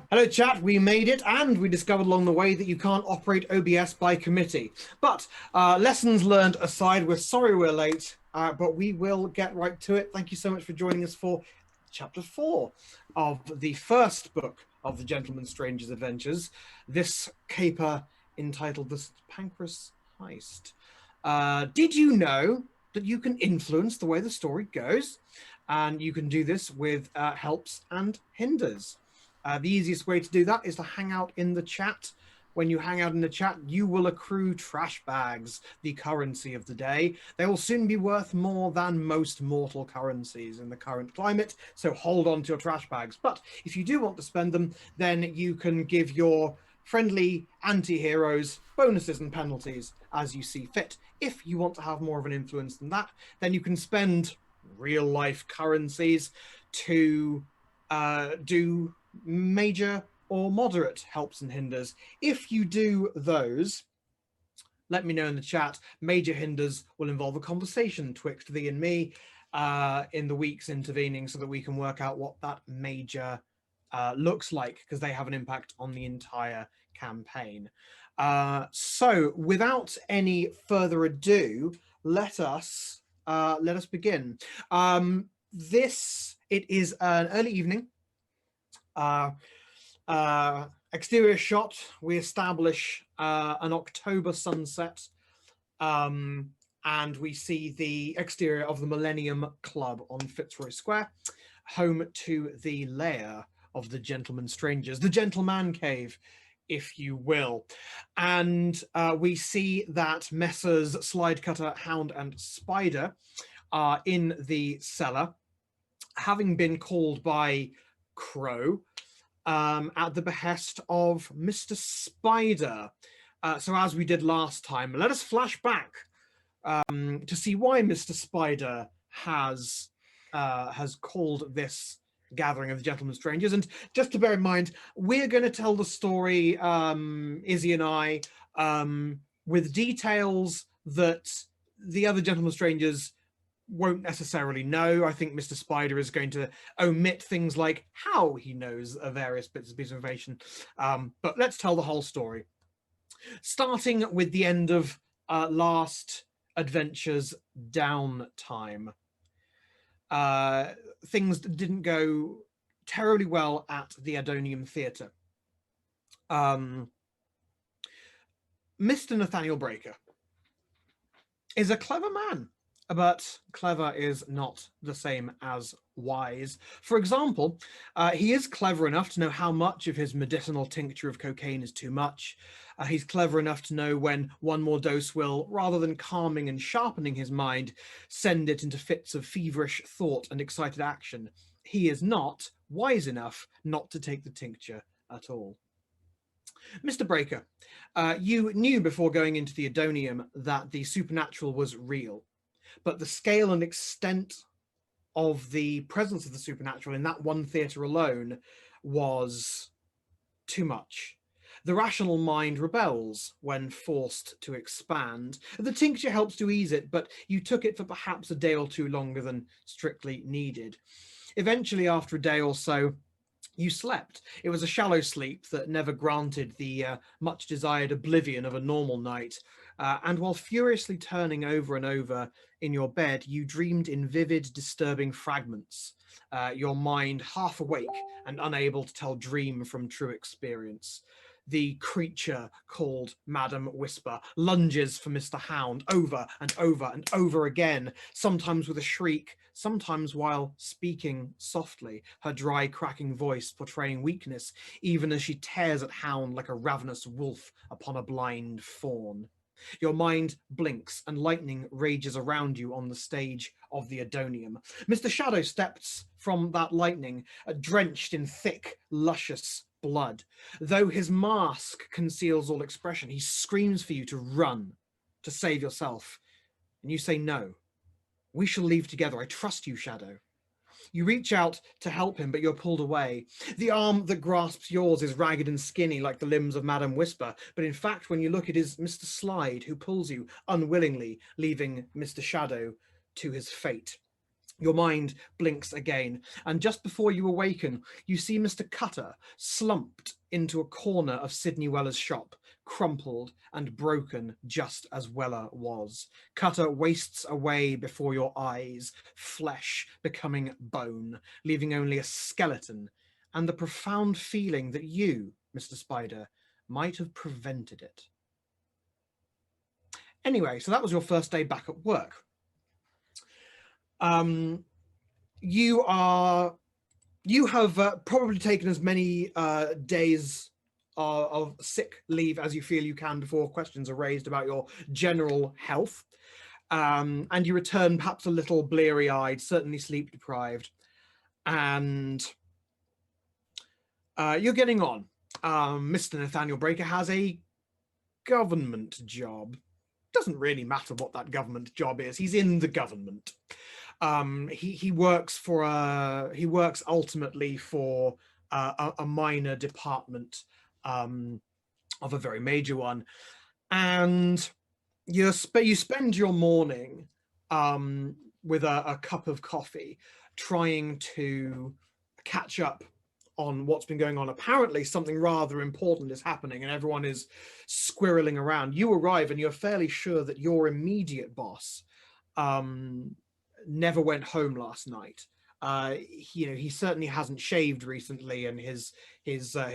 Hello chat, we made it and we discovered along the way that you can't operate OBS by committee. But lessons learned aside, we're sorry we're late, but we will get right to it. Thank you so much for joining us for chapter 4 of the first book of the Gentleman Stranger's Adventures, this caper entitled The Pancras Heist. Did you know that you can influence the way the story goes? And you can do this with helps and hinders. The easiest way to do that is to hang out in the chat. When you hang out in the chat, you will accrue trash bags, the currency of the day. They will soon be worth more than most mortal currencies in the current climate, so hold on to your trash bags. But if you do want to spend them, then you can give your friendly anti-heroes bonuses and penalties as you see fit. If you want to have more of an influence than that, then you can spend real-life currencies to do major or moderate helps and hinders. If you do those, let me know in the chat. Major hinders will involve a conversation twixt thee and me in the weeks intervening so that we can work out what that major looks like, because they have an impact on the entire campaign. So without any further ado, let us begin. It is an early evening. Exterior shot, we establish an October sunset, and we see the exterior of the Millennium Club on Fitzroy Square, home to the lair of the Gentleman Strangers, the Gentleman Cave, if you will. And we see that Messrs. Slidecutter, Hound, and Spider are in the cellar, having been called by Crow at the behest of Mr. Spider. So as we did last time, let us flash back to see why Mr. Spider has called this gathering of the Gentleman Strangers. And just to bear in mind, we're going to tell the story, Izzy and I, with details that the other Gentleman Strangers won't necessarily know. I think Mr. Spider is going to omit things like how he knows various bits of information. But let's tell the whole story. Starting with the end of last adventure's downtime. Things didn't go terribly well at the Adonium Theatre. Mr. Nathaniel Breaker is a clever man, but clever is not the same as wise. For example, he is clever enough to know how much of his medicinal tincture of cocaine is too much. He's clever enough to know when one more dose will, rather than calming and sharpening his mind, send it into fits of feverish thought and excited action. He is not wise enough not to take the tincture at all. Mr. Breaker, you knew before going into the Adonium that the supernatural was real, but the scale and extent of the presence of the supernatural in that one theatre alone was too much. The rational mind rebels when forced to expand. The tincture helps to ease it, but you took it for perhaps a day or two longer than strictly needed. Eventually, after a day or so, you slept. It was a shallow sleep that never granted the much desired oblivion of a normal night. And while furiously turning over and over in your bed, you dreamed in vivid, disturbing fragments, your mind half awake and unable to tell dream from true experience. The creature called Madam Whisper lunges for Mr. Hound over and over and over again, sometimes with a shriek, sometimes while speaking softly, her dry, cracking voice portraying weakness, even as she tears at Hound like a ravenous wolf upon a blind fawn. Your mind blinks and lightning rages around you on the stage of the Adonium. Mr. Shadow steps from that lightning, drenched in thick, luscious blood. Though his mask conceals all expression, he screams for you to run, to save yourself. And you say no. We shall leave together. I trust you, Shadow. You reach out to help him, but you're pulled away. The arm that grasps yours is ragged and skinny like the limbs of Madam Whisper, but in fact, when you look, it is Mr. Slide who pulls you unwillingly, leaving Mr. Shadow to his fate. Your mind blinks again, and just before you awaken, you see Mr. Cutter slumped into a corner of Sidney Weller's shop, crumpled and broken just as Weller was. Cutter wastes away before your eyes, flesh becoming bone, leaving only a skeleton, and the profound feeling that you, Mr. Spider, might have prevented it. Anyway, so that was your first day back at work. You have probably taken as many days of sick leave as you feel you can before questions are raised about your general health. And you return perhaps a little bleary-eyed, certainly sleep deprived, and you're getting on. Mr. Nathaniel Breaker has a government job. Doesn't really matter what that government job is. He's in the government. He works ultimately for a minor department of a very major one, and you spend your morning with a cup of coffee, trying to catch up on what's been going on. Apparently something rather important is happening and everyone is squirreling around. You arrive and you're fairly sure that your immediate boss never went home last night. He certainly hasn't shaved recently, and his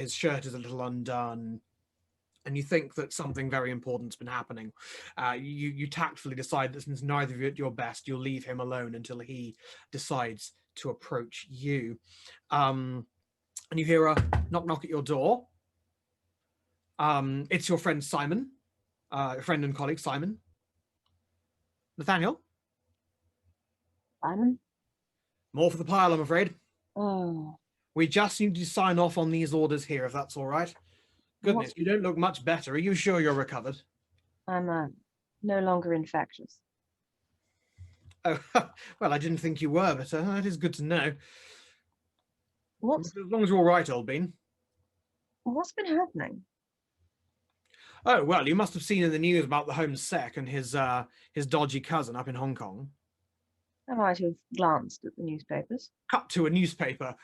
shirt is a little undone. And you think that something very important's been happening. You tactfully decide that since neither of you are at your best, you'll leave him alone until he decides to approach you. And you hear a knock knock at your door. It's your friend Simon, friend and colleague Simon. Nathaniel? Simon? More for the pile, I'm afraid. Oh. We just need to sign off on these orders here, if that's all right. Goodness, you don't look much better. Are you sure you're recovered? I'm no longer infectious. Oh, well, I didn't think you were, but that is good to know. As long as you're all right, old bean. What's been happening? Oh, well, you must have seen in the news about the Home Sec and his dodgy cousin up in Hong Kong. I might have glanced at the newspapers. Cut to a newspaper.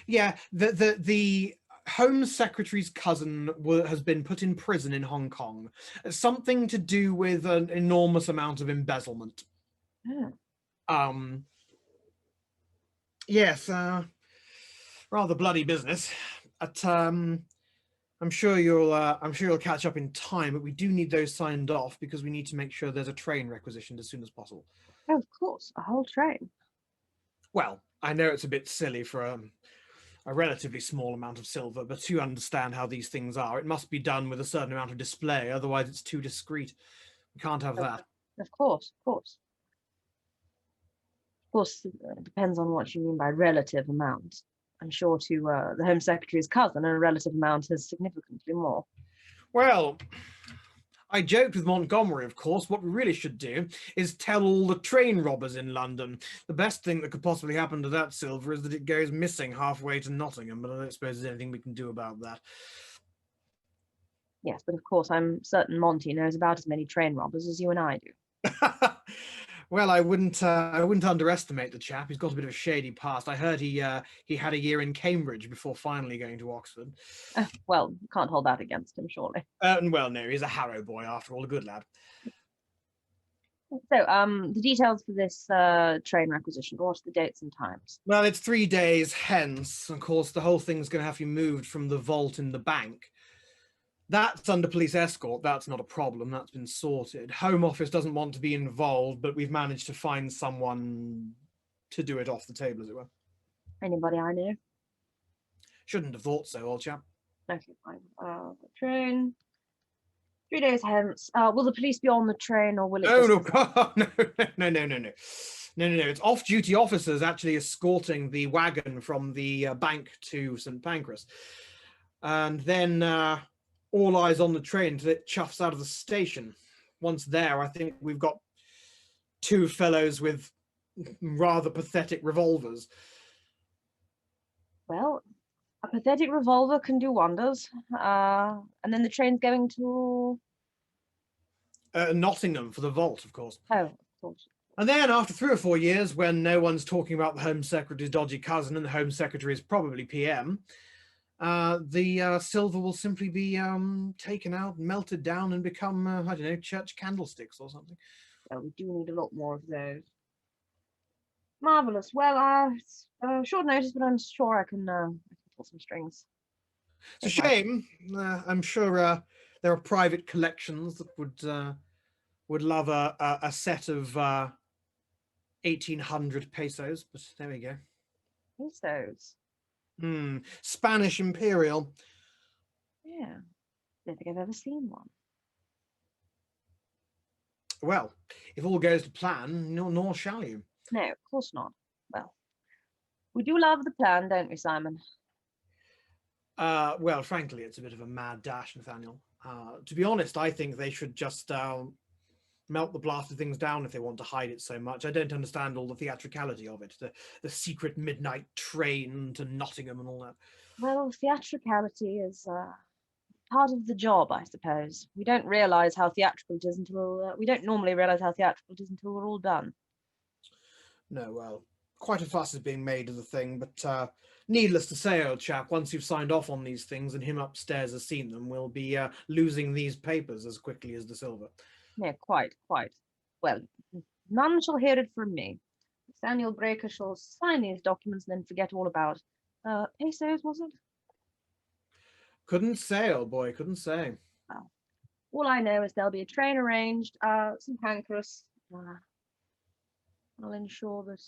Yeah, the Home Secretary's cousin has been put in prison in Hong Kong. Something to do with an enormous amount of embezzlement. Oh. Yes, rather bloody business. But I'm sure you'll catch up in time. But we do need those signed off because we need to make sure there's a train requisitioned as soon as possible. Oh, of course, a whole train. Well, I know it's a bit silly for a relatively small amount of silver, but you understand how these things are. It must be done with a certain amount of display, otherwise it's too discreet. We can't have that. Of course, of course. Of course, it depends on what you mean by relative amount. I'm sure to the Home Secretary's cousin, a relative amount is significantly more. Well, I joked with Montgomery, of course. What we really should do is tell all the train robbers in London. The best thing that could possibly happen to that silver is that it goes missing halfway to Nottingham, but I don't suppose there's anything we can do about that. Yes, but of course, I'm certain Monty knows about as many train robbers as you and I do. Well, I wouldn't underestimate the chap. He's got a bit of a shady past. I heard he had a year in Cambridge before finally going to Oxford. Well, can't hold that against him, surely. Well, no, he's a Harrow boy after all, a good lad. So, the details for this train requisition, what are the dates and times? Well, it's 3 days hence. Of course, the whole thing's going to have to be moved from the vault in the bank. That's under police escort. That's not a problem. That's been sorted. Home Office doesn't want to be involved, but we've managed to find someone to do it off the table, as it were. Anybody I know? Shouldn't have thought so, old chap. Okay, fine. The train. 3 days hence. Will the police be on the train, or will it? No. It's off-duty officers actually escorting the wagon from the bank to St. Pancras, and then all eyes on the train until it chuffs out of the station. Once there, I think we've got 2 fellows with rather pathetic revolvers. Well, a pathetic revolver can do wonders. And then the train's going to Nottingham for the vault, of course. Oh, of course. And then after 3 or 4 years, when no one's talking about the Home Secretary's dodgy cousin and the Home Secretary is probably PM, the silver will simply be taken out, melted down, and become, I don't know, church candlesticks or something. Well, we do need a lot more of those. Marvelous. Well, it's short notice, but I'm sure I can pull some strings. It's a If I shame. I'm sure there are private collections that would love a set of 1800 pesos, but there we go. pesos. Spanish Imperial. Yeah. Don't think I've ever seen one. Well, if all goes to plan, nor shall you. No, of course not. Well, we do love the plan, don't we, Simon? Well, frankly, it's a bit of a mad dash, Nathaniel. To be honest, I think they should just melt the blasted things down if they want to hide it so much. I don't understand all the theatricality of it, the secret midnight train to Nottingham and all that. Well, theatricality is part of the job, I suppose. We don't realise how theatrical it is until we don't normally realise how theatrical it is until we're all done. No, well, quite a fuss is being made of the thing, but needless to say, old chap, once you've signed off on these things and him upstairs has seen them, we'll be losing these papers as quickly as the silver. Yeah, quite. Well, none shall hear it from me. Samuel Breaker shall sign these documents and then forget all about pesos, was it? Couldn't say, old boy, couldn't say. Well, all I know is there'll be a train arranged, some Pancras. I'll ensure that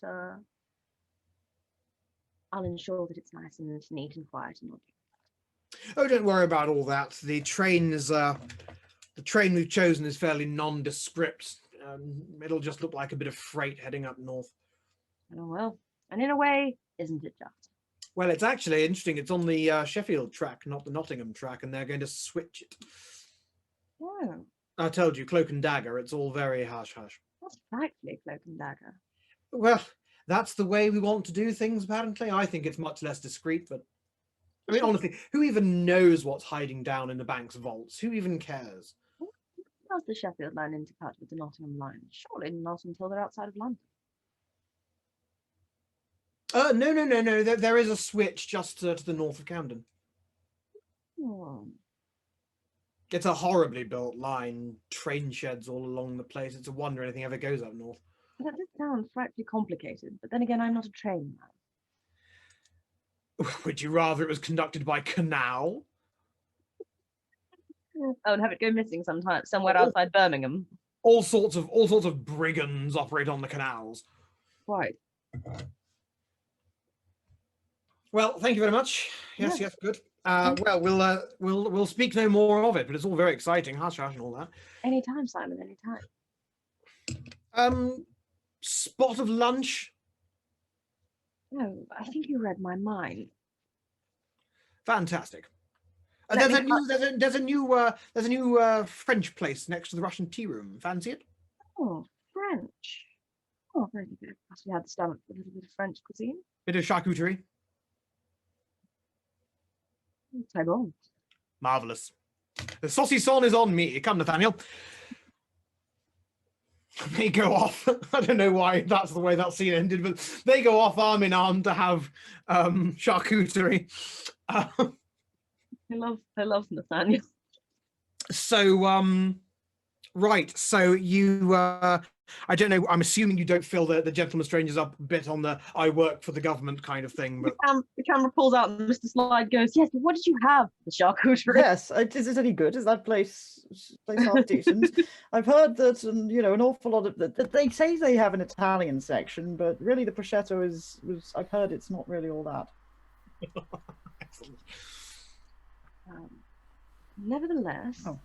it's nice and neat and quiet and all. Oh, don't worry about all that. The train we've chosen is fairly nondescript. It'll just look like a bit of freight heading up north. Oh well, and in a way, isn't it just? Well, it's actually interesting. It's on the Sheffield track, not the Nottingham track, and they're going to switch it. Oh, I told you, cloak and dagger. It's all very hush hush. that's frightfully cloak and dagger. Well, that's the way we want to do things, apparently. I think it's much less discreet, but I mean, honestly, who even knows what's hiding down in the bank's vaults? Who even cares? How's the Sheffield line intercut with the Nottingham line? Surely not until they're outside of London. No. There is a switch just to the north of Camden. Oh. It's a horribly built line, train sheds all along the place. It's a wonder anything ever goes up north. That does sound frightfully complicated, but then again, I'm not a train man. Would you rather it was conducted by canal? Oh, and have it go missing somewhere outside Birmingham. All sorts of brigands operate on the canals. Right. Well, thank you very much. Yes, good. Mm. Well, we'll speak no more of it, but it's all very exciting. Hush, hush, and all that. Anytime, Simon. Anytime. Spot of lunch. No, I think you read my mind. Fantastic. Let There's me a new French place next to the Russian tea room. Fancy it? Oh, French. Oh, very good. Must we had the stomach for a little bit of French cuisine. Bit of charcuterie. Très bon. Marvelous. The saucisson is on me. Come, Nathaniel. They go off. I don't know why that's the way that scene ended, but they go off arm in arm to have charcuterie. I love Nathaniel. So, right. So you, I don't know. I'm assuming you don't fill the gentleman strangers up a bit on the "I work for the government" kind of thing. But the camera pulls out, and Mr. Slide goes, "Yes, but what did you have?" The charcuterie. Yes, is it any good? Is that place half decent? I've heard that, and an awful lot of that. They say they have an Italian section, but really the prosciutto was. I've heard it's not really all that. Excellent. Nevertheless, Oh.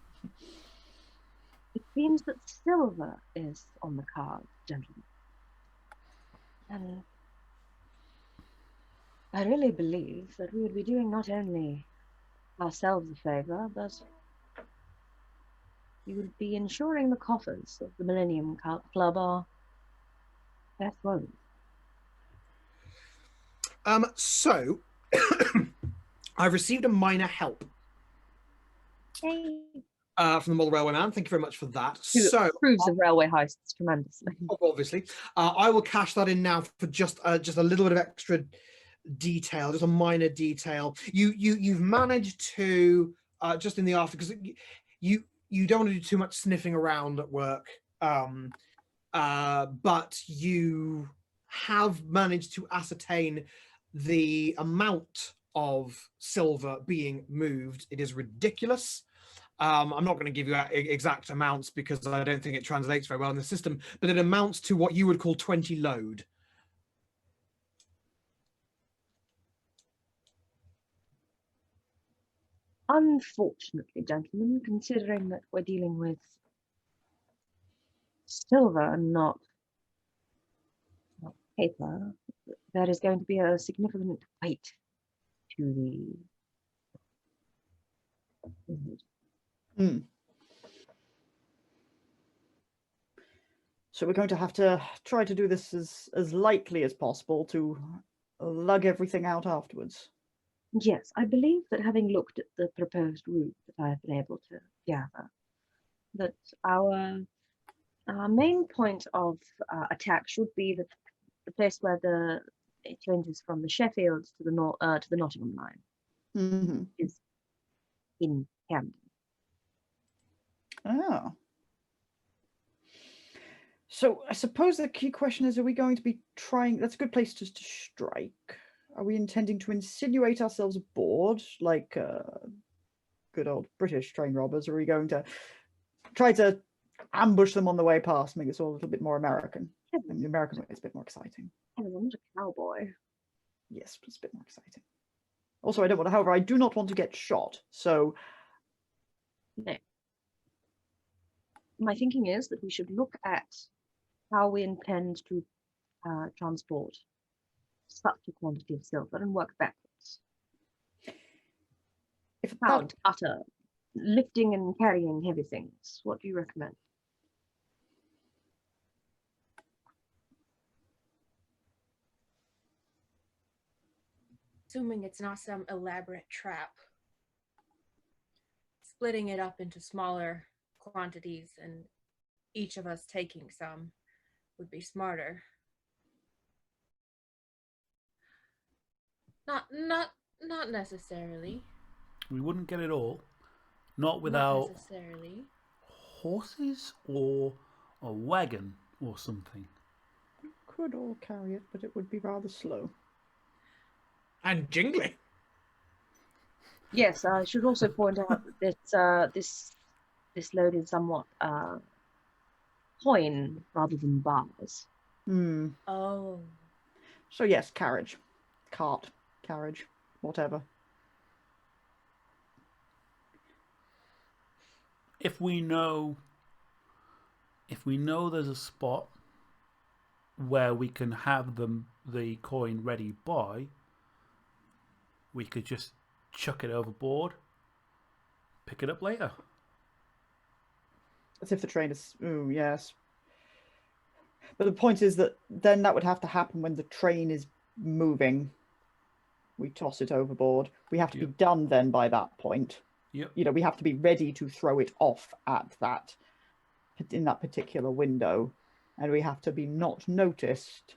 it seems that silver is on the card, gentlemen. And I really believe that we would be doing not only ourselves a favour, but we would be ensuring the coffers of the Millennium Club are fair thrown. So I've received a minor help. Hey. from the Model Railway Man. Thank you very much for that. Who So, approves of railway heists tremendously. obviously, I will cash that in now for just a little bit of extra detail, just a minor detail. You've managed to just in the after, because you don't want to do too much sniffing around at work, but you have managed to ascertain the amount of silver being moved. It is ridiculous. I'm not going to give you exact amounts because I don't think it translates very well in the system, but it amounts to what you would call 20 load. Unfortunately, gentlemen, considering that we're dealing with silver and not paper, there is going to be a significant weight to the. So we're going to have to try to do this as lightly as possible to lug everything out afterwards. Yes, I believe that having looked at the proposed route that I have been able to gather, that our main point of attack should be that the place where it changes from the Sheffield to the to the Nottingham line is in Camden. Oh. So I suppose the key question is, are we going to be trying, that's a good place to strike. Are we intending to insinuate ourselves aboard like good old British train robbers? Or are we going to try to ambush them on the way past, make this all a little bit more American? And the American way is a bit more exciting. I'm not a cowboy. Yes, but it's a bit more exciting. Also, I don't want to, however, I do not want to get shot, so... No. My thinking is that we should look at how we intend to transport such a quantity of silver and work backwards. If Pound, cutter, lifting and carrying heavy things. What do you recommend? Assuming it's not some elaborate trap. Splitting it up into smaller quantities and each of us taking some would be smarter. Not necessarily. We wouldn't get it all. Not without Not necessarily. horses or a wagon or something. we could all carry it, but it would be rather slow. And jingly. Yes, I should also point out that this load is somewhat coin rather than bars. Oh. So yes, carriage. Cart. Carriage. Whatever. If we know there's a spot where we can have the coin ready by, we could just chuck it overboard, pick it up later. As if the train is... Ooh, yes. But the point is that then that would have to happen when the train is moving. We toss it overboard. We have to be done then by that point. Yep. You know, we have to be ready to throw it off in that particular window. And we have to be not noticed.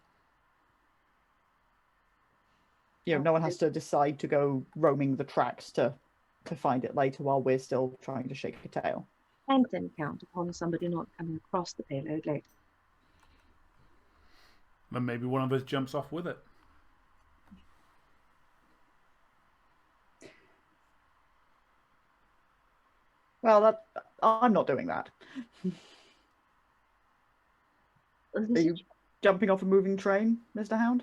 You know, no one has to decide to go roaming the tracks to find it later while we're still trying to shake a tail. And then count upon somebody not coming across the payload later. Then maybe one of us jumps off with it. Well, I'm not doing that. Are you jumping off a moving train, Mr. Hound?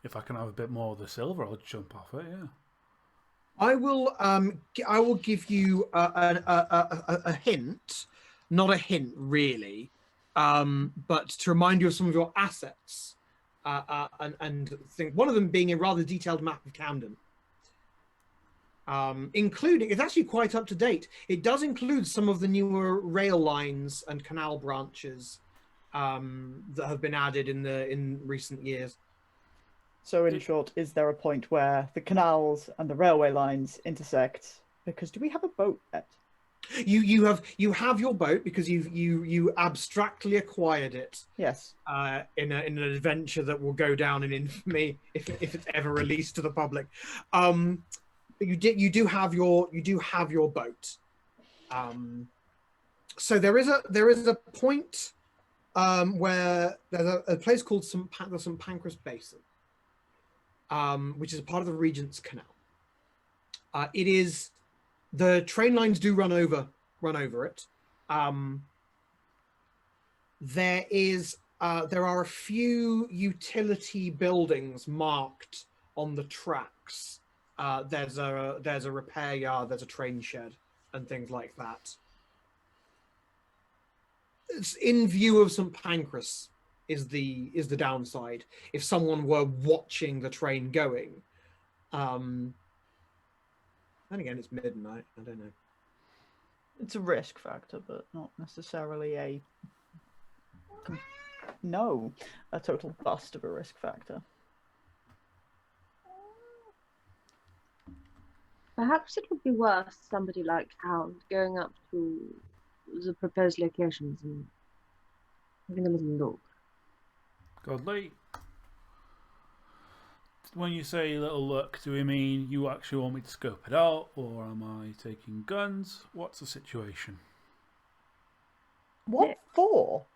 If I can have a bit more of the silver, I'll jump off it, yeah. I will give you a hint, not a hint really, but to remind you of some of your assets, and think one of them being a rather detailed map of Camden, including, it's actually quite up to date. It does include some of the newer rail lines and canal branches that have been added in recent years. So in short, is there a point where the canals and the railway lines intersect Because do we have a boat yet? You have your boat because you abstractly acquired it Yes. in an adventure that will go down in infamy if it's ever released to the public. But you do have your boat. So there is a point where there's a place called the St. Pancras Basin, which is a part of the Regent's Canal. It is the train lines do run over it. There are a few utility buildings marked on the tracks. There's a repair yard, there's a train shed, and things like that. It's in view of St. Pancras is the downside. If someone were watching the train going, then again, it's midnight. I don't know. It's a risk factor, but not necessarily a total bust of a risk factor. Perhaps it would be worth somebody like Hound going up to the proposed locations and having a little look. Godly. When you say a little look, do we mean you actually want me to scope it out, or am I taking guns? What's the situation? What for?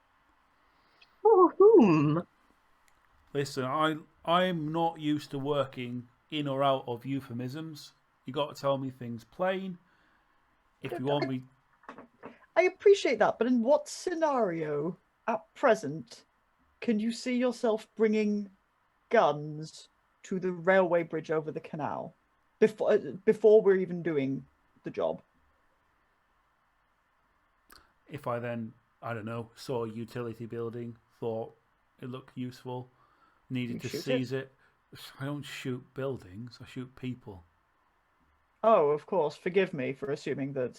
For whom? Listen, I'm not used to working in or out of euphemisms. You got to tell me things plain. If you want me... I appreciate that, but in what scenario at present can you see yourself bringing guns to the railway bridge over the canal before we're even doing the job? If I then, I don't know, saw a utility building, thought it looked useful, needed to seize it. I don't shoot buildings, I shoot people. Oh, of course. Forgive me for assuming that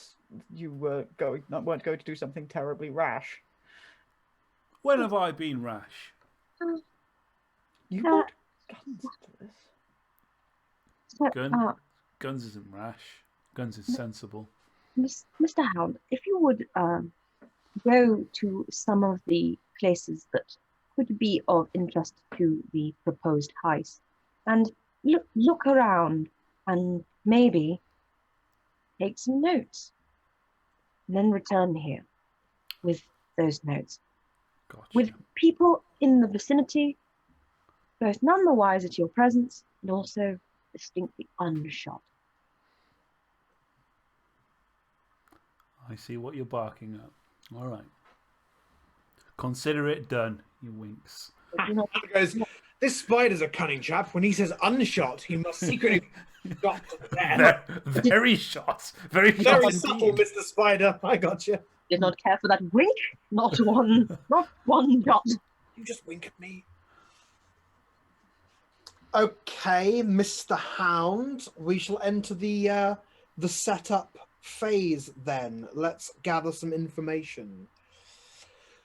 you weren't going to do something terribly rash. When have I been rash? You brought guns to this. Guns isn't rash. Guns is sensible. Mr. Hound, if you would go to some of the places that could be of interest to the proposed heist and look around and maybe take some notes, and then return here with those notes. Gotcha. With people in the vicinity, both none the wiser to your presence and also distinctly undershot. I see what you're barking at. All right. Consider it done, you winks. He goes, this spider's a cunning chap. When he says unshot, he must secretly shot to the death. Very shot. Very shot Very indeed. subtle, Mr. Spider. I got you. Did not care for that wink. Not one jot. You just wink at me. Okay, Mr. Hound. We shall enter the setup phase then. Let's gather some information.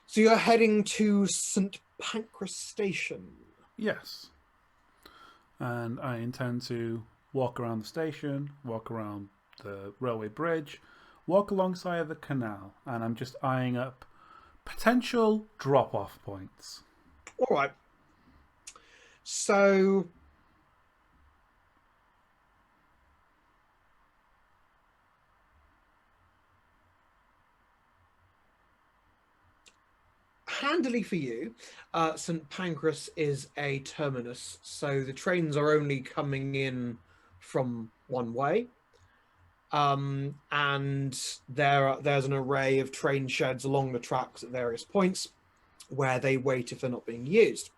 So you're heading to St. Pancras Station. Yes. And I intend to walk around the station, walk around the railway bridge, walk alongside of the canal, and I'm just eyeing up potential drop-off points. All right. So handily for you, St. Pancras is a terminus, so the trains are only coming in from one way. And there's an array of train sheds along the tracks at various points where they wait if they're not being used.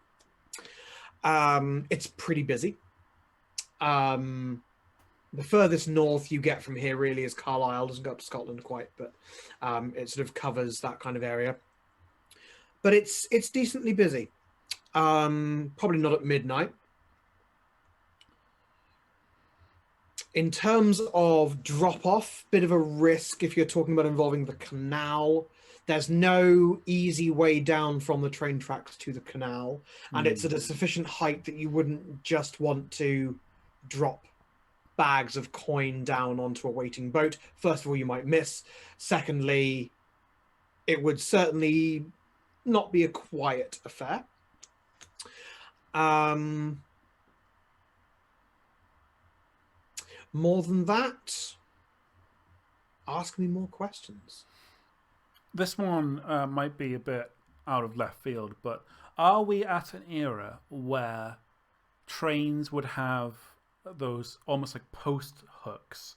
It's pretty busy. The furthest north you get from here really is Carlisle. Doesn't go up to Scotland quite, but it sort of covers that kind of area. But it's decently busy. Probably not at midnight. In terms of drop-off, bit of a risk if you're talking about involving the canal. There's no easy way down from the train tracks to the canal, and it's at a sufficient height that you wouldn't just want to drop bags of coin down onto a waiting boat. First of all, you might miss. Secondly, it would certainly not be a quiet affair. More than that, ask me more questions. This one might be a bit out of left field, but are we at an era where trains would have those almost like post hooks,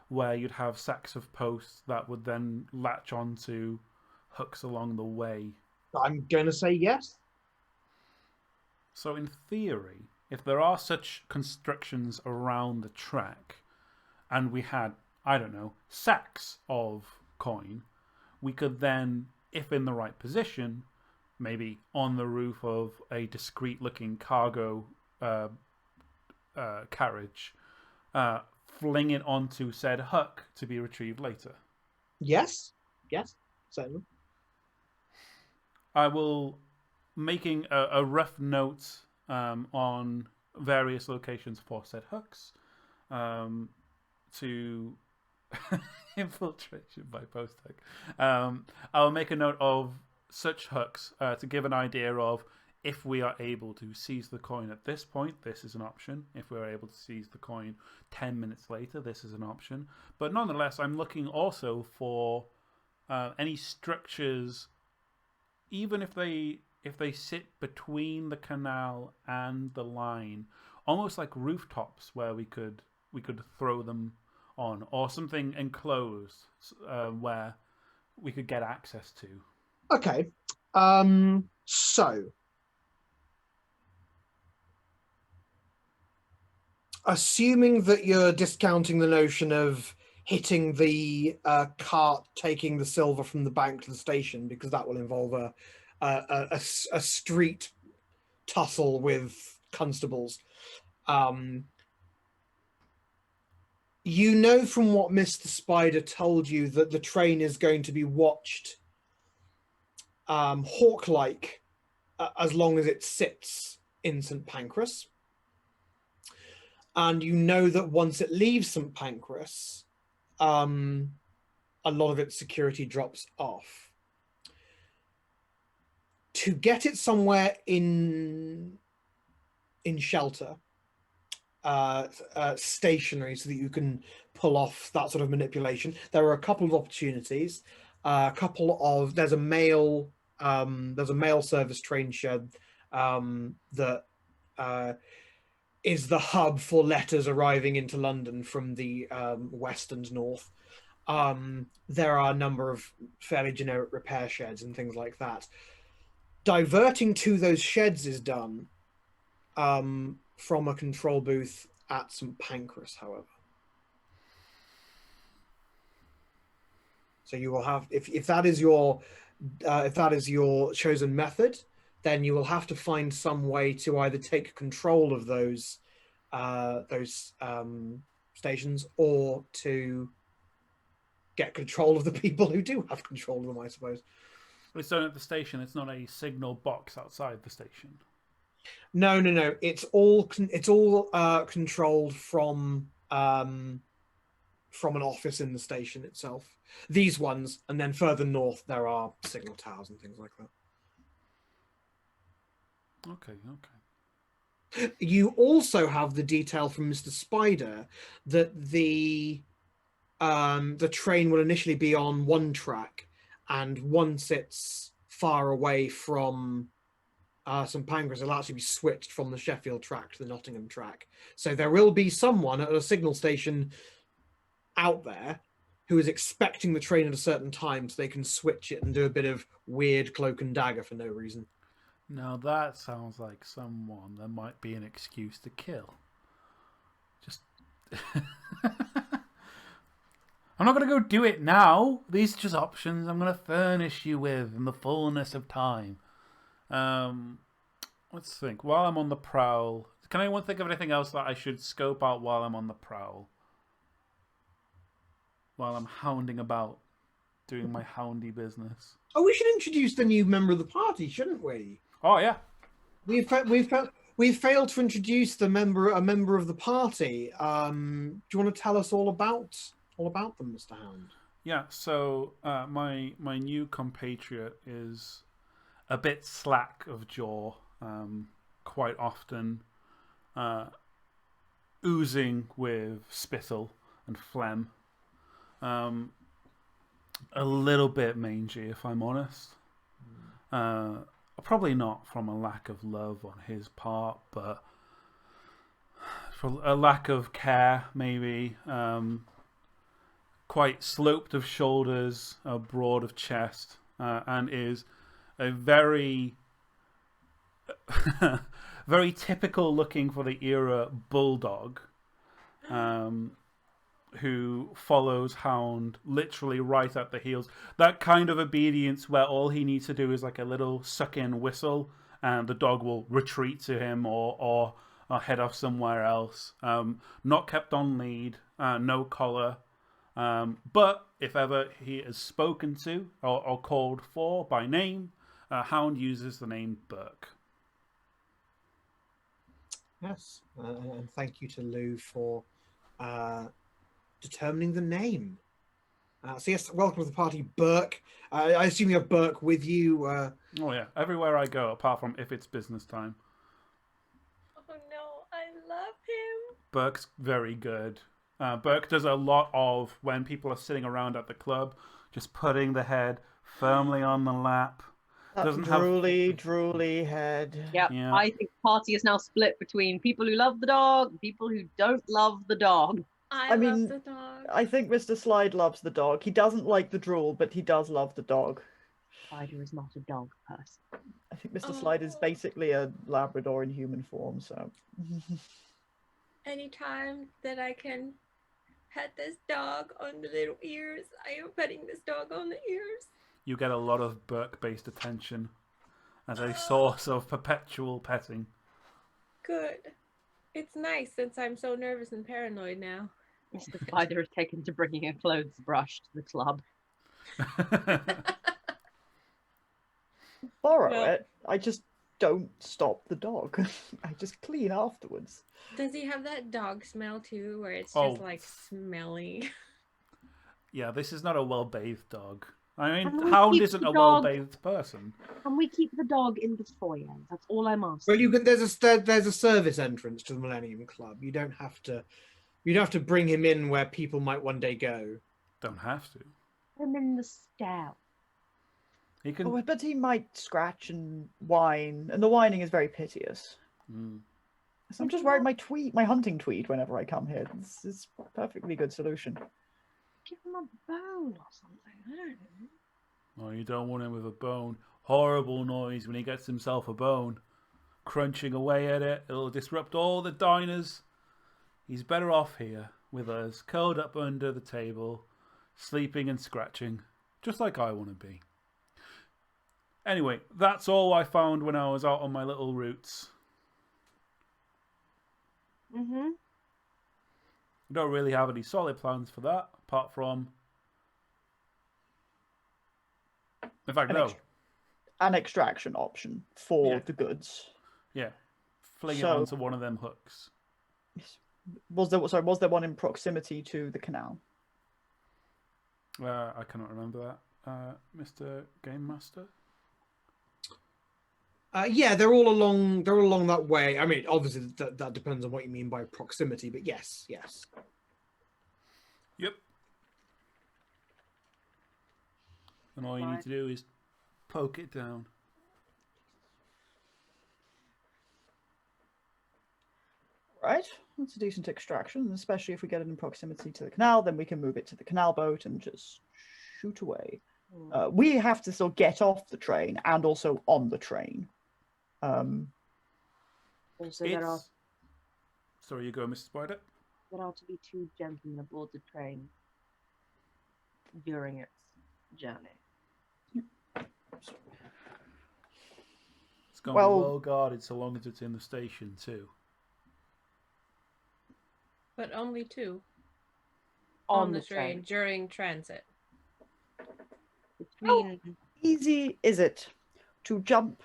where you'd have sacks of posts that would then latch onto hooks along the way? I'm going to say yes. So in theory, if there are such constructions around the track, and we had, I don't know, sacks of coin, we could then, if in the right position, maybe on the roof of a discreet-looking cargo carriage, fling it onto said hook to be retrieved later. Yes, certainly. I will making a rough note on various locations for said hooks to infiltration by post hook. I'll make a note of such hooks to give an idea of if we are able to seize the coin at this point, this is an option. If we're able to seize the coin 10 minutes later, this is an option. But nonetheless, I'm looking also for any structures, even if they sit between the canal and the line, almost like rooftops where we could throw them on, or something enclosed where we could get access to. Okay. So assuming that you're discounting the notion of hitting the cart taking the silver from the bank to the station, because that will involve a street tussle with constables. You know from what Mr. Spider told you that the train is going to be watched hawk-like as long as it sits in St. Pancras. And you know that once it leaves St. Pancras, a lot of its security drops off. To get it somewhere in shelter, stationary, so that you can pull off that sort of manipulation, there are a couple of opportunities. There's a mail service train shed that is the hub for letters arriving into London from the west and north. There are a number of fairly generic repair sheds and things like that. Diverting to those sheds is done from a control booth at St. Pancras, however. So you will have, if that is your chosen method, then you will have to find some way to either take control of those stations, or to get control of the people who do have control of them, I suppose. It's done at the station. It's not a signal box outside the station. No. It's all controlled from an office in the station itself. These ones, and then further north there are signal towers and things like that. Okay. You also have the detail from Mr. Spider that the train will initially be on one track, and once it's far away from St. Pancras, it'll actually be switched from the Sheffield track to the Nottingham track. So there will be someone at a signal station out there who is expecting the train at a certain time, so they can switch it and do a bit of weird cloak and dagger for no reason. Now that sounds like someone that might be an excuse to kill. Just... I'm not going to go do it now. These are just options I'm going to furnish you with in the fullness of time. Let's think. While I'm on the prowl, can anyone think of anything else that I should scope out while I'm on the prowl? While I'm hounding about, doing my houndy business. Oh, we should introduce the new member of the party, shouldn't we? Oh yeah. We've found We failed to introduce a member of the party. Do you want to tell us all about them, Mr. Hound? Yeah, so my new compatriot is a bit slack of jaw, quite often oozing with spittle and phlegm. A little bit mangy, if I'm honest. Probably not from a lack of love on his part, but for a lack of care, maybe. Quite sloped of shoulders, broad of chest, and is a very, very typical looking for the era bulldog, who follows Hound literally right at the heels. That kind of obedience where all he needs to do is like a little suck-in whistle, and the dog will retreat to him or head off somewhere else. Not kept on lead, no collar. But if ever he is spoken to or called for by name, Hound uses the name Burke. Yes, and thank you to Lou for determining the name. So yes, welcome to the party, Burke. I assume you have Burke with you. Oh yeah, everywhere I go, apart from if it's business time. Oh no, I love him. Burke's very good. Burke does a lot of when people are sitting around at the club, just putting the head firmly on the lap. That Doesn't have- drooly head. Yep. Yeah. I think the party is now split between people who love the dog and people who don't love the dog. I mean, love the dog. I think Mr. Slide loves the dog. He doesn't like the drool, but he does love the dog. Spider is not a dog person. I think Mr. Slide is Oh. basically a Labrador in human form, so. Anytime that I can pet this dog on the little ears, I am petting this dog on the ears. You get a lot of Burke-based attention as a source of perpetual petting. Good. It's nice since I'm so nervous and paranoid now. Mr. Spider has taken to bringing a clothes brush to the club. Borrow Well- it. I just don't stop the dog. I just clean afterwards. Does he have that dog smell too, where it's Oh. just like smelly? Yeah, this is not a well-bathed dog. I mean, Can we Hound keep isn't the a dog- well-bathed person. Can we keep the dog in the foyer? That's all I'm asking. Well, you can. There's a service entrance to the Millennium Club. You don't have to bring him in where people might one day go. Don't have to. I'm in the stair. He can. Oh, but he might scratch and whine, and the whining is very piteous. Mm. So I'm just wearing my hunting tweed whenever I come here. This is a perfectly good solution. Give him a bone or something. I don't know. Oh, you don't want him with a bone. Horrible noise when he gets himself a bone. Crunching away at it. It'll disrupt all the diners. He's better off here with us, curled up under the table, sleeping and scratching, just like I want to be. Anyway, that's all I found when I was out on my little routes. Mm-hmm. I don't really have any solid plans for that, apart from... In fact, An no. An extraction option for Yeah. the goods. Yeah. Fling it So- onto one of them hooks. Was there one in proximity to the canal? I cannot remember that. Mr. Game Master? Yeah, they're all along that way. I mean, obviously that depends on what you mean by proximity, but yes. Yep. And all you need Right. to do is poke it down. Right, that's a decent extraction, especially if we get it in proximity to the canal, then we can move it to the canal boat and just shoot away. We have to still get off the train and also on the train. Also, there are Sorry, you go, Mr. Spider. to be 2 gentlemen aboard the train during its journey. It's going to Well- be well guarded so long as it's in the station too. But only 2 On on the the train train. during transit. Between Easy is it to jump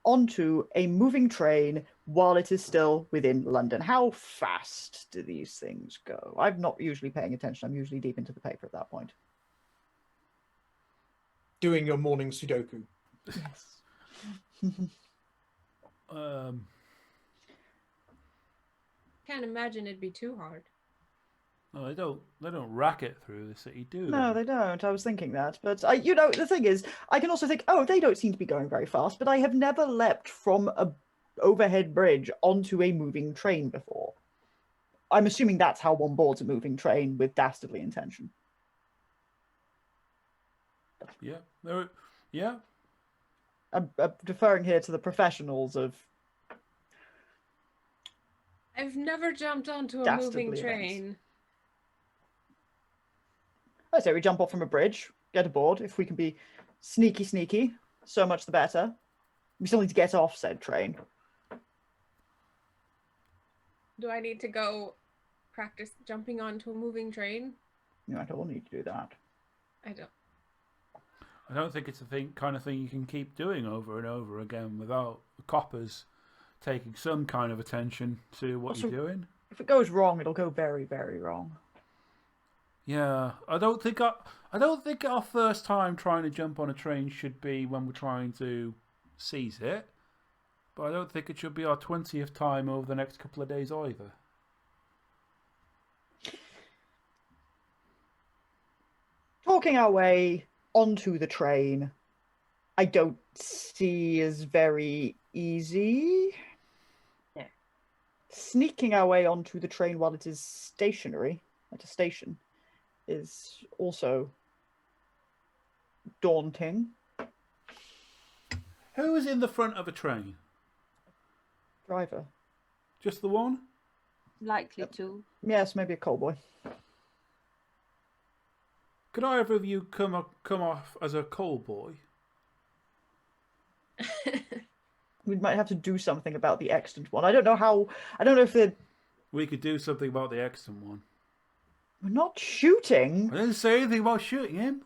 onto a moving train while it is still within London. How fast do these things go? I'm not usually paying attention. I'm usually deep into the paper at that point. Doing your morning Sudoku. Yes. Can't imagine it'd be too hard. No, they don't rack it through the city, do they? No, they don't. I was thinking that. But, the thing is, I can also think, oh, they don't seem to be going very fast, but I have never leapt from a overhead bridge onto a moving train before. I'm assuming that's how one boards a moving train with dastardly intention. Yeah. I'm deferring here to the professionals of... I've never jumped onto a Dastardly moving events. train. I say we jump off from a bridge, get aboard. If we can be sneaky, so much the better. We still need to get off said train. Do I need to go practice jumping onto a moving train? You might all need to do that. I don't think it's a kind of thing you can keep doing over and over again without the coppers taking some kind of attention to what Also, you're doing. If it goes wrong, it'll go very, very wrong. Yeah, I don't think our first time trying to jump on a train should be when we're trying to seize it, but I don't think it should be our 20th time over the next couple of days either. Talking our way onto the train, I don't see as very easy. No. Sneaking our way onto the train while it is stationary at a station is also daunting. Who is in the front of a train? Driver. Just the one? Likely to. Yes, maybe a call boy. Could either of you come off as a coal boy? We might have to do something about the extant one. I don't know if they're... We could do something about the extant one. We're not shooting. I didn't say anything about shooting him.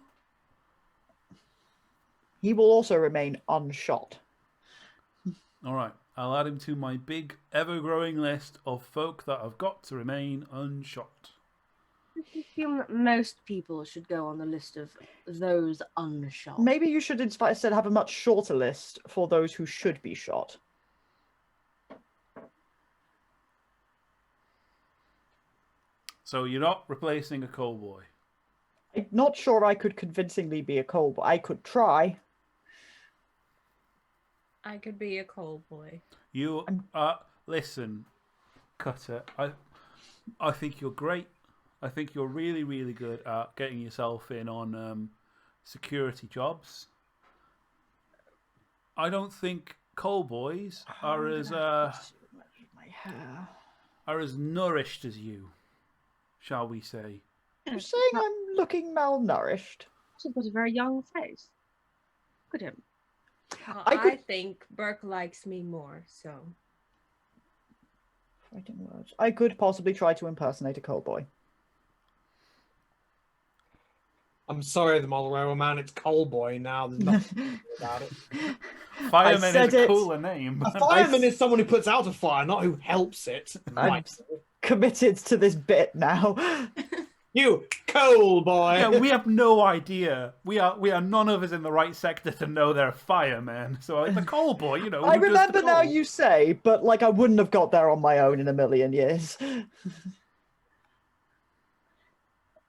He will also remain unshot. All right, I'll add him to my big, ever-growing list of folk that have got to remain unshot. I assume that most people should go on the list of those unshot. Maybe you should instead have a much shorter list for those who should be shot. So you're not replacing a coal boy? I'm not sure I could convincingly be a coal boy. I could try. I could be a coal boy. You listen, Cutter. I think you're great. I think you're really, really good at getting yourself in on security jobs. I don't think coal boys are as nourished as you, shall we say? You're saying I'm looking malnourished? She's got a very young face. Look at him. Well, I could- I think Burke likes me more, so. Fighting words. I could possibly try to impersonate a coal boy. I'm sorry, the Mulrow man. It's Coal Boy now. There's nothing to do about it. Fireman said is a it. cooler name. A fireman is someone who puts out a fire, not who helps it. I'm committed to this bit now. You Coal Boy. Yeah, we have no idea. We are none of us in the right sector to know they're firemen. So like the coal boy, you know. I who does remember the now coal. you say, but like I wouldn't have got there on my own in a million years.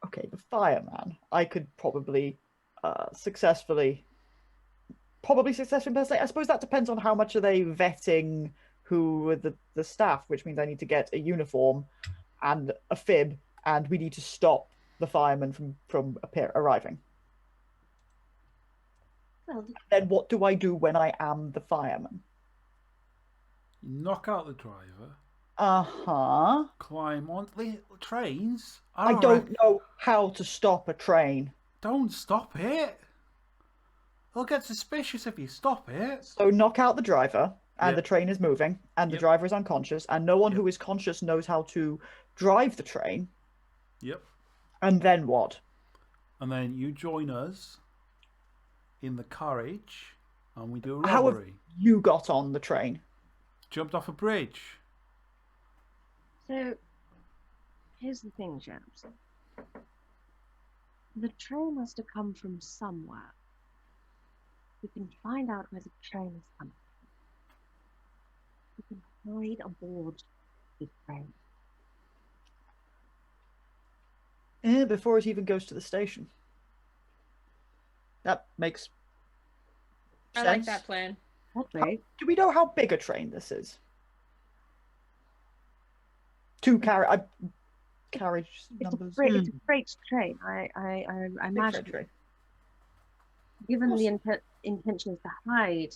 Okay, the fireman. I could probably successfully impersonate. I suppose that depends on how much are they vetting who are the staff, which means I need to get a uniform and a fib, and we need to stop the fireman from arriving. Well, Then what do I do when I am the fireman? Knock out the driver. Uh-huh. Climb on the trains. I don't know how to stop a train. Don't stop it. They'll get suspicious if you stop it. So knock out the driver, and Yep. the train is moving, and the Yep. driver is unconscious, and no one Yep. who is conscious knows how to drive the train. Yep. And then what? And then you join us in the carriage, And we do a How have robbery. you got on the train? Jumped off a bridge. So, here's the thing, chaps. The train has to come from somewhere. We can find out where the train is coming from. We can hide aboard the train. Before it even goes to the station. That makes I sense. like that plan. Okay. Do we know how big a train this is? Carriage numbers. It's a freight train. I Big imagine, freight train. given the intentions to hide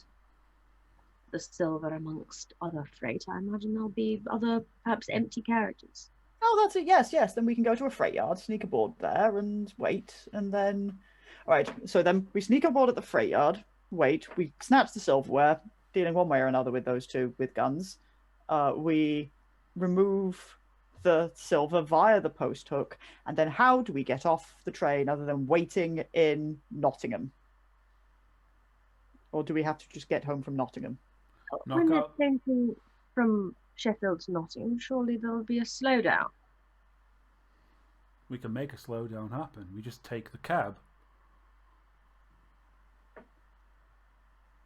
the silver amongst other freight, I imagine there'll be other, perhaps empty carriages. Oh, that's it. Yes, yes. Then we can go to a freight yard, sneak aboard there, and wait. And then, all right. So then we sneak aboard at the freight yard. Wait. We snatch the silverware, dealing one way or another with those two with guns. We remove the silver via the post hook, and then how do we get off the train other than waiting in Nottingham? Or do we have to just get home from Nottingham? When they're Knockout. changing from Sheffield to Nottingham, surely there'll be a slowdown. We can make a slowdown happen. We just take the cab.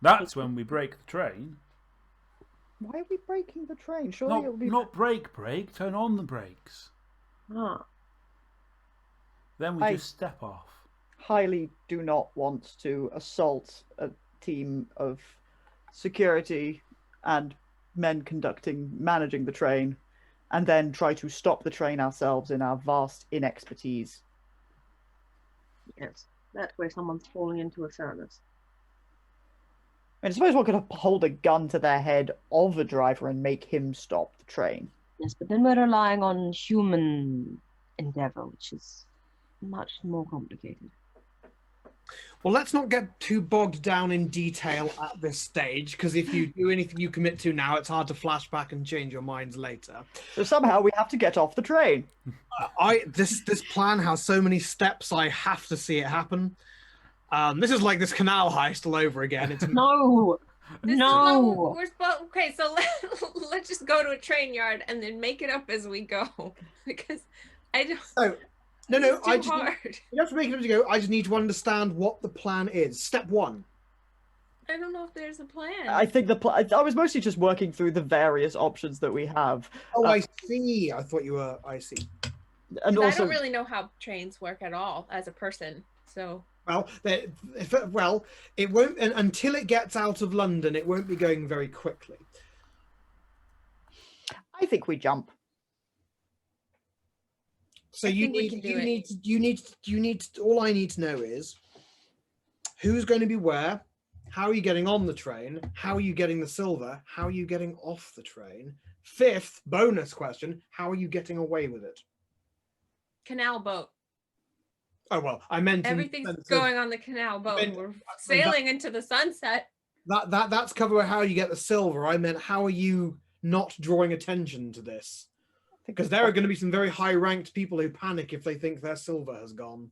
That's when we break the train. Why are we breaking the train? Surely it will be Not brake, turn on the brakes. Ah, Then we just step off. highly do not want to assault a team of security and men managing the train, and then try to stop the train ourselves in our vast inexpertise. yes. That's where someone's falling into a furnace. I suppose one could hold a gun to the head of a driver and make him stop the train. Yes, but then we're relying on human endeavor, which is much more complicated. Well, let's not get too bogged down in detail at this stage, because if you do anything you commit to now, it's hard to flash back and change your minds later. So somehow we have to get off the train. This plan has so many steps. I have to see it happen. This is like this canal heist all over again. It's No! This No! Is we're supposed. Okay, so let's just go to a train yard and then make it up as we go, because I don't. so no. It's I too just hard. you have to make it up as you go. I just need to understand what the plan is. Step one. I don't know if there's a plan. I think I was mostly just working through the various options that we have. Oh, I see. I thought you were. I see. And 'Cause also, I don't really know how trains work at all as a person. So Well, it won't until it gets out of London. It won't be going very quickly. I think we jump. So I you think we need can do you it. need all I need to know is who's going to be where, how are you getting on the train, how are you getting the silver, how are you getting off the train. Fifth bonus question: how are you getting away with it? canal boat. Oh well, I meant in Everything's the sense of going on the canal boat. meant- We're sailing into the sunset. that's covered how you get the silver. I meant how are you not drawing attention to this? Because there are going to be some very high-ranked people who panic if they think their silver has gone.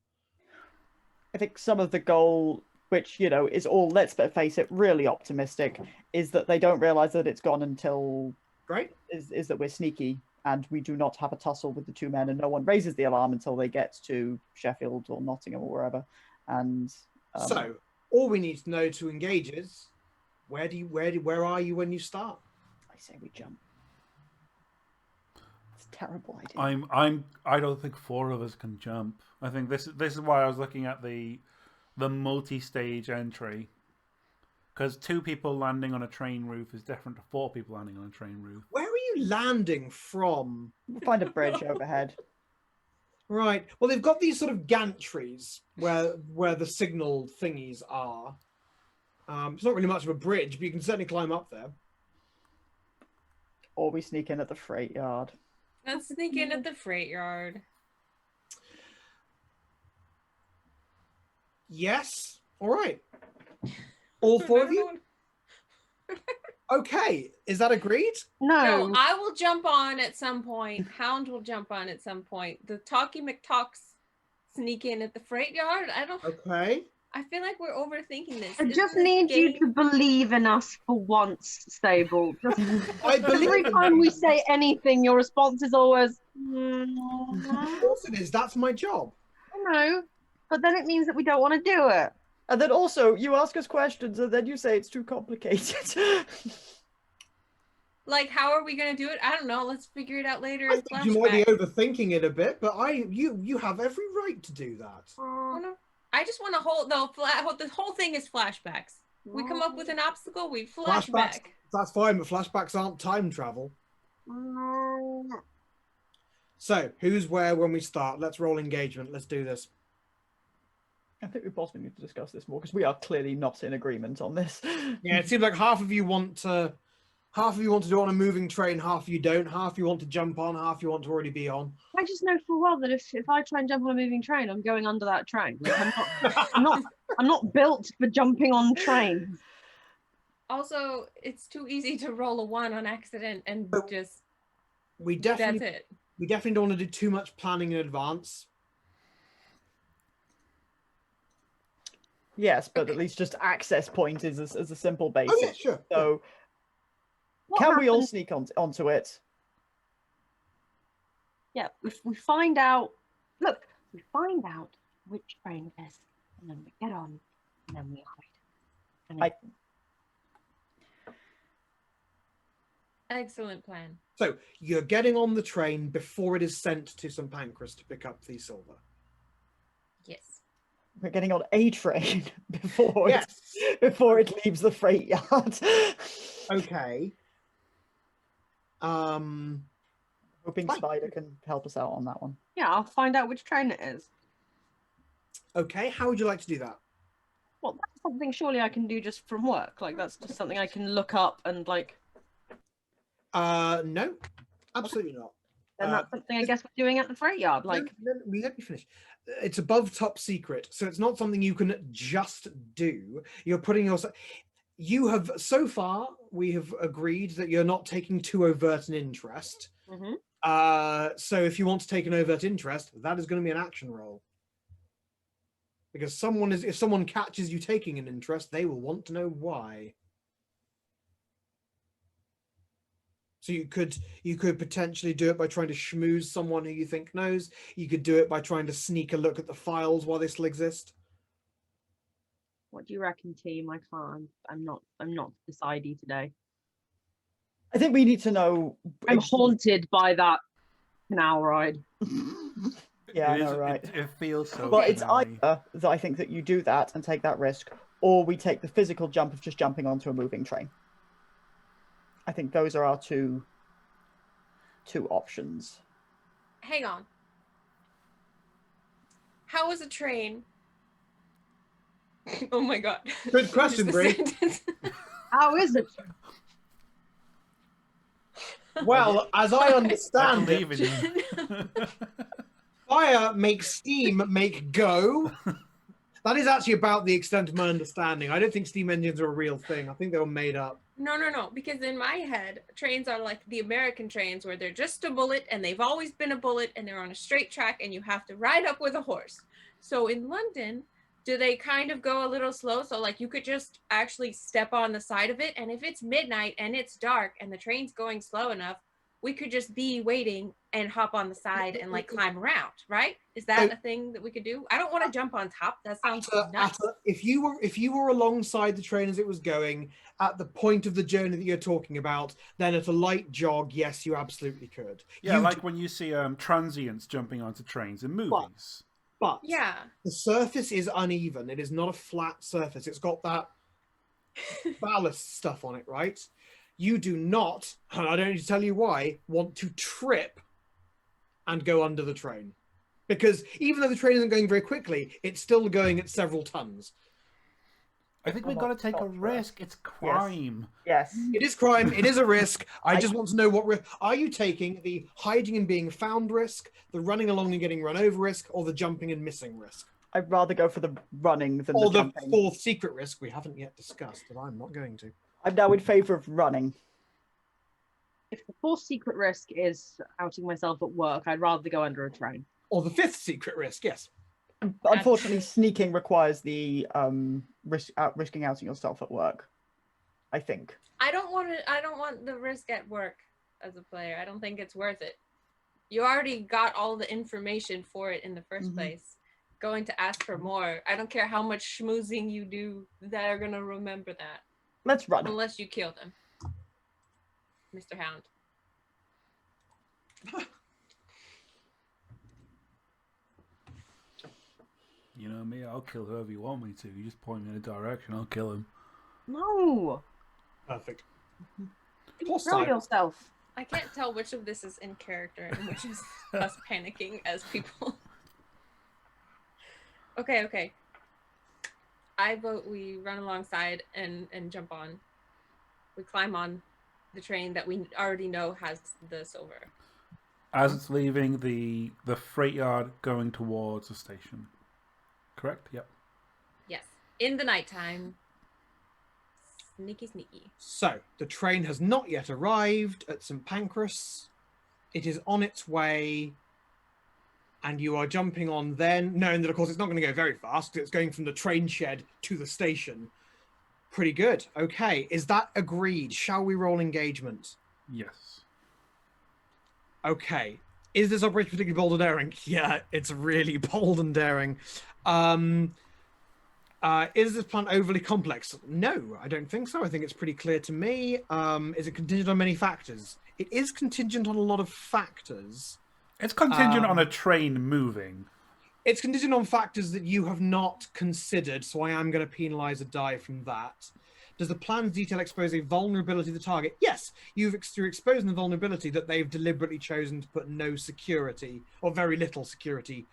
I think some of the goal, which, you know, is all, let's face it, really optimistic, is that they don't realize that it's gone until, Right? is that we're sneaky and we do not have a tussle with the two men, and no one raises the alarm until they get to Sheffield or Nottingham or wherever. And So all we need to know to engage is where are you when you start? I say we jump. It's a terrible idea. I don't think four of us can jump. I think this is why I was looking at the multi-stage entry. Because 2 people landing on a train roof is different to 4 people landing on a train roof. Where are you landing from? We'll find a bridge overhead. Right. Well, they've got these sort of gantries where the signal thingies are. It's not really much of a bridge, but you can certainly climb up there. Or we sneak in at the freight yard. Let's sneak in at the freight yard. Yes. All right. All 4 of you? Okay. Is that agreed? No, No, I will jump on at some point. Hound will jump on at some point. The Talkie McTalks sneak in at the freight yard. I don't. Okay. I feel like we're overthinking this. I Isn't just this need you game- to believe in us for once, Stable. Just I believe every in time you. we say anything, your response is always, Of course it is. That's my job. I know, but then it means that we don't want to do it. And then also, you ask us questions and then you say it's too complicated. Like, how are we gonna do it? I don't know. Let's figure it out later I in think you might be flashback. overthinking it a bit, but you have every right to do that. Oh, no. I just want to hold the whole thing is flashbacks. We come up with an obstacle, we Flashbacks. flashback. That's fine, but flashbacks aren't time travel. So, who's where when we start? Let's roll engagement. Let's do this. I think we possibly need to discuss this more because we are clearly not in agreement on this. Yeah, it seems like half of you want to do it on a moving train, half of you don't. Half you want to jump on, half you want to already be on. I just know full well that if I try and jump on a moving train, I'm going under that train. Like, I'm not built for jumping on trains. Also, it's too easy to roll a 1 on accident and just We that's definitely it. don't want to do too much planning in advance. Yes, but Okay. at least just access point is as a simple basic. Oh yeah, sure. So What can we all happens- sneak onto it? Yeah, we find out. Look, we find out which train it is, and then we get on, and then we hide. And Excellent plan. So you're getting on the train before it is sent to St. Pancras to pick up the silver. Yes. We're getting on a train before Yes. before it leaves the freight yard. Okay. Hoping Fine. Spider can help us out on that one. yeah, I'll find out which train it is. Okay. How would you like to do that? Well, that's something surely I can do just from work. Like that's just something I can look up and like. No, absolutely not. Then that's something I guess we're doing at the freight yard. Like, let me finish. It's above top secret, so it's not something you can just do. You're putting yourself. You have so far. We have agreed that you're not taking too overt an interest. So if you want to take an overt interest, that is going to be an action roll. Because if someone catches you taking an interest, they will want to know why. So you could potentially do it by trying to schmooze someone who you think knows. You could do it by trying to sneak a look at the files while they still exist. what do you reckon, team? I can't. I'm not decidey today. I think we need to know. I'm haunted by that canal ride. Yeah, I It is- know, right? It feels so. Well, it's finale. either that I think that you do that and take that risk, or we take the physical jump of just jumping onto a moving train. I think those are our two options. Hang on. How is a train? Oh my god. Good question, Just a Bree. sentence. How is it? Well, as I I understand it, believe in you. fire makes steam make go. That is actually about the extent of my understanding. I don't think steam engines are a real thing. I think they were made up. No, because in my head, trains are like the American trains where they're just a bullet and they've always been a bullet and they're on a straight track and you have to ride up with a horse. So in London, do they kind of go a little slow? So like you could just actually step on the side of it, and if it's midnight and it's dark and the train's going slow enough, we could just be waiting and hop on the side and like climb around, right? Is that a thing that we could do? I don't want to jump on top. That sounds nuts. If you were alongside the train as it was going at the point of the journey that you're talking about, then at a light jog, yes, you absolutely could. Yeah, You like d- when you see transients jumping onto trains in movies. but Yeah. the surface is uneven. It is not a flat surface. It's got that ballast stuff on it, right? You do not, and I don't need to tell you why, want to trip and go under the train. Because even though the train isn't going very quickly, it's still going at several tons. I think we've got to take a risk. It's crime. Yes. It is crime. It is a risk. I just want to know what risk. Are you taking the hiding and being found risk, the running along and getting run over risk, or the jumping and missing risk? I'd rather go for the running than Or the the jumping. fourth secret risk we haven't yet discussed, but I'm not going to. I'm now in favour of running. If the fourth secret risk is outing myself at work, I'd rather go under a train. Or the fifth secret risk, yes. Unfortunately, sneaking requires the risking outing yourself at work, I think. I don't want the risk at work as a player. I don't think it's worth it. You already got all the information for it in the 1st place. Going to ask for more. I don't care how much schmoozing you do, they're gonna remember that. Let's run. Unless you kill them. Mr. Hound. You know me, I'll kill whoever you want me to. You just point me in a direction, I'll kill him. No. Perfect. Throw yourself. I can't tell which of this is in character and which is us panicking as people. Okay. I vote we run alongside and jump on. We climb on the train that we already know has the silver. As it's leaving the freight yard going towards the station. Correct? Yep. Yes. In the nighttime. Sneaky. So, the train has not yet arrived at St. Pancras. It is on its way, and you are jumping on then, knowing that, of course, it's not going to go very fast. It's going from the train shed to the station. Pretty good. Okay, is that agreed? Shall we roll engagement? Yes. Okay. Is this operation particularly bold and daring? Yeah, it's really bold and daring. Is this plan overly complex? No, I don't think so. I think it's pretty clear to me. Is it contingent on many factors? It is contingent on a lot of factors. It's contingent on a train moving. It's contingent on factors that you have not considered, so I am going to penalise a die from that. Does the plan's detail expose a vulnerability to the target? Yes, through exposing the vulnerability that they've deliberately chosen to put no security, or very little security,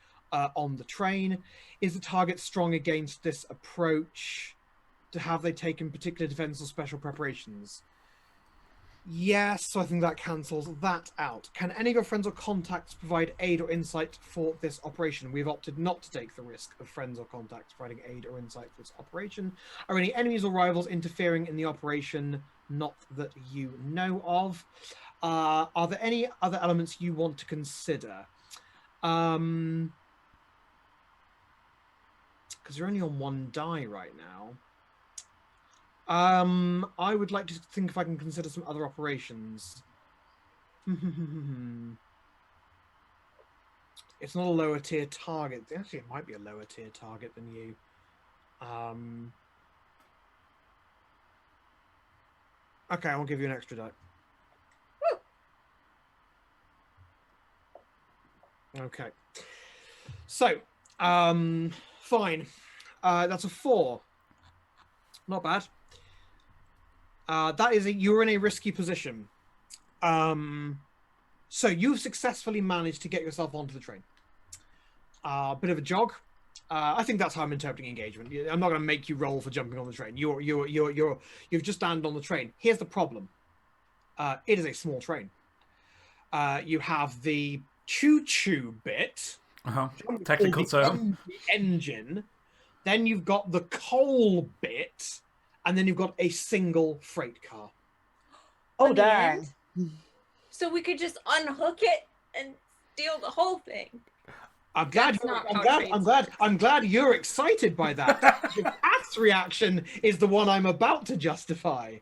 on the train. Is the target strong against this approach? Have they taken particular defense or special preparations? Yes, so I think that cancels that out. Can any of your friends or contacts provide aid or insight for this operation? We've opted not to take the risk of friends or contacts providing aid or insight for this operation. Are any enemies or rivals interfering in the operation? Not that you know of. Are there any other elements you want to consider? Because you're only on one die right now. I would like to think if I can consider some other operations. It's not a lower tier target. Actually, it might be a lower tier target than you. Okay, I'll give you an extra die. Okay. So, fine. That's a 4. Not bad. That is you're in a risky position. So you've successfully managed to get yourself onto the train. Bit of a jog. I think that's how I'm interpreting engagement. I'm not going to make you roll for jumping on the train. You've just landed on the train. Here's the problem. It is a small train. You have the choo-choo bit. Technical term. The engine. Then you've got the coal bit. And then you've got a single freight car. Oh, dang. So we could just unhook it and steal the whole thing. I'm glad you're excited by that. Your Pat's reaction is the one I'm about to justify.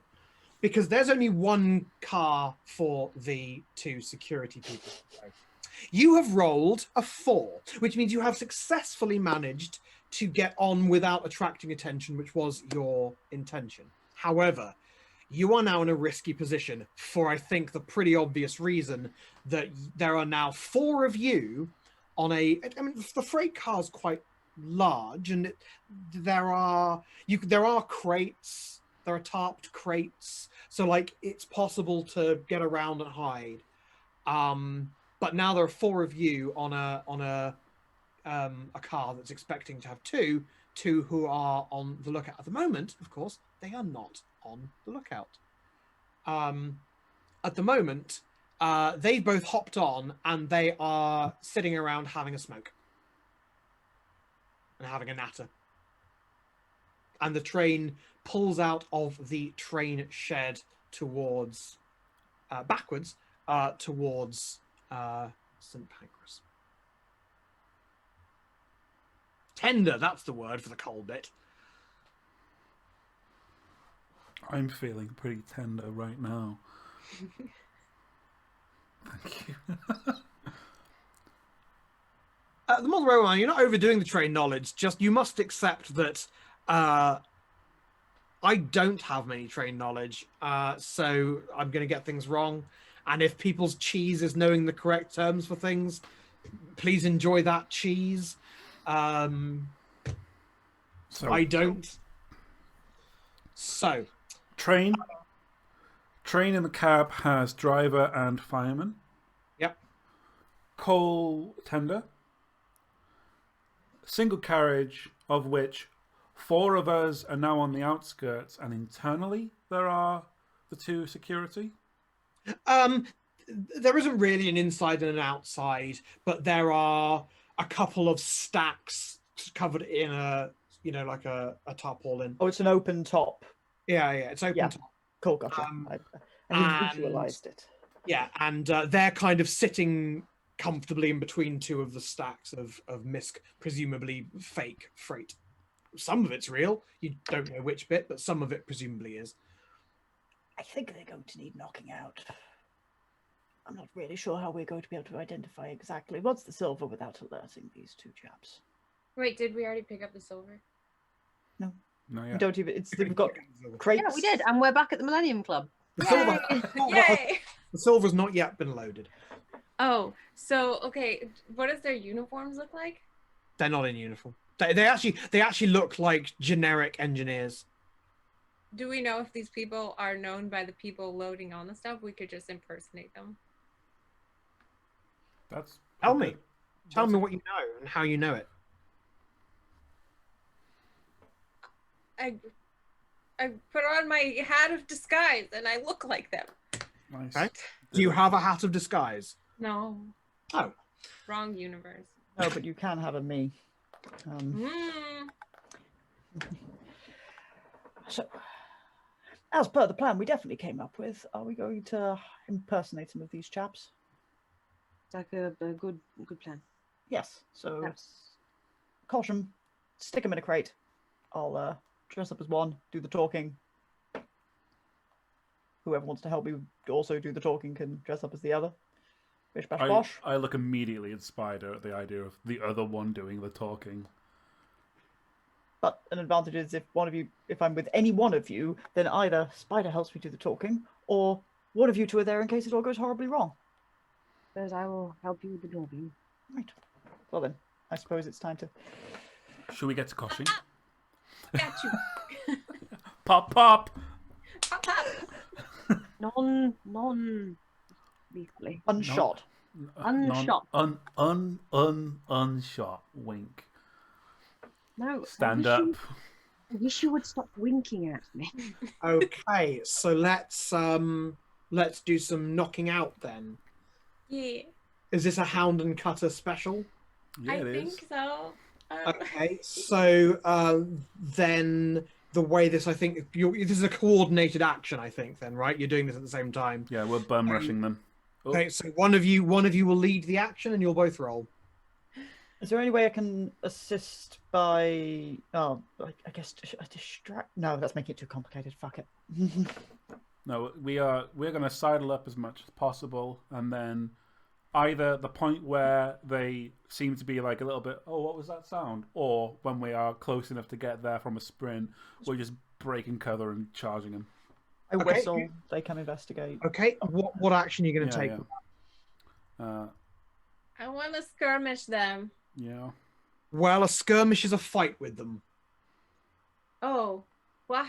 Because there's only one car for the 2 security people. You have rolled a 4, which means you have successfully managed to get on without attracting attention, which was your intention. However, you are now in a risky position for, I think, the pretty obvious reason that there are now 4 of you on a... I mean, the freight car is quite large, and there are crates, there are tarped crates, so, like, it's possible to get around and hide. But now there are 4 of you on a car that's expecting to have two who are on the lookout. At the moment, of course, they are not on the lookout. At the moment, they've both hopped on and they are sitting around having a smoke and having a natter. And the train pulls out of the train shed towards backwards towards St. Pancras. Tender, that's the word for the cold bit. I'm feeling pretty tender right now. Thank you. The more the merrier, you're not overdoing the trained knowledge. Just you must accept that I don't have many trained knowledge, so I'm going to get things wrong. And if people's cheese is knowing the correct terms for things, please enjoy that cheese. So I don't. So, train in the cab has driver and fireman. yep. Coal tender. Single carriage, of which 4 of us are now on the outskirts, and internally there are the 2 security. There isn't really an inside and an outside, but there are a couple of stacks covered in like a tarpaulin. Oh, it's an open top. Yeah, it's open Yeah. top. Cool, gotcha. I and- visualized it. Yeah, and they're kind of sitting comfortably in between 2 of the stacks of misc, presumably fake freight. Some of it's real. You don't know which bit, but some of it presumably is. I think they're going to need knocking out. I'm not really sure how we're going to be able to identify exactly what's the silver without alerting these 2 chaps. Wait, did we already pick up the silver? No, We yeah. don't even. We've got crates. Yeah, we did, and we're back at the Millennium Club. Yay! The silver's not yet been loaded. Oh, so okay, what does their uniforms look like? They're not in uniform. They actually look like generic engineers. Do we know if these people are known by the people loading on the stuff? We could just impersonate them. That's Tell okay. me. Tell me what you know and how you know it. I put on my hat of disguise and I look like them. Nice. Okay. Do you have a hat of disguise? No, Oh. wrong universe. No, but you can have a me. Mm. So, as per the plan we definitely came up with, are we going to impersonate some of these chaps? It's like a good plan. Yes. So, Yes. caution, stick them in a crate. I'll dress up as one, do the talking. Whoever wants to help me also do the talking can dress up as the other. Bish bash bosh. I look immediately at Spider at the idea of the other one doing the talking. But an advantage is if I'm with any one of you, then either Spider helps me do the talking, or one of you 2 are there in case it all goes horribly wrong. Suppose I will help you with the talking. Right. Well then, I suppose it's time to. Should we get to Koshing? Got you. Pop, pop! Pop, pop. Non lethally. Unshot. Unshot. Unshot. Wink. No. Stand up. I wish you would stop winking at me. Okay, so let's do some knocking out then. Yeah, Is this a Hound and Cutter special? Yeah, I it is. think so. Okay, so then the way this, I think, this is a coordinated action. I think then, right? You're doing this at the same time. Yeah, we're bum rushing them. Oh, Okay, so one of you will lead the action, and you'll both roll. Is there any way I can assist by? Oh, I guess a distract. No, that's making it too complicated. Fuck it. no, we're going to sidle up as much as possible, and then either the point where they seem to be like a little bit, oh, what was that sound? Or when we are close enough to get there from a sprint, we're just breaking cover and charging them. I Okay. whistle. They come investigate. Okay, what action are you going to take? Yeah. I want to skirmish them. Yeah. Well, a skirmish is a fight with them. Oh, well,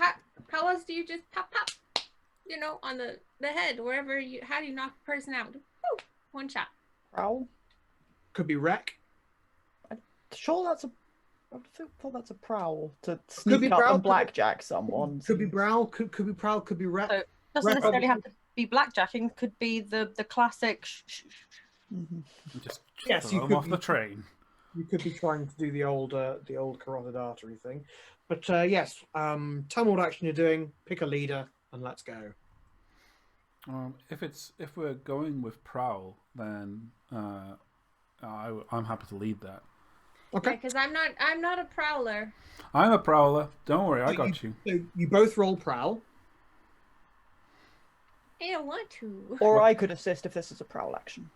how else do you just pop, on the head, wherever you, how do you knock a person out? Woo, one shot. Prowl. Could be wreck. Sure, I thought that's a prowl to Could be sneak up prowl, and blackjack someone. Could be prowl. Could be prowl. Could be wreck. So, doesn't Right, necessarily have to be blackjacking. Could be the classic. Mhm. Just Yes, you throw them could off the train. You could be trying to do the old carotid artery thing, but yes. Tell me what action you're doing. Pick a leader and let's go. If we're going with prowl, then I'm happy to lead that. Okay. Because I'm not a prowler. I'm a prowler. Don't worry, I So got you. So you both roll prowl. I don't want to. Or I could assist if this is a prowl action.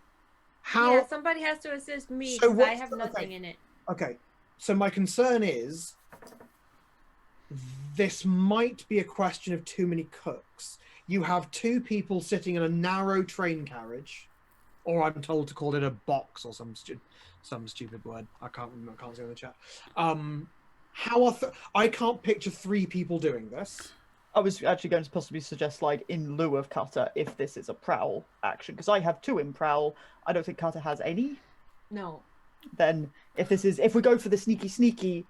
How? Yeah, somebody has to assist me So because I what's have the- nothing okay. in it. Okay. So my concern is this might be a question of too many cooks. You have two people sitting in a narrow train carriage, or I'm told to call it a box or some stupid word. I can't remember. I can't see on the chat. How are I can't picture three people doing this. I was actually going to possibly suggest slide in lieu of cutter if this is a prowl action, because I have 2 in prowl. I don't think cutter has any. No. Then if we go for the sneaky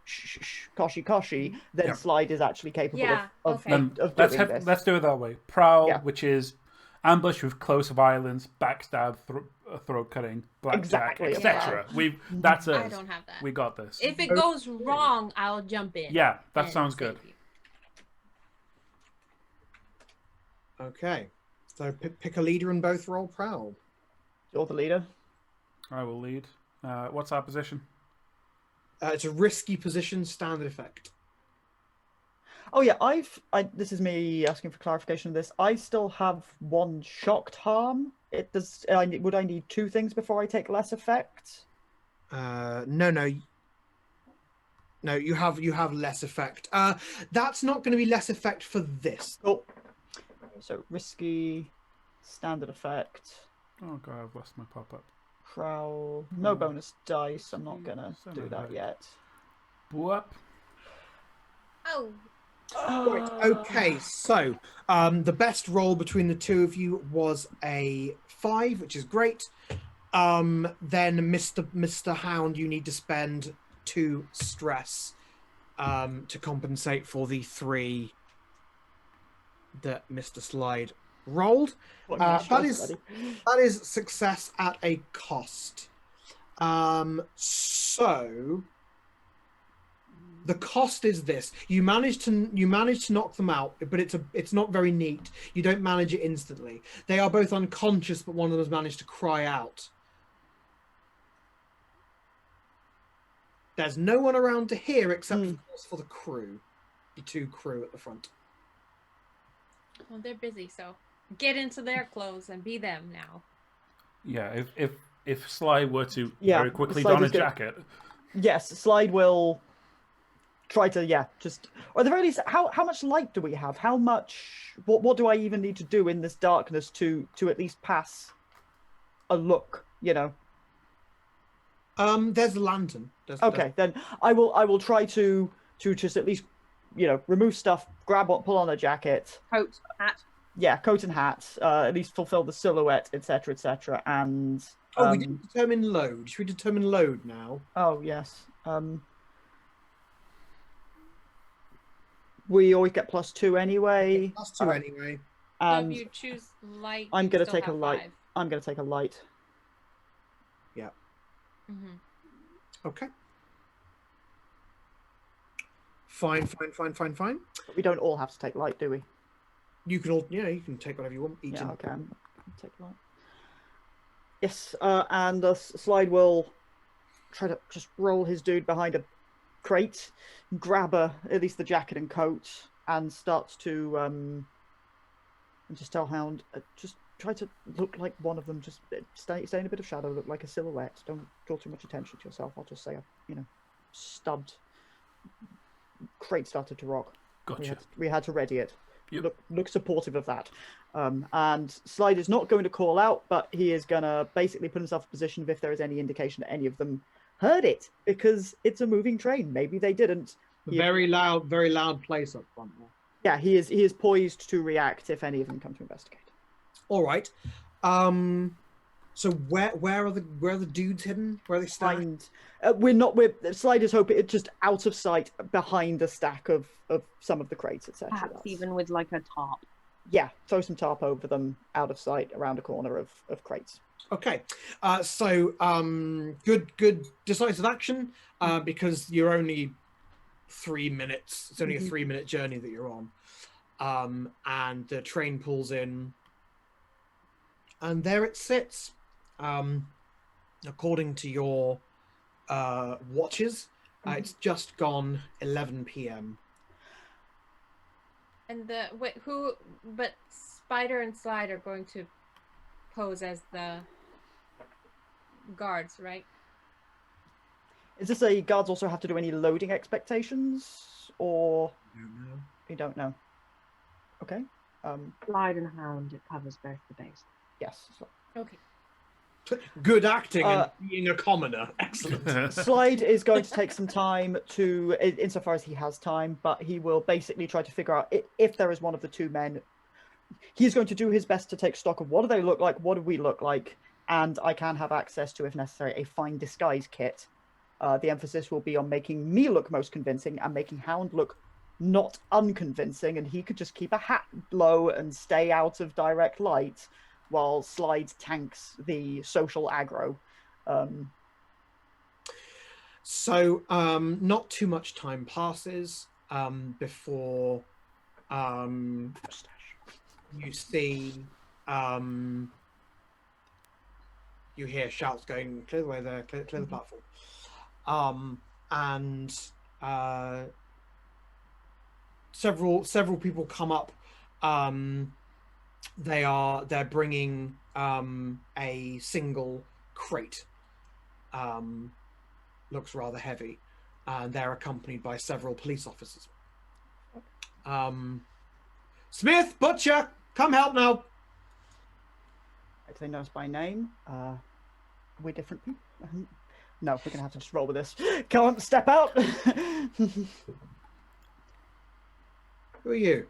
koshi, then Yep. slide is actually capable Yeah, of okay. Then of let's doing this. let's do it that way. Prowl, Yeah. which is ambush with close violence, backstab, throat cutting, blackjack, Exactly, etc. That's us. I don't have that. We got this. If it goes wrong, I'll jump in. Yeah, that and sounds save good. you. Okay. So pick a leader and both roll prowl. You're the leader. I will lead. What's our position? It's a risky position, standard effect. Oh yeah, this is me asking for clarification of this. I still have 1 shocked harm. It does. Would I need 2 things before I take less effect? No. No, you have less effect. That's not going to be less effect for this. Cool. So risky, standard effect, Oh god, I've lost my pop-up. prowl. No bonus dice. I'm not gonna Son do of that a- yet. Whoop. Oh, Right, okay, so the best roll between the two of you was a 5, which is great. Then Mr. Hound, you need to spend 2 stress to compensate for the 3 that Mr. Slide rolled. What am I That stressed, is buddy? that is success at a cost. So the cost is this: you manage to knock them out, but it's not very neat. You don't manage it instantly. They are both unconscious, but one of them has managed to cry out. There's no one around to hear except, of course, for the crew, the 2 crew at the front. well, they're busy, so get into their clothes and be them now. Yeah, if Sly were to Yeah, very quickly Sly don a is gonna- jacket, Yes, slide will try to just. Or at the very least, how much light do we have? How much? What do I even need to do in this darkness to at least pass a look? There's the lantern. Okay, then I will try to just at least remove stuff, pull on a jacket. Coat, hat. Yeah, coat and hat. At least fulfill the silhouette, etc., etc. And we didn't determine load. Should we determine load now? oh yes. We always get +2 anyway. +2 anyway. So And if you choose light, I'm you gonna still take a have light. 5. I'm gonna take a light. Yeah. Mm-hmm. Okay. Fine. But we don't all have to take light, do we? You can you can take whatever you want. Each Yeah, in- okay. I'm gonna take light. Yes, and Slide will try to just roll his dude behind a crate, grab at least the jacket and coat, and start to and just tell Hound, just try to look like one of them. Just stay in a bit of shadow, look like a silhouette. Don't draw too much attention to yourself. I'll just say a stubbed crate started to rock. gotcha. We had to ready it. Yep. Look supportive of that. And Slide is not going to call out, but he is going to basically put himself in a position of if there is any indication that any of them heard it, because it's a moving train. Maybe they didn't. Very loud place up front there. Yeah, he is poised to react if any of them come to investigate. All right. So where are the dudes hidden? Where are they standing? Slide is hoping it's just out of sight behind a stack of some of the crates, etc. Perhaps even with like a tarp. Yeah, throw some tarp over them, out of sight, around a corner of crates. Okay. So good decisive action because you're only 3 minutes. It's only a 3-minute journey that you're on. And the train pulls in, and there it sits. According to your watches. It's just gone 11 p.m. And but Spider and Slide are going to pose as the guards, right? Is this a guards also have to do any loading expectations, or you don't know? Okay. Slide and Hound, it covers both the base. Yes. Okay. Good acting and being a commoner. Excellent. Slide is going to take some time to, insofar as he has time, but he will basically try to figure out if there is one of the two men. He's going to do his best to take stock of what do they look like, what do we look like, and I can have access to, if necessary, a fine disguise kit. The emphasis will be on making me look most convincing and making Hound look not unconvincing, and he could just keep a hat low and stay out of direct light while Slide tanks the social aggro. So not too much time passes before you see you hear shouts going, clear the way there, clear the platform. And several people come up. They're bringing a single crate. Looks rather heavy, and they're accompanied by several police officers. Smith, Butcher, come help now. Do they know us by name? We're different people. No, we're gonna have to just roll with this. Come on, step out. Who are you?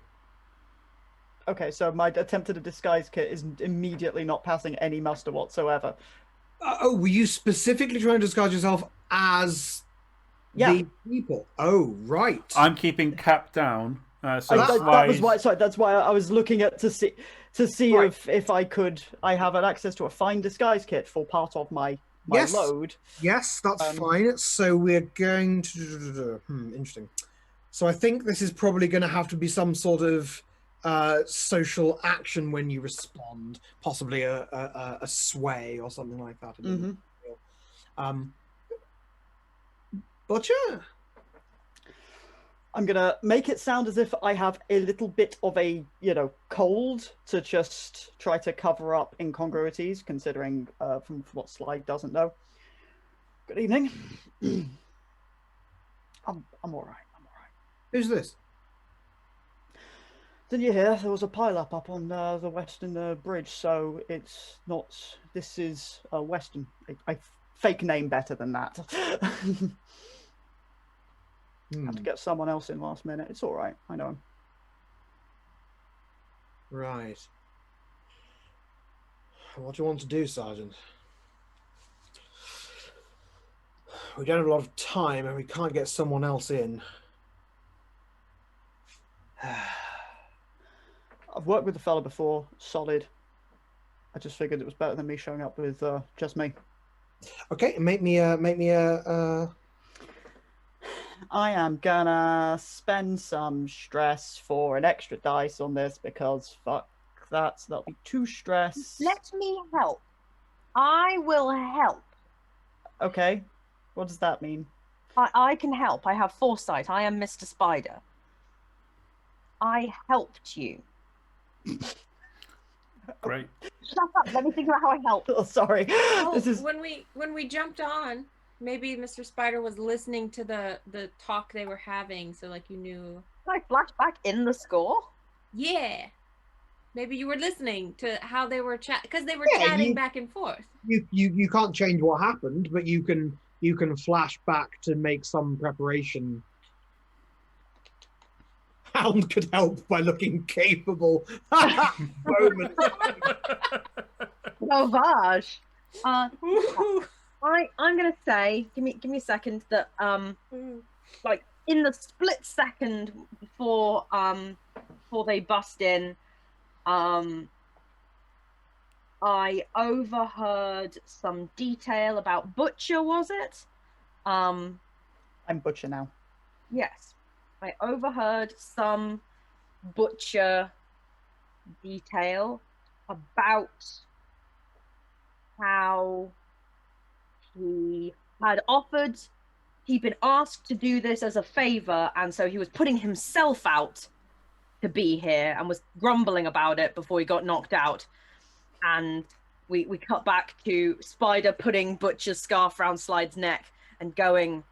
Okay, so my attempt at a disguise kit is immediately not passing any muster whatsoever. Were you specifically trying to disguise yourself as the people? Oh, right. I'm keeping Cap down. So that was why. Sorry, that's why I was looking at to see Right. if I could. I have an access to a fine disguise kit for part of my Yes. load. Yes, that's fine. So we're going to. Interesting. So I think this is probably going to have to be some sort of social action when you respond, possibly a sway or something like that. Butcher. I'm gonna make it sound as if I have a little bit of a, cold to just try to cover up incongruities, considering from what Slide doesn't know. Good evening. I'm all right. Who's this? Didn't you hear? There was a pile-up on the Western Bridge, so it's not. This is Western. I fake name better than that. Have to get someone else in last minute. It's all right. I know him. Right. What do you want to do, Sergeant? We don't have a lot of time and we can't get someone else in. I've worked with the fella before. Solid. I just figured it was better than me showing up with just me. Okay, make me a. I am gonna spend some stress for an extra dice on this because fuck that. So that'll be 2 stress. Let me help. I will help. Okay. What does that mean? I can help. I have foresight. I am Mr. Spider. I helped you. Great. Shut up. Let me think about how I help. Oh, sorry. Well, This is when we jumped on, maybe Mr. Spider was listening to the talk they were having, so like you knew. Can I flash back in the score? Yeah. Maybe you were listening to how they were because they were Yeah, chatting back and forth. You can't change what happened, but you can flash back to make some preparation. Hound could help by looking capable. Moment. Sauvage. Ooh. I'm gonna say, give me a second, that like in the split second before they bust in, I overheard some detail about Butcher, was it? I'm Butcher now. Yes. I overheard some Butcher detail about how he had offered, he'd been asked to do this as a favor, and so he was putting himself out to be here and was grumbling about it before he got knocked out. And we cut back to Spider putting Butcher's scarf around Slide's neck and going,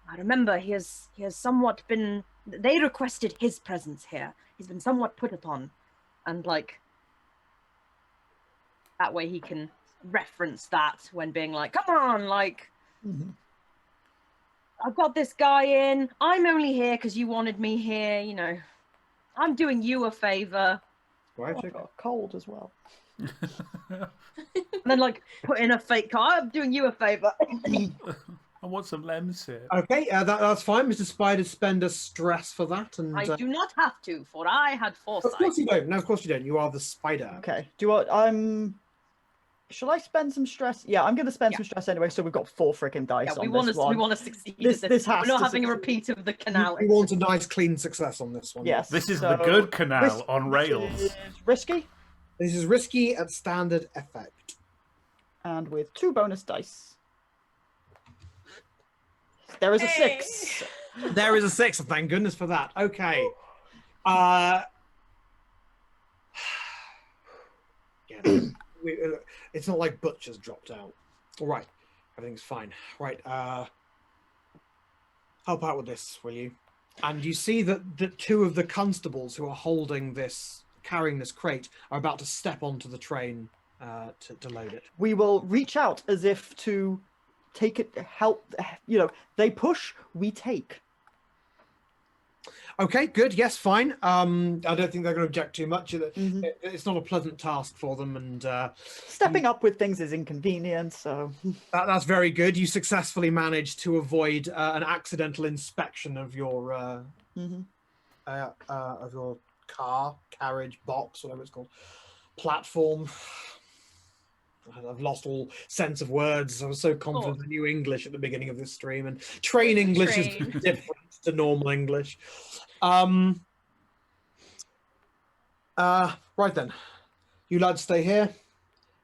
I remember he has somewhat been, they requested his presence here. He's been somewhat put upon. And like, that way he can reference that when being like, come on, like, I've got this guy in. I'm only here because you wanted me here, you know. I'm doing you a favor. Right, I've got a cold as well. And then like put in a fake car. I'm doing you a favor. I want some lems here. Okay, that's fine. Mr. Spider, spend a stress for that. And I do not have to, for I had of foresight. course you don't. No, of course you don't. You are the spider. Okay. Do you want? Shall I spend some stress? Yeah, I'm going to spend some stress anyway. So we've got 4 freaking dice Yeah, on we want this to. one. We want to succeed. This at this. has We're not to having a succeed. repeat of the canal. You want a nice, clean success on this one. Yes. This is so the good canal on this rails. is risky, This is risky at standard effect. and with 2 bonus dice. There is a Hey. 6. There is a 6. Thank goodness for that. Okay. Yeah, it's not like Butcher's dropped out. All right. Everything's fine. Right. Help out with this, will you? And you see that the 2 of the constables who are carrying this crate, are about to step onto the train to load it. We will reach out as if to take it, help. You know, they push, we take. Okay, good. Yes, fine. I don't think they're going to object too much. Mhm. It's not a pleasant task for them, and Stepping up with things is inconvenient, so that's very good. You successfully managed to avoid an accidental inspection of your car, carriage, box, whatever it's called, platform. I've lost all sense of words. I was so confident I knew English at the beginning of this stream, and train English is Train. different to normal English. Right then, you lads stay here.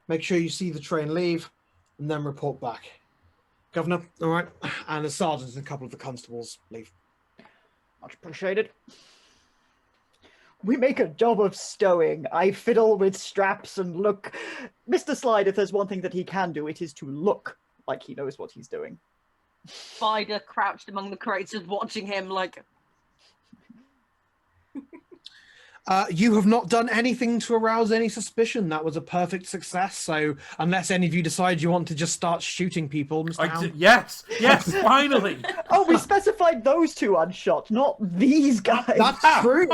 Make sure you see the train leave, and then report back. Governor, all right, and the sergeants and a couple of the constables leave. much appreciated. We make a job of stowing. I fiddle with straps and look. Mr. Slide, if there's one thing that he can do, it is to look like he knows what he's doing. Spider crouched among the crates, just watching him like. You have not done anything to arouse any suspicion. That was a perfect success. So, unless any of you decide you want to just start shooting people, Mr. Hound. Yes, finally. Oh, we specified those 2 unshot, not these guys. That's true.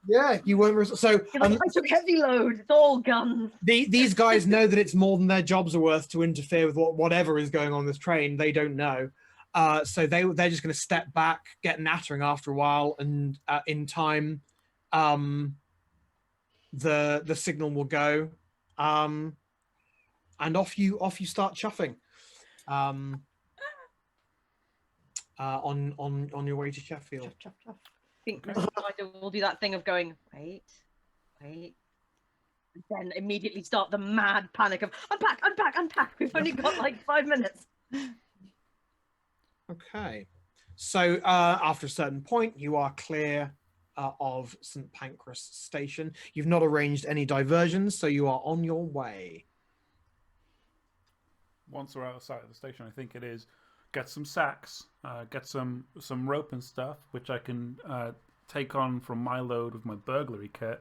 Yeah, you weren't. So, I took heavy load. It's all guns. these guys know that it's more than their jobs are worth to interfere with whatever is going on this train. They don't know. So they're just going to step back, get nattering after a while, and in time, the signal will go, and off you start chuffing, on your way to Sheffield. Chuff, chuff, chuff. I think Mr. Spider will do that thing of going, wait, and then immediately start the mad panic of unpack. We've only got like 5 minutes. Okay, so after a certain point, you are clear of St. Pancras station. You've not arranged any diversions, so you are on your way. Once we're outside of the station, I think it is get some sacks, get some rope and stuff, which I can take on from my load with my burglary kit,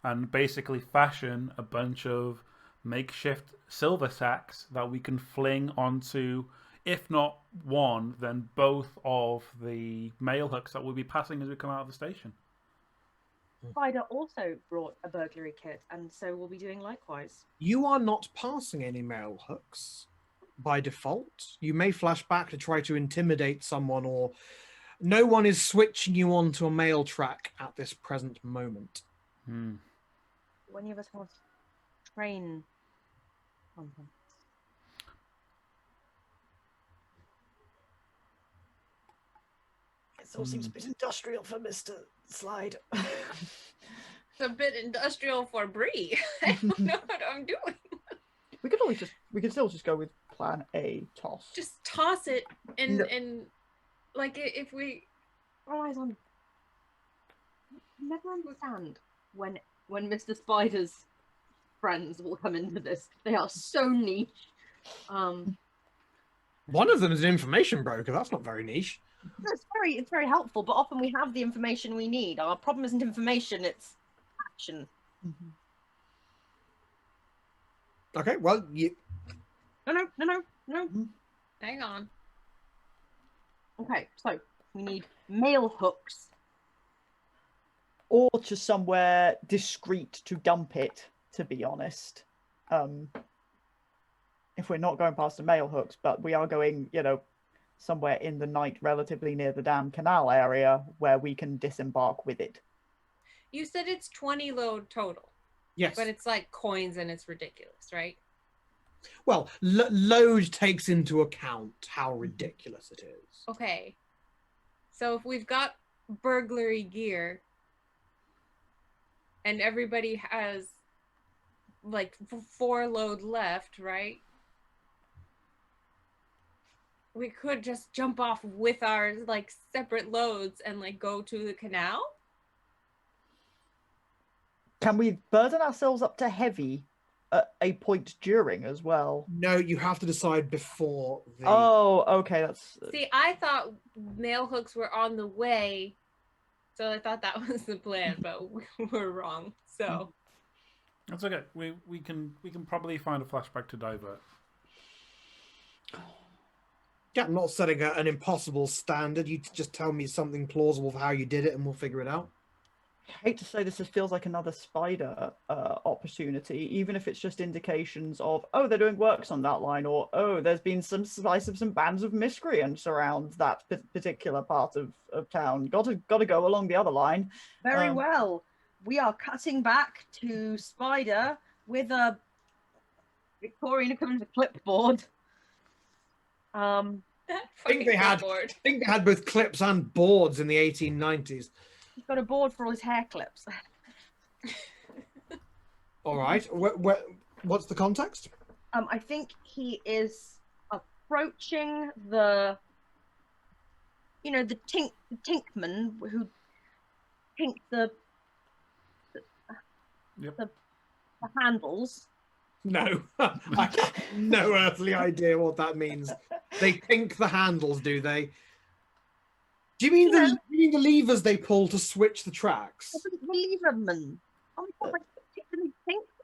and basically fashion a bunch of makeshift silver sacks that we can fling onto, if not one, then both of the mail hooks that we'll be passing as we come out of the station. Spider also brought a burglary kit, and so we'll be doing likewise. You are not passing any mail hooks by default. You may flash back to try to intimidate someone, or no one is switching you onto a mail track at this present moment. Do any of us have train contents? It all seems a bit industrial for Mr. Slide. It's a bit industrial for Bree. I don't know what I'm doing. We could always we could still just go with plan A, toss. Just toss it and No. and like if we Realize I never understand when Mr. Spider's friends will come into this. They are so niche. One of them is an information broker. That's not very niche. It's very helpful, but often we have the information we need. Our problem isn't information, it's action. Mhm. Okay, well, you... No. hang on. Okay, so we need mail hooks. Or just somewhere discreet to dump it, to be honest. If we're not going past the mail hooks, but we are going, somewhere in the night relatively near the damn canal area where we can disembark with it. You said it's 20 load total, Yes. but it's like coins and it's ridiculous, right? Well, load takes into account how ridiculous it is. Okay. So if we've got burglary gear and everybody has like 4 load left, right? We could just jump off with our like separate loads and like go to the canal. Can we burden ourselves up to heavy at a point during as well? No, you have to decide before the... Oh, okay, that's... See, I thought mail hooks were on the way, so I thought that was the plan, but we were wrong. So That's okay. We can probably find a flashback to divert. Yeah, I'm not setting an impossible standard. You just tell me something plausible for how you did it and we'll figure it out. I hate to say this, it feels like another spider opportunity, even if it's just indications of, oh, they're doing works on that line, or, oh, there's been some slice of some bands of miscreants around that particular part of town. Got to go along the other line. Very well. We are cutting back to Spider with a Victorian equivalent of clipboard. that I think they had both clips and boards in the 1890s. He's got a board for all his hair clips. All right. What's the context? I think he is approaching the Tinkman who tinked the handles. No. I have no earthly idea what that means. They pink the handles, do they? Do you mean the levers they pull to switch the tracks? The leverman. Oh my god, like, isn't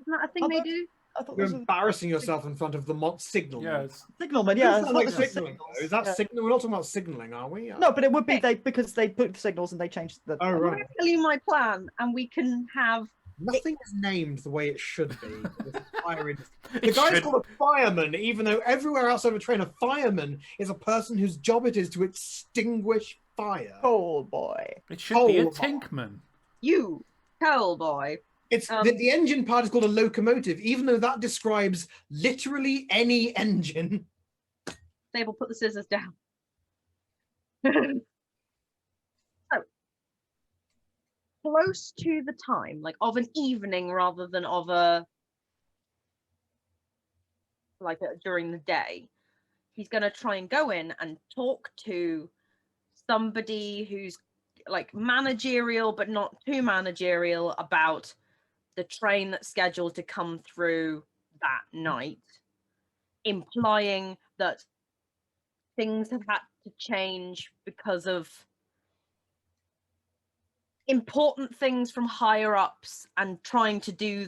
that a thing they do? I thought You're this was embarrassing yourself in front of the signal. Yeah, it's signalman, yeah. It's it's not not like the signaling, signals. though. Is that Yeah. signal? We're not talking about signaling, are we? No, but it would be because they put the signals and they changed the... Oh, I'm right. going to tell you my plan, and we can have. Nothing is named the way it should be. with the fire industry. The It guy's should- called a fireman, even though everywhere outside of a train, a fireman is a person whose job it is to extinguish fire. Oh, boy. It should be a Oh. Tinkman. You, Coal Boy. It's the engine part is called a locomotive, even though that describes literally any engine. Sable, put the scissors down. So, close to the time, like of an evening rather than of during the day, he's going to try and go in and talk to somebody who's like managerial but not too managerial about the train that's scheduled to come through that night, implying that things have had to change because of important things from higher ups and trying to do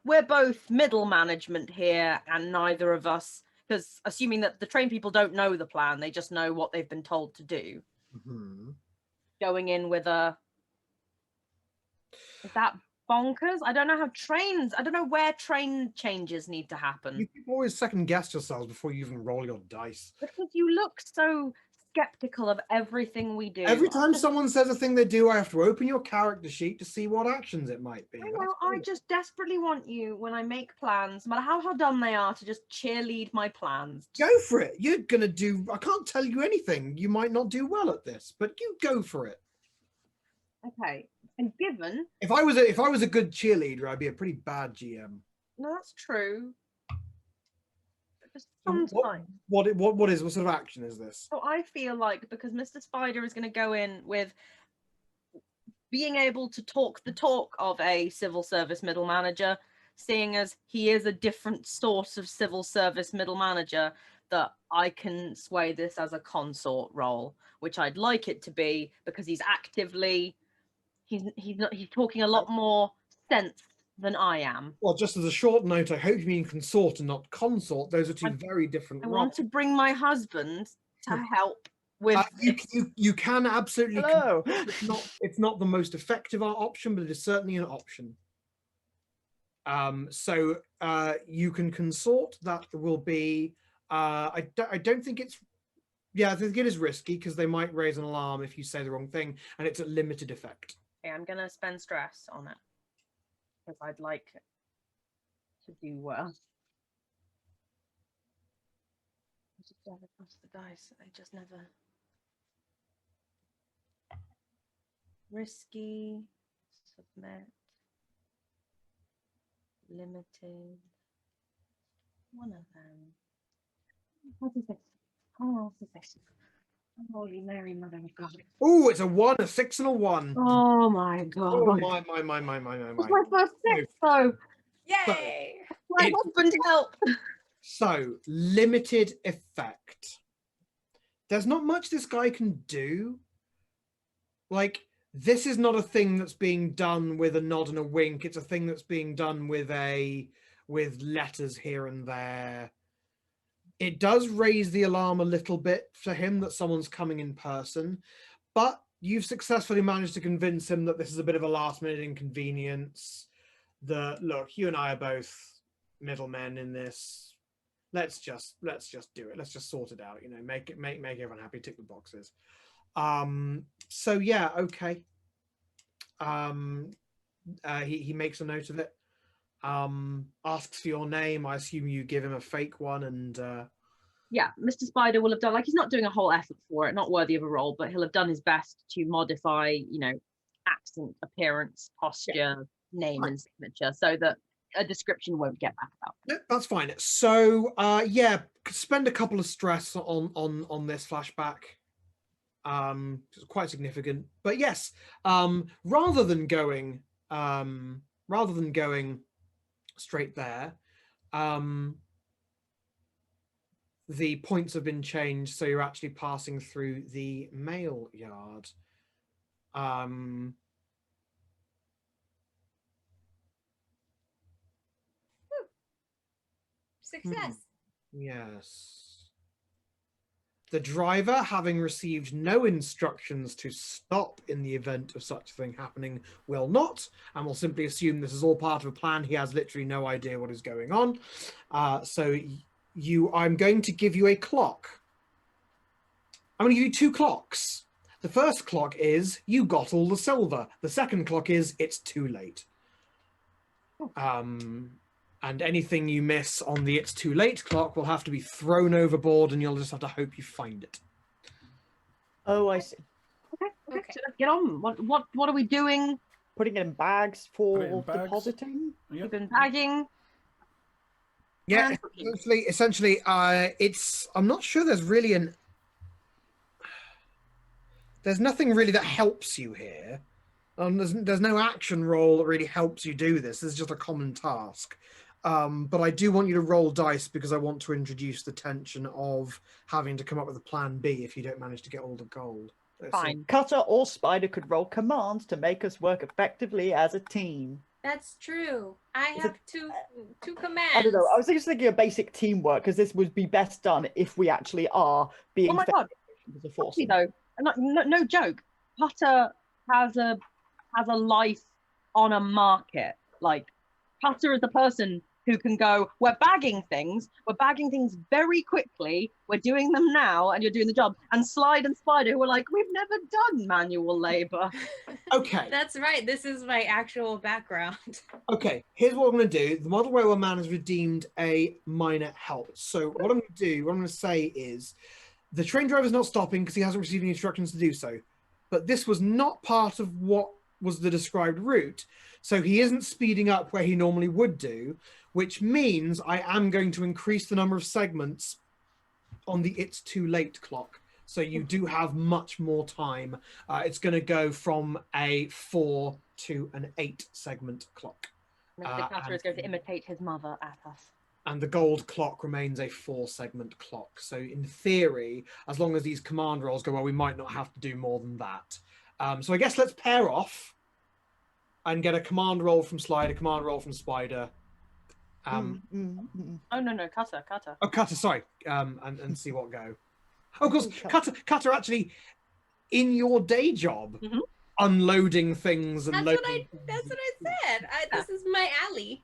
we're both middle management here and neither of us, because assuming that the train people don't know the plan, they just know what they've been told to do. Mm-hmm. Going in with is that bonkers? I don't know where train changes need to happen. You can always second guess yourselves before you even roll your dice. Because you look so skeptical of everything we do. Every time someone says a thing they do, I have to open your character sheet to see what actions it might be. I know, That's I all. just desperately want you, when I make plans, no matter how dumb they are, to just cheerlead my plans. Go for it. You're gonna do. I can't tell you anything. You might not do well at this, but you go for it. Okay. And given, If I was a good cheerleader, I'd be a pretty bad GM. no, that's true. Sometimes. What sort of action is this? So I feel like because Mr. Spider is going to go in with being able to talk the talk of a civil service middle manager, seeing as he is a different sort of civil service middle manager, that I can sway this as a consort role, which I'd like it to be because he's talking a lot more sense than I am. Well, just as a short note, I hope you mean consort and not consort. Those are two very different I roles. want to bring my husband to help with you can absolutely. Hello. It's not the most effective option, but it is certainly an option. So you can consort. That will be. I don't think it's. Yeah, I think it is risky because they might raise an alarm if you say the wrong thing, and it's a limited effect. Okay, I'm gonna spend stress on it because I'd like to do well. I just never trust the dice. They just never. Risky, submit, limited. One of them. What is this? Oh, what is this? Holy Mary, Mother of God. Oh, it's a 1, a 6, and a 1. Oh my God. Oh my. That's my first six, though. Yay! My husband help. So, limited effect. There's not much this guy can do. Like, this is not a thing that's being done with a nod and a wink. It's a thing that's being done with letters here and there. It does raise the alarm a little bit for him that someone's coming in person, but you've successfully managed to convince him that this is a bit of a last-minute inconvenience. That, look, you and I are both middlemen in this. Let's just do it. Let's just sort it out. You know, make everyone happy. Tick the boxes. So yeah, okay. He makes a note of it. Asks for your name. I assume you give him a fake one, and Yeah, Mr. Spider will have done, like, he's not doing a whole effort for it, not worthy of a role, but he'll have done his best to modify, you know, accent, appearance, posture, name, and signature, so that a description won't get back about. no, that's fine. So yeah, spend a couple of stress on this flashback. It's quite significant, but yes, rather than going straight there, the points have been changed, so you're actually passing through the mail yard. Success. Yes. The driver, having received no instructions to stop in the event of such a thing happening, will not, and will simply assume this is all part of a plan. He has literally no idea what is going on. So I'm going to give you a clock. I'm going to give you 2 clocks. The first clock is you got all the silver. The second clock is it's too late. And anything you miss on the it's too late clock will have to be thrown overboard, and you'll just have to hope you find it. Oh, I see. Okay. So let's get on. What are we doing? Putting it in bags Put it for in bags. depositing. Yep. We've been bagging. Yeah, and cooking. essentially, it's. I'm not sure there's really there's nothing really that helps you here. There's no action roll that really helps you do this. This is just a common task. But I do want you to roll dice because I want to introduce the tension of having to come up with a plan B if you don't manage to get all the gold. Fine. Cutter or Spider could roll commands to make us work effectively as a team. That's true. I Is have two commands. I don't know. I was just thinking of basic teamwork because this would be best done if we actually are being Oh my God. as a force. Actually, though, no joke. Cutter has a life on a market. Like, Cutter is the person who can go, we're bagging things very quickly, we're doing them now, and you're doing the job. And Slide and Spider, who are like, we've never done manual labor. Okay. That's right. This is my actual background. Okay, here's what I'm going to do. The model railway man has redeemed a minor help. So what I'm going to say is the train driver's not stopping because he hasn't received any instructions to do so. But this was not part of what was the described route. So he isn't speeding up where he normally would do. which means I am going to increase the number of segments on the It's Too Late clock. So you do have much more time. It's going to go from a 4 to an 8 segment clock. Mr. Cutter is going to imitate his mother at us. And the gold clock remains a 4 segment clock. So in theory, as long as these command rolls go well, we might not have to do more than that. So I guess let's pair off and get a command roll from Slide, a command roll from Spider. Oh, no, Cutter. Oh, Cutter, sorry. And see what go. Oh, of course, Cutter actually, in your day job, unloading things and That's what I said. This is my alley.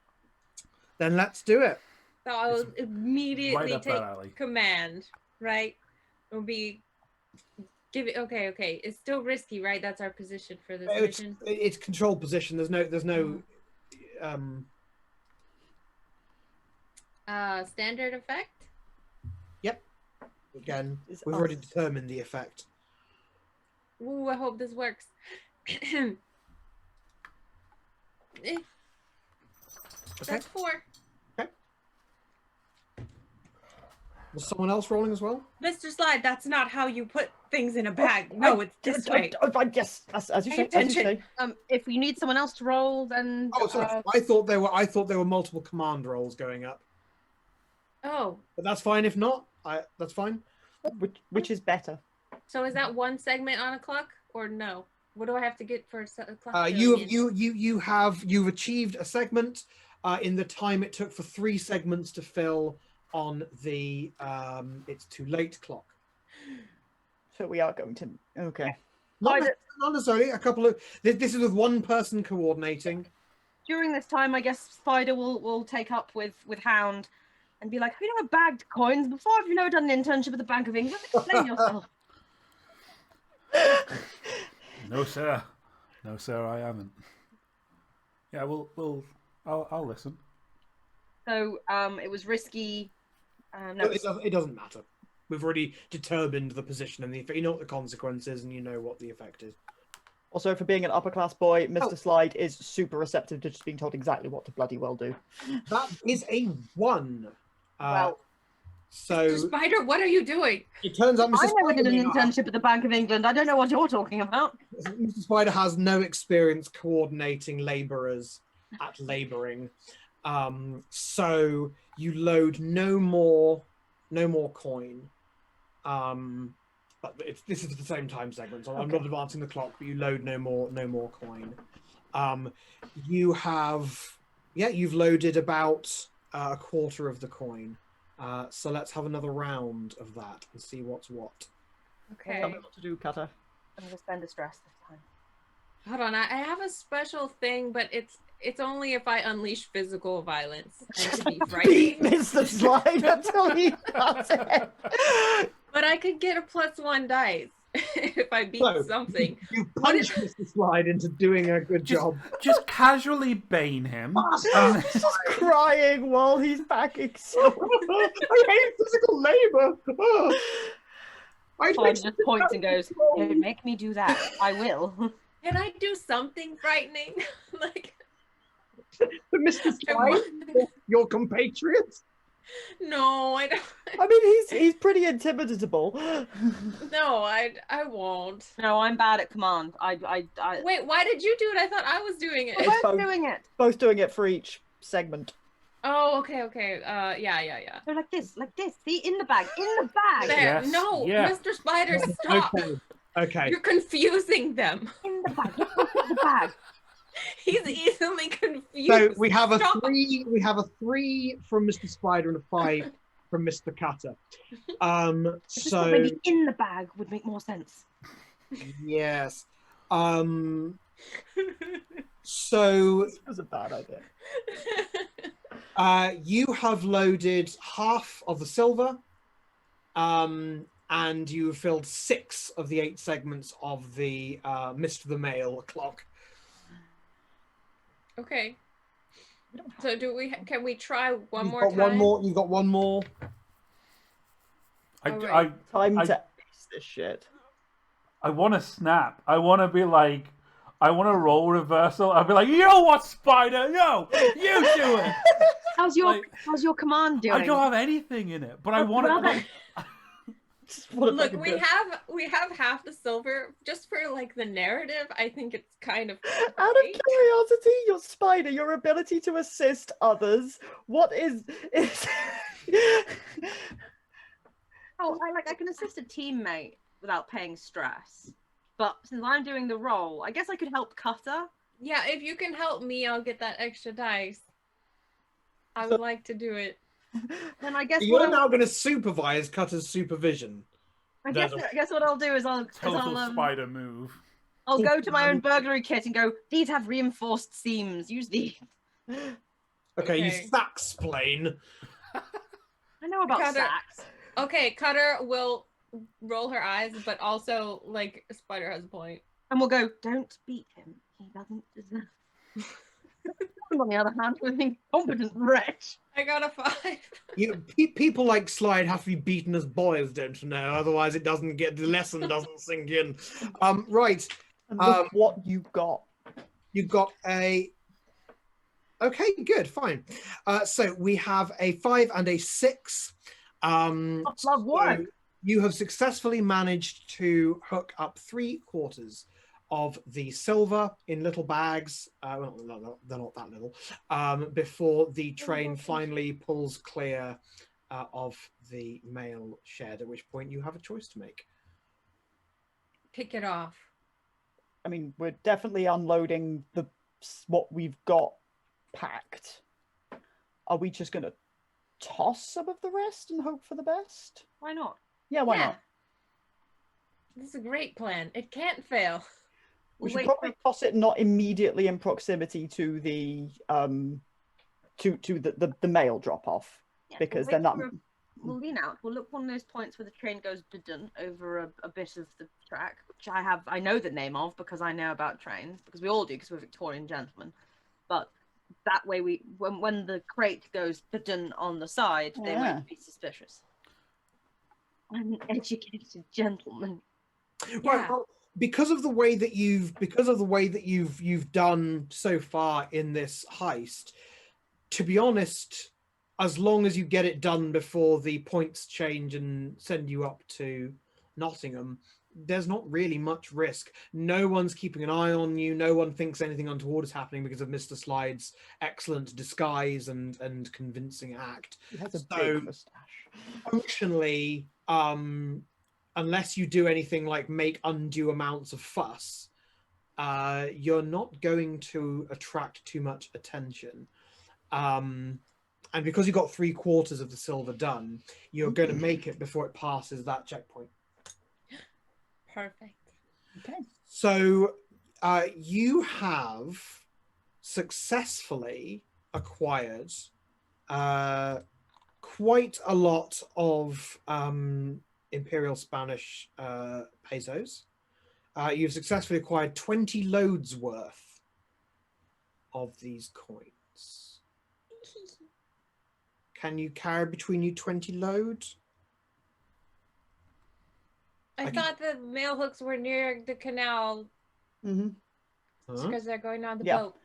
Then let's do it. So I will immediately right up that take alley. command, right? It'll be okay. It's still risky, right? That's our position for this mission. It's control position. There's no standard effect. Yep. Again, It's we've already determined the effect. Ooh, I hope this works. That's 4. Was someone else rolling as well? Mr. Slide, that's not how you put things in a bag. No, it's this way. Yes, as you Pay say. attention. If we need someone else to roll, then Oh, sorry. I thought there were multiple command rolls going up. Oh, But that's fine if not. That's fine. Which is better? so is that 1 segment on a clock or no? What do I have to get for a clock? You've achieved a segment in the time it took for 3 segments to fill on the It's Too Late clock. So we are going to. Okay. Not necessarily. A couple of this is with one person coordinating. during this time, I guess Spider will take up with Hound and be like, have you never bagged coins before? Have you never done an internship at the Bank of England? Explain yourself. No, sir. No, sir, I haven't. Yeah, I'll listen. So it was risky. No, It doesn't matter. We've already determined the position and the effect. You know what the consequences, and you know what the effect is. Also, for being an upper class boy, Mr. Slide is super receptive to just being told exactly what to bloody well do. That is a 1. well, So Spider, what are you doing? it turns out I Mr. never did Spider, an internship at the Bank of England. I don't know what you're talking about. Mr. Spider has no experience coordinating labourers at labouring. So you load no more coin. But this is the same time segment, so I'm not advancing the clock, but you load no more coin. You've loaded about a quarter of the coin. So let's have another round of that and see what's what. Okay. Tell me what to do, Cutter. I'm going to spend a stress this time. Hold on, I have a special thing, but it's only if I unleash physical violence and to be Beat frightening. Mr. Slide until he does it. But I could get a +1 dice if I beat something. You punch Mr. Slide into doing a good job. Just casually bane him. He's just crying while he's backing so. I hate physical labour. Spider just points and goes, don't make me do that. I will. Can I do something frightening? Like, Mr. Slide, your compatriot. no, I don't. I mean, he's pretty intimidatable. No, I won't. No, I'm bad at command. I Wait, why did you do it? I thought I was doing it. It's we're both. doing it. Both doing it for each segment. Oh, okay. Yeah. So like this. See, in the bag. There. Yes, No, yeah. Mr. Spider, stop. Okay. You're confusing them. In the bag. Let's put it in the bag. He's easily confused. So we have a Stop. 3. We have a 3 from Mr. Spider and a 5 from Mr. Cutter. I just thought So maybe in the bag would make more sense. yes. So This was a bad idea. you have loaded half of the silver, and you have filled 6 of the 8 segments of the Mr. the Mail clock. Okay. So can we try one You've more got time? one more. You've got one more. Alright. Time I- to ace this shit. I want to snap. I want to be like, I want to roll reversal. I'll be like, you know what, Spider? No, you do it. How's your command doing? I don't have anything in it, but I want well, to. Look, we have half the silver just for like the narrative. I think it's kind of Out of curiosity, your spider, your ability to assist others, what is Oh, I can assist a teammate without paying stress. But since I'm doing the role, I guess I could help Cutter. Yeah, if you can help me, I'll get that extra dice. I would like to do it. Then I guess You're now going to supervise Cutter's supervision. I guess what I'll do is Total spider move. I'll go to my own burglary kit and go, these have reinforced seams. Use these. Okay, you sax-plain. I know about Cutter. sax. Okay, Cutter will roll her eyes, but also, like, Spider has a point. And we'll go, don't beat him. He doesn't deserve. On the other hand, with an incompetent wretch. I got a 5. People like Slide have to be beaten as boys, don't you know? Otherwise, the lesson doesn't sink in. Right. and look what you got. You got a. Okay, good, fine. So we have a 5 and a 6. Love work. So you have successfully managed to hook up 3/4 of the silver in little bags. Well, no, they're not that little. Before the train finally pulls clear of the mail shed, at which point you have a choice to make. Pick it off. I mean, we're definitely unloading what we've got packed. Are we just going to toss some of the rest and hope for the best? Why not? Yeah, why not? This is a great plan. It can't fail. We should probably toss it not immediately in proximity to the the mail drop off, because then that we'll lean out. We'll look one of those points where the train goes dun over a bit of the track, which I know the name of because I know about trains, because we all do because we're Victorian gentlemen. But that way, when the crate goes dun on the side, they won't be suspicious. I'm an educated gentleman. Right. Well, because of the way that you've done so far in this heist, to be honest, as long as you get it done before the points change and send you up to Nottingham, there's not really much risk. No one's keeping an eye on you. No one thinks anything untoward is happening because of Mr. Slide's excellent disguise and convincing act. He has a big mustache. Functionally, unless you do anything like make undue amounts of fuss, you're not going to attract too much attention. And because you got 3/4 of the silver done, you're going to make it before it passes that checkpoint. Perfect. Okay. So you have successfully acquired quite a lot of Imperial Spanish pesos. You've successfully acquired 20 loads worth of these coins. Can you carry between you 20 loads? I thought the mail hooks were near the canal because they're going on the boat.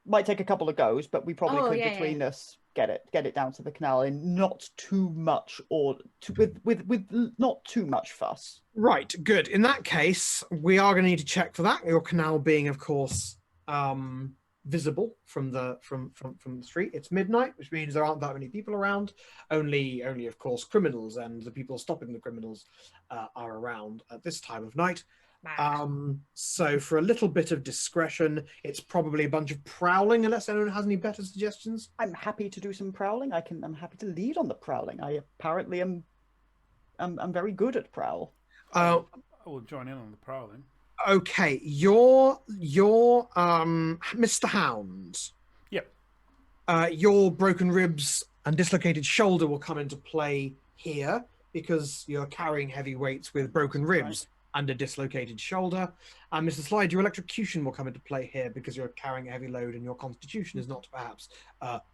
Might take a couple of goes, but we probably could between us get it down to the canal in not too much with not too much fuss. Right, good. In that case, we are going to need to check for that. Your canal being, of course, visible from the street. It's midnight, which means there aren't that many people around. Only of course criminals and the people stopping the criminals are around at this time of night. So for a little bit of discretion, it's probably a bunch of prowling, unless anyone has any better suggestions. I'm happy to do some prowling. I'm happy to lead on the prowling. I apparently am very good at prowl. I will join in on the prowling. Okay, you're Mr. Hound. Yep. Your broken ribs and dislocated shoulder will come into play here because you're carrying heavy weights with broken ribs and a dislocated shoulder. And Mr. Slide, your electrocution will come into play here because you're carrying a heavy load and your constitution is not perhaps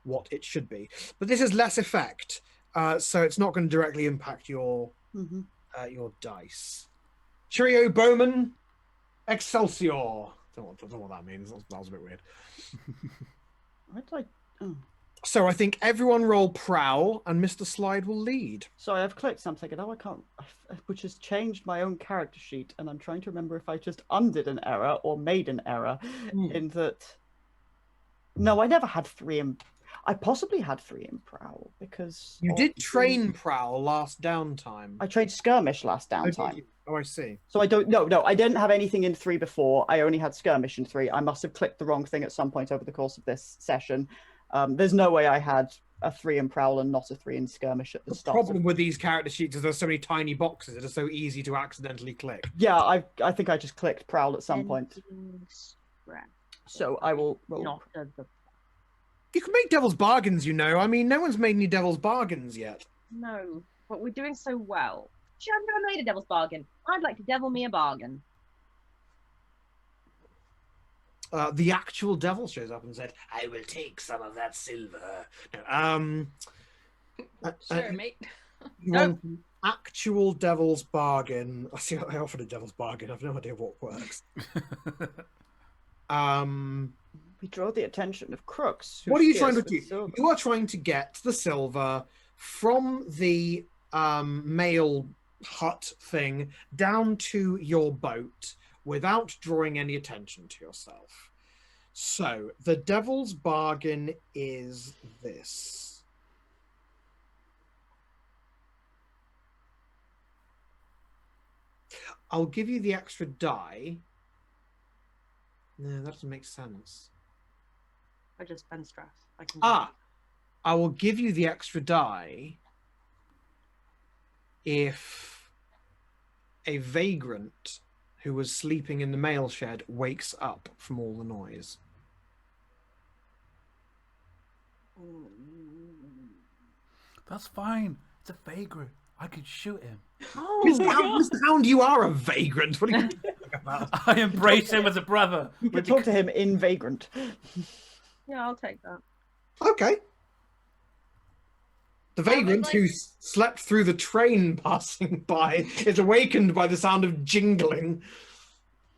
what it should be. But this is less effect, so it's not going to directly impact your dice. Cheerio, Bowman. Excelsior. Don't know what that means. That was a bit weird. So I think everyone roll prowl, and Mr. Slide will lead. Sorry, I've clicked something, and now I can't, which has changed my own character sheet, and I'm trying to remember if I just undid an error or made an error in that. No, I never had 3 in. I possibly had 3 in prowl because You did train prowl last downtime. I trained skirmish last Oh, did downtime. you? Oh, I see. So I don't. No, I didn't have anything in 3 before. I only had skirmish in 3. I must have clicked the wrong thing at some point over the course of this session. There's no way I had a 3 in prowl and not a 3 in skirmish at the The start. problem with these character sheets is there's so many tiny boxes that are so easy to accidentally click. Yeah, I think I just clicked prowl at some point. So I will roll. Not the You can make devil's bargains, you know. I mean, no one's made any devil's bargains yet. no, but we're doing so well. Actually, I've never made a devil's bargain. I'd like to devil me a bargain. The actual devil shows up and said, "I will take some of that silver." No, Sure, mate. you want an actual devil's bargain. I see. I offered a devil's bargain. I've no idea what works. We draw the attention of crooks. who What are you steers trying to with do? silver. You are trying to get the silver from the mail hut thing down to your boat without drawing any attention to yourself. So the devil's bargain is this. I'll give you the extra die. No, that doesn't make sense. I just spend stress. I can. I will give you the extra die if a vagrant who was sleeping in the mail shed wakes up from all the noise. That's fine. It's a vagrant. I could shoot him. Oh, Mr. Hound, you are a vagrant. What are you talking about? I embrace him as a brother. You can talk to him in vagrant. yeah, I'll take that. Okay. The vagrant like- who slept through the train passing by is awakened by the sound of jingling.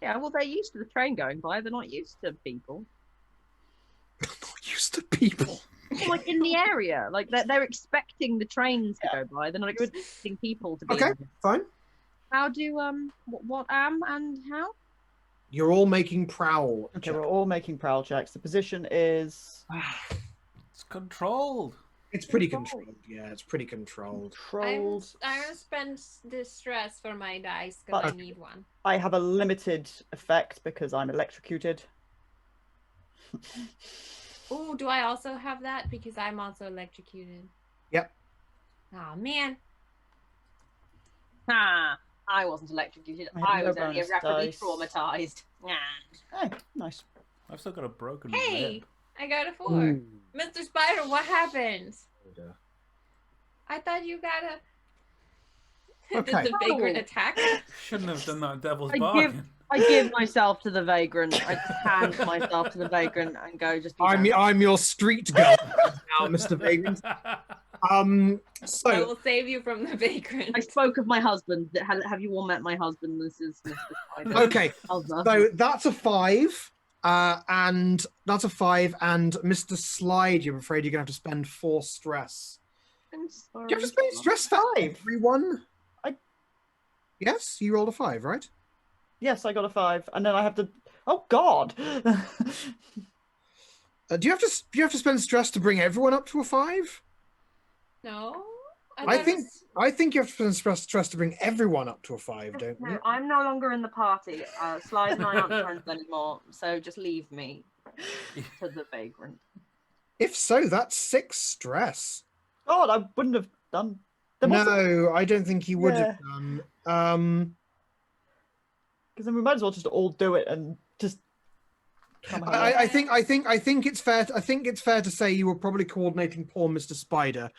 Yeah, well, they're used to the train going by. They're not used to people. Not used to people. Like in the area, like they're expecting the trains to go by. They're not expecting people to be. Okay, in there. fine. How do what am and how? You're all making prowl. Okay, we're all making prowl checks. The position is It's controlled. It's pretty controlled. Yeah, it's pretty controlled. controlled. I'm gonna spend this stress for my dice because I Okay. need one. I have a limited effect because I'm electrocuted. Oh, do I also have that? Because I'm also electrocuted. Yep. Oh man. Ah, I wasn't electrocuted. I have I was no only bonus irreparably dice. traumatized. Nah. Hey, nice. I've still got a broken Hey, rib. I got a 4. Ooh. Mr. Spider, what happened? I thought you got a. Okay. Did the vagrant Oh. attack? Shouldn't have done that devil's I bargain. I give myself to the vagrant. I just hand myself to the vagrant and go. Just. Be down. I'm your street girl now, Mr. Vagrant. I So will save you from the vagrant. I spoke of my husband. Have you all met my husband? This is Mr. Spider. okay, Other. so that's a 5, and that's a 5, and Mr. Slide, you're afraid you're gonna have to spend 4 stress. I'm sorry. Do you have to spend stress for 5. everyone? I- Yes, you rolled a 5, right? Yes, I got a 5, and then I have to. Oh God! Do you have to spend stress to bring everyone up to a 5? No. I thought it think was- I think you have to spend stress to bring everyone up to a 5, don't No, you? I'm no longer in the party. Slide and I aren't friends anymore, so just leave me to the vagrant. If so, that's 6 stress. God, I wouldn't have done. There must have- No, I don't think you would have Yeah. done. Because then we might as well just all do it and just. Come on. I think it's fair. I think it's fair to say you were probably coordinating poor Mr. Spider.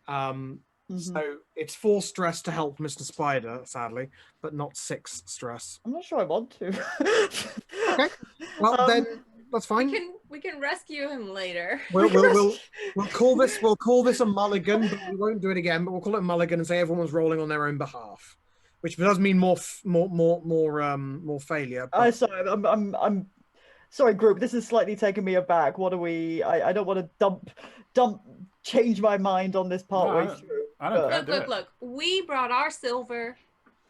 Mhm. So it's 4 stress to help Mr. Spider, sadly, but not 6 stress. I'm not sure I want to. Okay. Well, then that's fine. We can rescue him later. We'll call this a mulligan, but we won't do it again. But we'll call it a mulligan and say everyone was rolling on their own behalf, which does mean more failure. But... Sorry, I'm Sorry, group. This is slightly taking me aback. What do we? I don't want to change my mind on this part way through. I don't care. Look, Do look, it. look. We brought our silver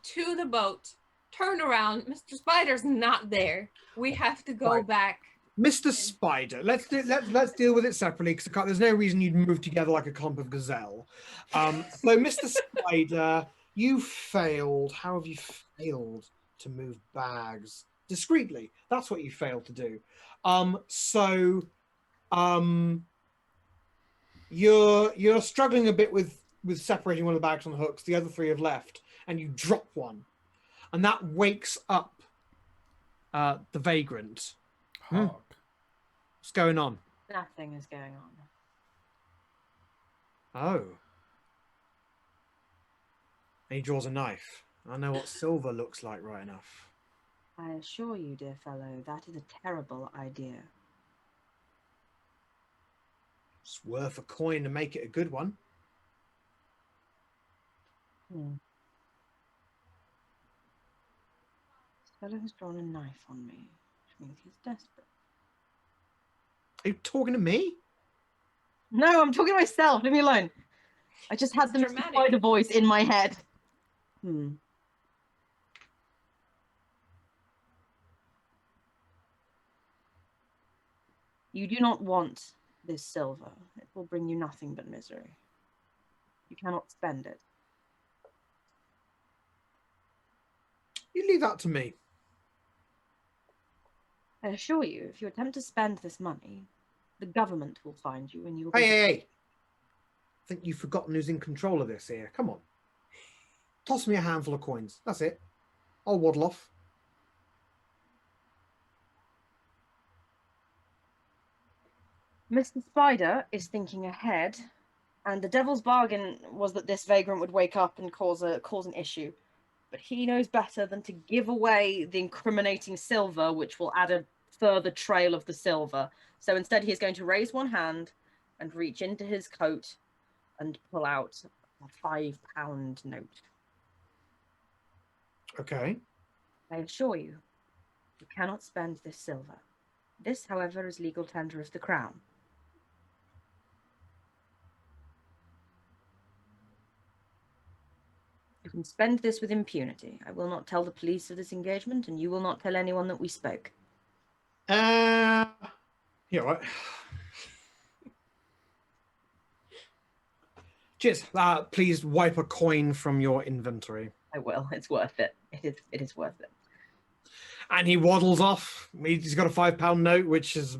to the boat. Turn around. Mr. Spider's not there. We have to go Right. back. Mr. Spider, let's deal with it separately because there's no reason you'd move together like a clump of gazelle. So, Mr. Spider, you failed. How have you failed to move bags discreetly? That's what you failed to do. You're struggling a bit with separating one of the bags on the hooks. The other three have left, and you drop one, and that wakes up the vagrant. Hark. What's going on? Nothing is going on. Oh. And he draws a knife. I know what silver looks like right enough. I assure you, dear fellow, that is a terrible idea. It's worth a coin to make it a good one. Hmm. This fellow has drawn a knife on me, which means he's desperate. Are you talking to me? No, I'm talking to myself. Leave me alone. I just had It's the Mr. dramatic. Spider voice in my head. You do not want this silver. It will bring you nothing but misery. You cannot spend it. You leave that to me. I assure you, if you attempt to spend this money, the government will find you and you will Hey. I think you've forgotten who's in control of this here. Come on. Toss me a handful of coins. That's it. I'll waddle off. Mr. Spider is thinking ahead, and the devil's bargain was that this vagrant would wake up and cause an issue. But he knows better than to give away the incriminating silver, which will add a further trail of the silver. So instead, he is going to raise one hand and reach into his coat and pull out a £5 note. Okay. I assure you, you cannot spend this silver. This, however, is legal tender of the crown. You can spend this with impunity. I will not tell the police of this engagement, and you will not tell anyone that we spoke. Yeah, right. Cheers. Please wipe a coin from your inventory. I will. It's worth it. It is worth it. And he waddles off. He's got a £5 note, which is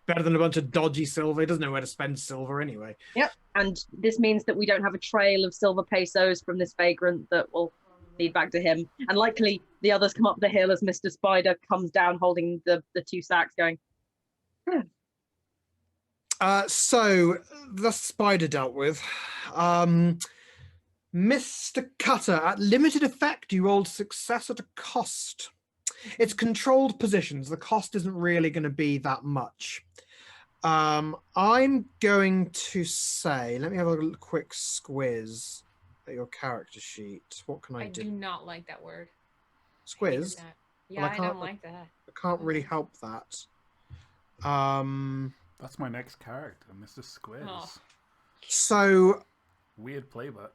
better than a bunch of dodgy silver. He doesn't know where to spend silver anyway. Yep. And this means that we don't have a trail of silver pesos from this vagrant that will lead back to him. And likely the others come up the hill as Mr. Spider comes down holding the two sacks going, So the spider dealt with. Mr. Cutter, at limited effect, you rolled success at a cost. It's controlled positions. The cost isn't really going to be that much. I'm going to say, let me have a quick squiz at your character sheet. What can I I do? do not like that word. Squiz? That. Yeah, I I can't- don't like that. I can't really help that. That's my next character, Mr. Squiz. Oh. So Weird playbook.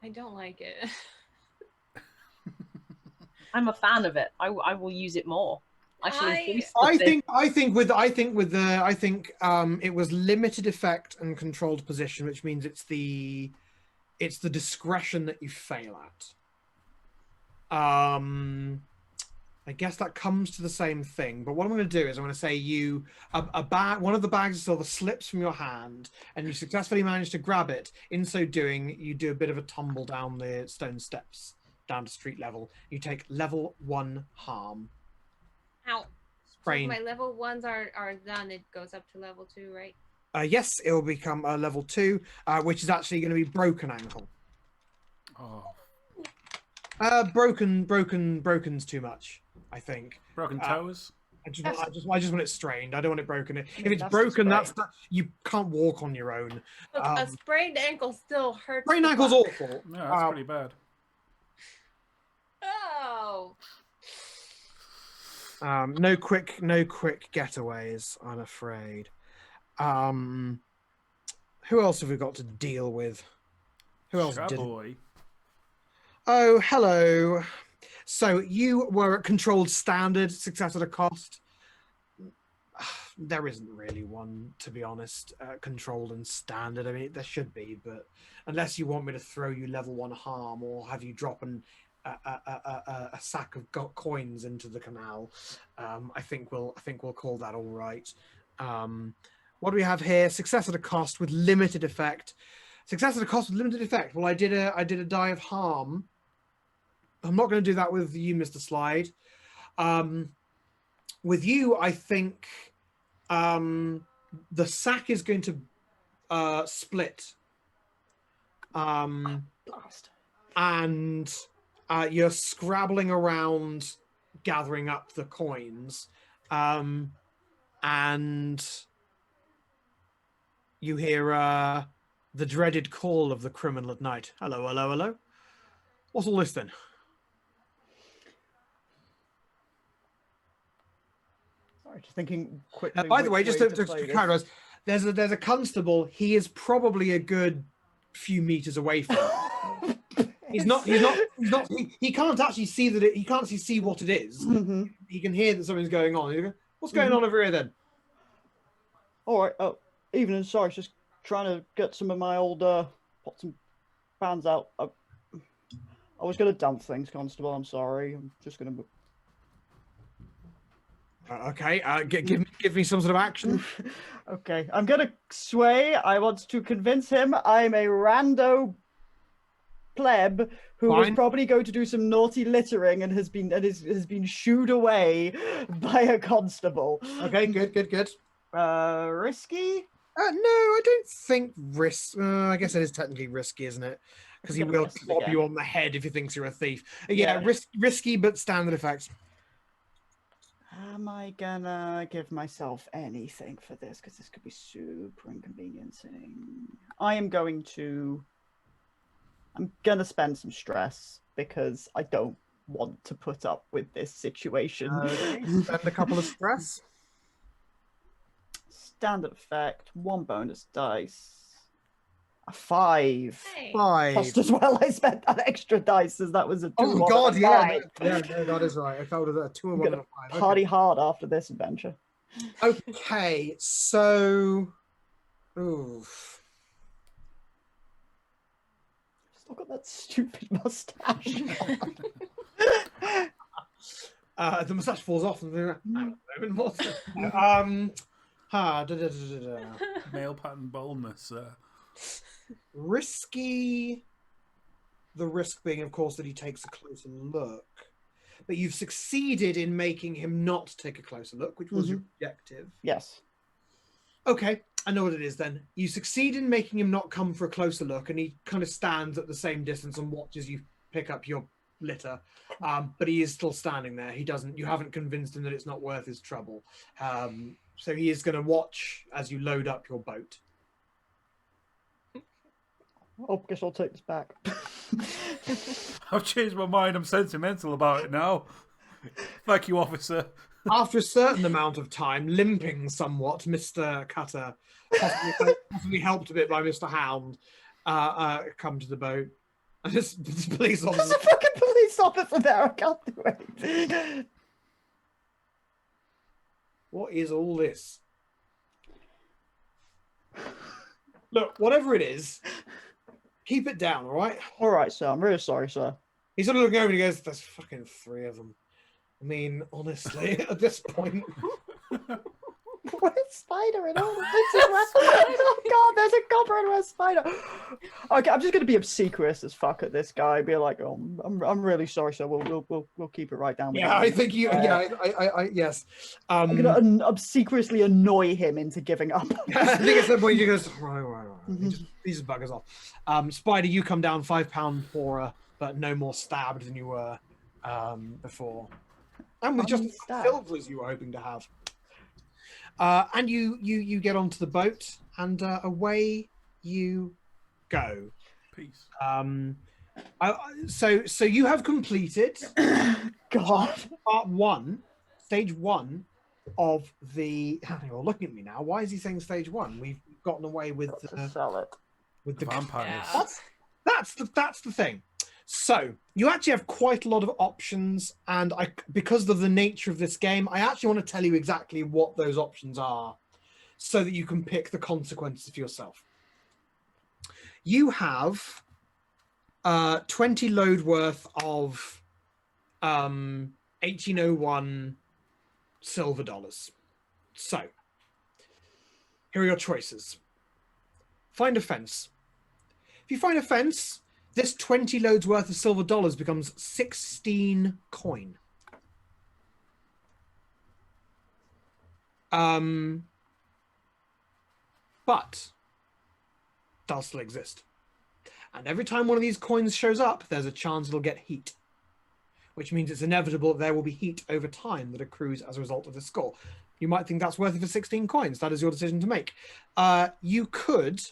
I don't like it. I'm a fan of it. I will use it more. I shall increase the I thing. think it was limited effect and controlled position, which means it's the discretion that you fail at. I guess that comes to the same thing. But what I'm going to do is I'm going to say one of the bags of silver slips from your hand, and you successfully manage to grab it. In so doing, you do a bit of a tumble down the stone steps down to street level. You take level 1 harm. Ow. So Sprain. if my level 1s are done, it goes up to level 2, right? Yes, it will become a level 2, which is actually going to be broken ankle. Oh, Broken's too much, I think. broken toes. I just want it strained. I don't want it broken. If mean, it's that's broken, just you can't walk on your own. Look, a sprained ankle still hurts. Sprained the ankle's fuck. awful. Yeah, that's pretty bad. Oh. No quick getaways, I'm afraid. Who else have we got to deal with? Who else did? Boy. Oh, hello. So you were at controlled standard, success at a cost. There isn't really one, to be honest. Controlled and standard. I mean, there should be, but unless you want me to throw you level 1 harm or have you drop a sack of coins into the canal, I think we'll call that all right. What do we have here? Success at a cost with limited effect. Success at a cost with limited effect. Well, I did a die of harm. I'm not going to do that with you, Mr. Slide. With you, I think the sack is going to split. Blast. And you're scrabbling around gathering up the coins. And you hear the dreaded call of the criminal at night. Hello, hello, hello. What's all this then? Sorry, just thinking quickly. By the way, just to play clarify, there's a constable. He is probably a good few meters away from it. He can't actually see that he can't actually see what it is. Mm-hmm. He can hear that something's going on. What's going on over here then? All right. Oh, evening. Sorry, just trying to get some of my old pots and pans out. I was going to dump things, Constable. I'm sorry. I'm just going to. Okay. Give me some sort of action. Okay. I'm going to sway. I want to convince him I'm a rando pleb who was Fine. probably going to do some naughty littering and has been shooed away by a constable. Okay. Good. Risky? No, I don't think I guess it is technically risky, isn't it? Because he will club you on the head if he thinks you're a thief. Yeah. Risky, but standard effects. Am I gonna give myself anything for this? Because this could be super inconveniencing. I'm gonna spend some stress because I don't want to put up with this situation. Okay. Spend a couple of stress. Standard effect, 1 bonus dice. A 5. Hey. 5. Just as well I spent that extra dice as that was a 2. Oh God, and a yeah, 5. no, that is right. I thought of a 2 and 1 and a 5. Party hard after this adventure. Okay, so, oof. Still got that stupid mustache. The mustache falls off, and then Male pattern baldness. Risky. The risk being, of course, that he takes a closer look. But you've succeeded in making him not take a closer look, which was your objective. Yes. Okay, I know what it is then. You succeed in making him not come for a closer look, and he kind of stands at the same distance and watches you pick up your litter. But he is still standing there. You haven't convinced him that it's not worth his trouble. So he is going to watch as you load up your boat. Oh, guess I'll take this back. I've changed my mind. I'm sentimental about it now. Thank you, officer. After a certain amount of time, limping somewhat, Mr. Cutter, possibly helped a bit by Mr. Hound, come to the boat. And this police There's officer... a fucking police officer there. I can't do anything. What is all this? Look, whatever it is, keep it down, all right? All right, sir. I'm really sorry, sir. He's sort of looking over and he goes, there's fucking 3 of them. I mean, honestly, at this point... Where's Spider in all of this? Oh God, there's a copper and where's Spider? Okay, I'm just gonna be obsequious as fuck at this guy. Be like, oh, I'm really sorry, sir. We'll keep it right down. Yeah, I think you. I yes. I'm gonna obsequiously annoy him into giving up. I think at some point he goes, right. He just buggers off. Spider, you come down £5 poorer, but no more stabbed than you were before, and with just silver as you were hoping to have. And you get onto the boat, and away you go. Peace. So you have completed God. part 1 stage 1 of the. You're looking at me now. Why is he saying stage 1? We've gotten away with To sell it. with the Vampires. Yeah. That's the thing. So you actually have quite a lot of options, and because of the nature of this game, I actually want to tell you exactly what those options are, so that you can pick the consequences for yourself. You have 20 load worth of 1801 silver dollars. So here are your choices. Find a fence. If you find a fence, this 20 loads worth of silver dollars becomes 16 coin. But they'll still exist. And every time one of these coins shows up, there's a chance it'll get heat, which means it's inevitable that there will be heat over time that accrues as a result of this score. You might think that's worth it for 16 coins. That is your decision to make. You could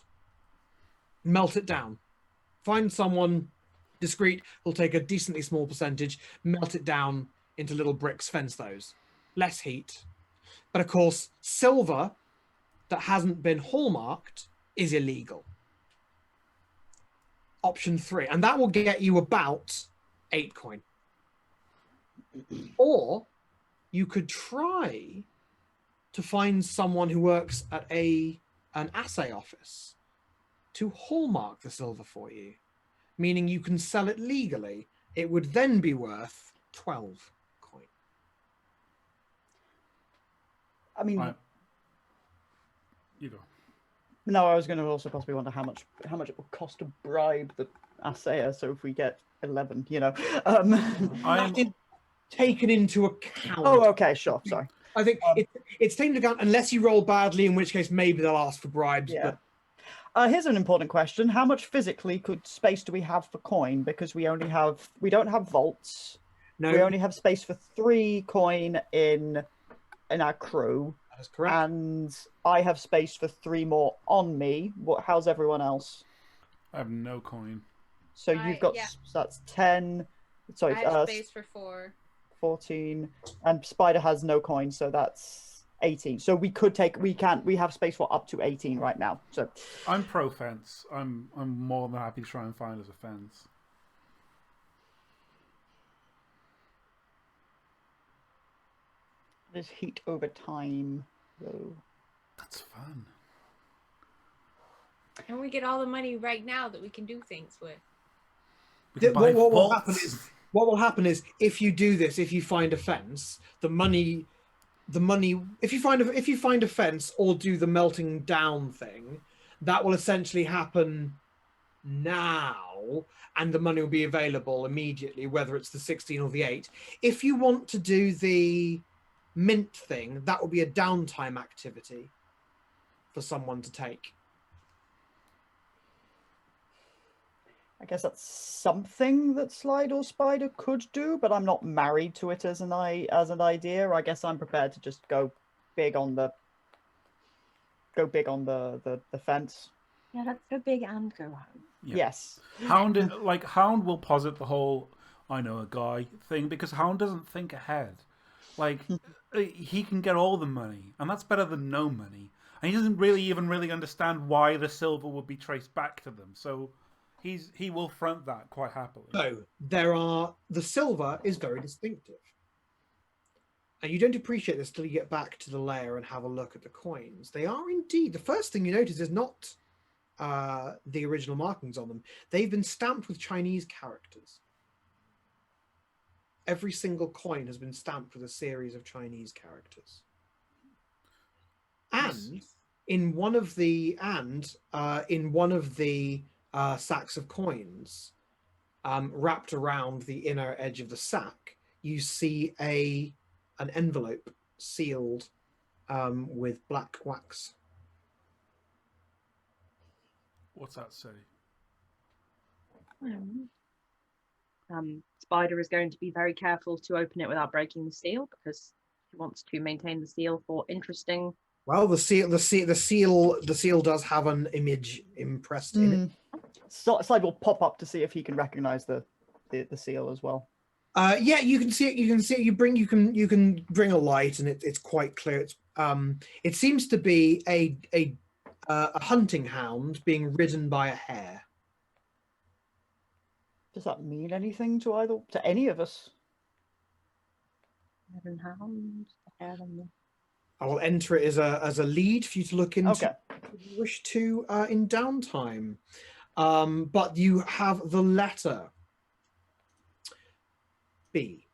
melt it down. Find someone discreet who'll take a decently small percentage, melt it down into little bricks, fence those. Less heat. But of course, silver that hasn't been hallmarked is illegal. Option 3, and that will get you about 8 coin. Or you could try to find someone who works at an assay office to hallmark the silver for you, meaning you can sell it legally. It would then be worth 12 coin. I mean, You go. no, I was going to also possibly wonder how much it would cost to bribe the assayer. So if we get 11, I'm Taken into account. Oh, okay, sure. Sorry. I think it's taken into account unless you roll badly, in which case maybe they'll ask for bribes. Yeah. But Here's an important question: how much physically space do we have for coin? Because we don't have vaults. no, We only have space for 3 coin in our crew, that is correct. and I have space for 3 more on me. How's everyone else? I have no coin. So you've got yeah. so that's 10. Sorry, I have space for 4. 14, and Spider has no coin, so that's 18. So we have space for up to 18 right now. So I'm pro fence. I'm more than happy to try and find us a fence. there's heat over time, though. That's fun. And we get all the money right now that we can do things with. We can buy What will vaults. happen is if you do this, if you find a fence, the money, if you find a fence or do the melting down thing, that will essentially happen now, and the money will be available immediately, whether it's the 16 or the 8. If you want to do the mint thing, that will be a downtime activity for someone to take. I guess that's something that Slide or Spider could do, but I'm not married to it as an idea. I guess I'm prepared to just go big on the fence. Yeah, let's go big and go home. Yeah. Yes. Hound will posit the whole "I know a guy" thing because Hound doesn't think ahead. Like he can get all the money, and that's better than no money. And he doesn't really understand why the silver would be traced back to them. So he will front that quite happily. So the silver is very distinctive. And you don't appreciate this till you get back to the layer and have a look at the coins. They are indeed, the first thing you notice is not the original markings on them. They've been stamped with Chinese characters. Every single coin has been stamped with a series of Chinese characters. And in one of the sacks of coins, wrapped around the inner edge of the sack, you see an envelope sealed with black wax. What's that say? Spider is going to be very careful to open it without breaking the seal because he wants to maintain the seal for interesting. Well, the seal does have an image impressed in it. Slide will pop up to see if he can recognize the seal as well. Yeah, you can see it. You can see it. You can bring a light, and it's quite clear. It seems to be a hunting hound being ridden by a hare. Does that mean anything to any of us? Heron hound, the hare and the... I will enter it as a lead for you to look into Okay. if you wish to in downtime. But you have the letter B.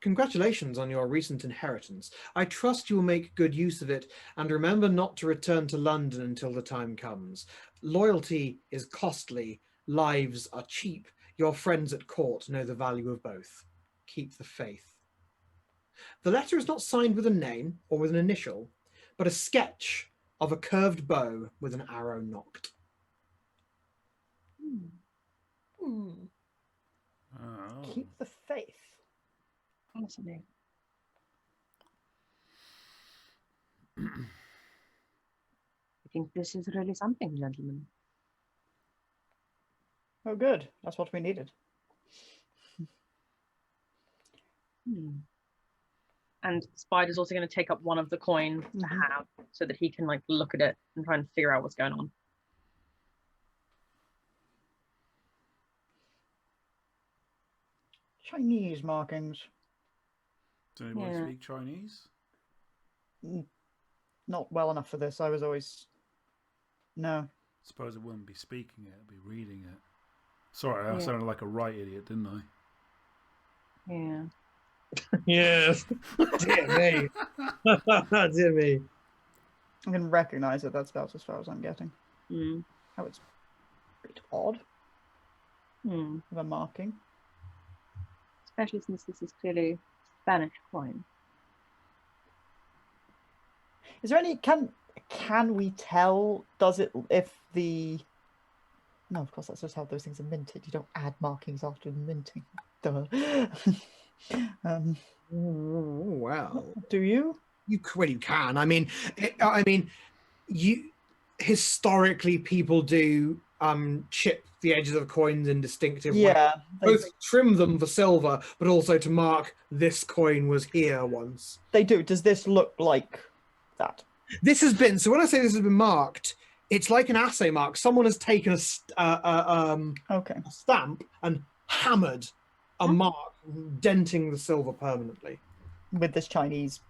Congratulations on your recent inheritance. I trust you will make good use of it, and remember not to return to London until the time comes. Loyalty is costly, lives are cheap. Your friends at court know the value of both. Keep the faith. The letter is not signed with a name or with an initial, but a sketch of a curved bow with an arrow nocked. Hmm. Oh. Keep the faith. Fascinating. I think this is really something, gentlemen. Oh, good. That's what we needed. And Spider's also going to take up one of the coins to Mhm. have so that he can like look at it and try and figure out what's going on. Chinese markings. Does anybody Yeah. speak Chinese? Not well enough for this. I was always... No. Suppose it wouldn't be speaking it, it'd be reading it. Sorry, I Yeah. sounded like a right idiot, didn't I? Yeah. Yes. Dear me. Dear me. I can recognise it. That's about as far as I'm getting. Mm. Oh, it's a bit odd Hmm. of a marking. Especially since this is clearly Spanish coin. Is there any... Can we tell? Does it... If the... No, of course, that's just how those things are minted. You don't add markings after minting. Duh. Well, Do you? you can. I mean, you historically people do chip the edges of coins in distinctive ways. Yeah. Both trim them for silver, but also to mark this coin was here once. They do. Does this look like that? This has been, so when I say this has been marked, it's like an assay mark. Someone has taken a Okay. stamp and hammered a mark, denting the silver permanently. With this Chinese...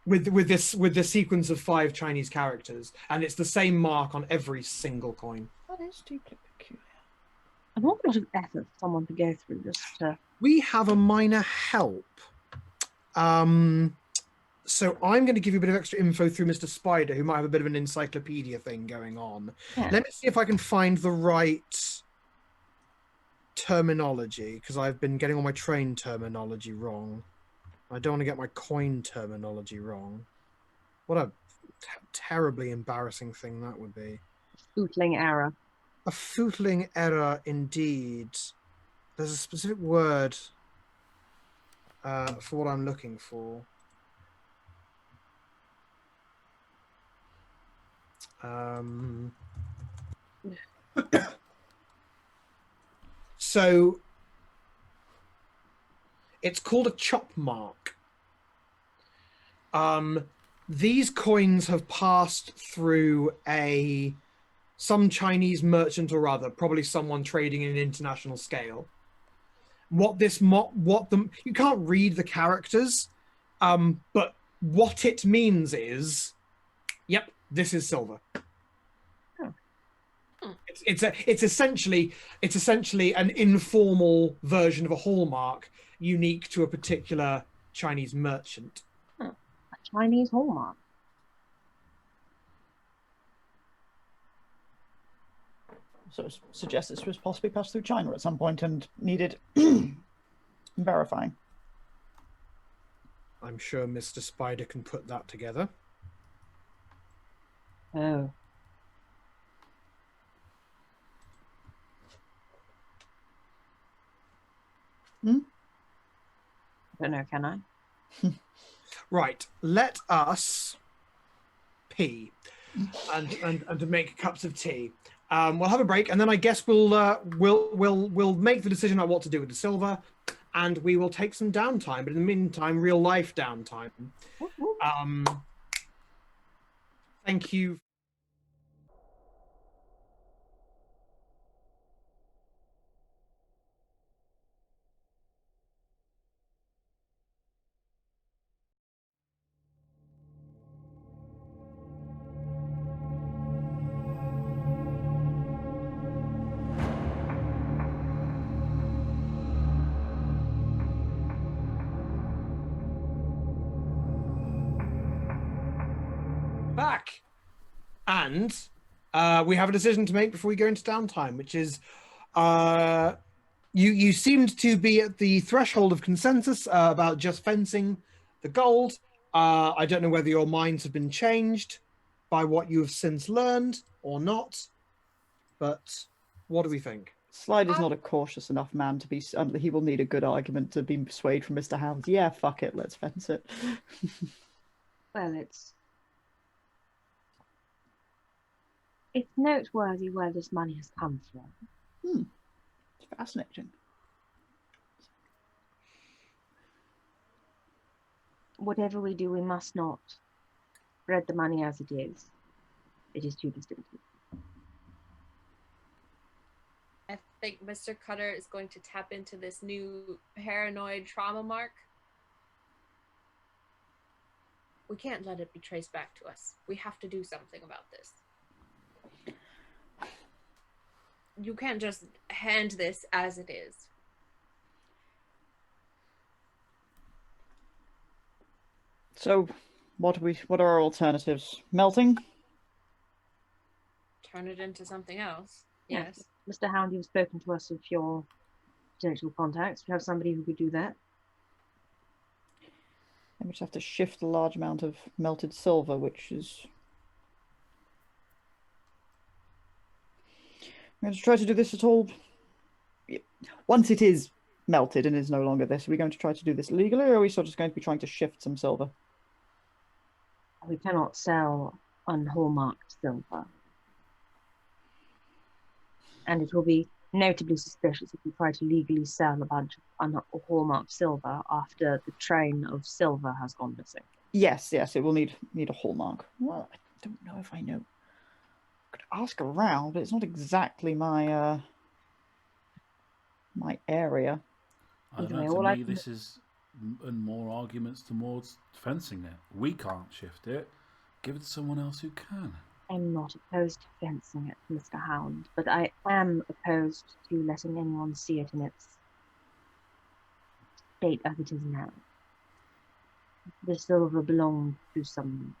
With this sequence of 5 Chinese characters, and it's the same mark on every single coin. That is deeply peculiar. An awful lot of effort for someone to go through just to... We have a minor help. So I'm going to give you a bit of extra info through Mr. Spider, who might have a bit of an encyclopedia thing going on. Yeah. Let me see if I can find the right terminology, because I've been getting all my train terminology wrong. I don't want to get my coin terminology wrong. What a terribly embarrassing thing that would be. Footling error. A footling error indeed. There's a specific word for what I'm looking for. So it's called a chop mark. These coins have passed through some Chinese merchant or other, probably someone trading in an international scale. You can't read the characters, but what it means is, yep, this is silver. It's essentially an informal version of a hallmark unique to a particular Chinese merchant. A Chinese hallmark. So it suggests this was possibly passed through China at some point and needed verifying. I'm sure Mr. Spider can put that together. Oh. I don't know, can I? Right, let us pee and to make cups of tea. We'll have a break, and then I guess we'll make the decision on what to do with the silver, and we will take some downtime. But in the meantime, real life downtime. Thank you. Back. And we have a decision to make before we go into downtime, which is you seemed to be at the threshold of consensus about just fencing the gold. I don't know whether your minds have been changed by what you have since learned or not, but what do we think? Slide is not a cautious enough man to be. He will need a good argument to be swayed from Mr. Hound. Yeah, fuck it, let's fence it. Well, it's noteworthy where this money has come from. It's fascinating. Whatever we do, we must not spread the money as it is. It is too distinctive. I think Mr. Cutter is going to tap into this new paranoid trauma mark. We can't let it be traced back to us. We have to do something about this. You can't just hand this as it is. So, what are our alternatives? Melting? Turn it into something else. Yes. Mr. Hound, you've spoken to us of your potential contacts. Do you have somebody who could do that? And we just have to shift a large amount of melted silver, which is... I'm going to try to do this at all... Once it is melted and is no longer this, are we going to try to do this legally, or are we sort of just going to be trying to shift some silver? We cannot sell unhallmarked silver. And it will be notably suspicious if we try to legally sell a bunch of unhallmarked silver after the train of silver has gone missing. Yes, it will need a hallmark. Well, I don't know if I know. I could ask around, but it's not exactly my my area. I don't Anyway, know, all to I me, can- this is more arguments towards fencing it. We can't shift it. Give it to someone else who can. I'm not opposed to fencing it, Mr. Hound, but I am opposed to letting anyone see it in its state as it is now. The silver belonged to some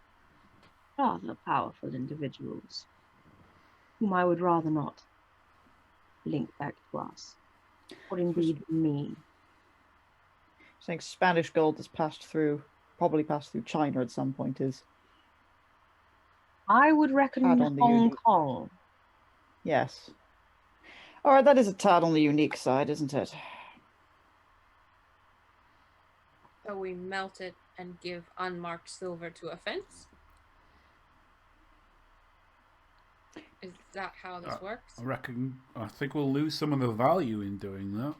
rather powerful individuals, whom I would rather not link back to us, or indeed me. Saying Spanish gold that's probably passed through China at some point is... I would reckon Tad on the Hong unique. Kong. Yes. All right, that is a tad on the unique side, isn't it? So we melt it and give unmarked silver to a fence? Is that how this works? I think we'll lose some of the value in doing that.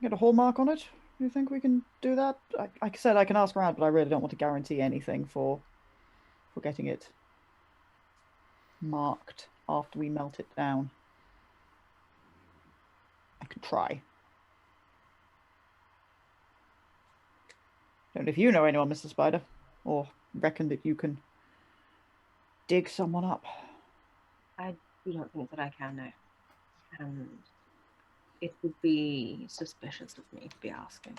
Get a hallmark on it? Do you think we can do that? Like I said, I can ask around, but I really don't want to guarantee anything for getting it marked after we melt it down. I could try. Don't know if you know anyone, Mr. Spider, or reckon that you can dig someone up. I do not think that I can, no. And it would be suspicious of me to be asking.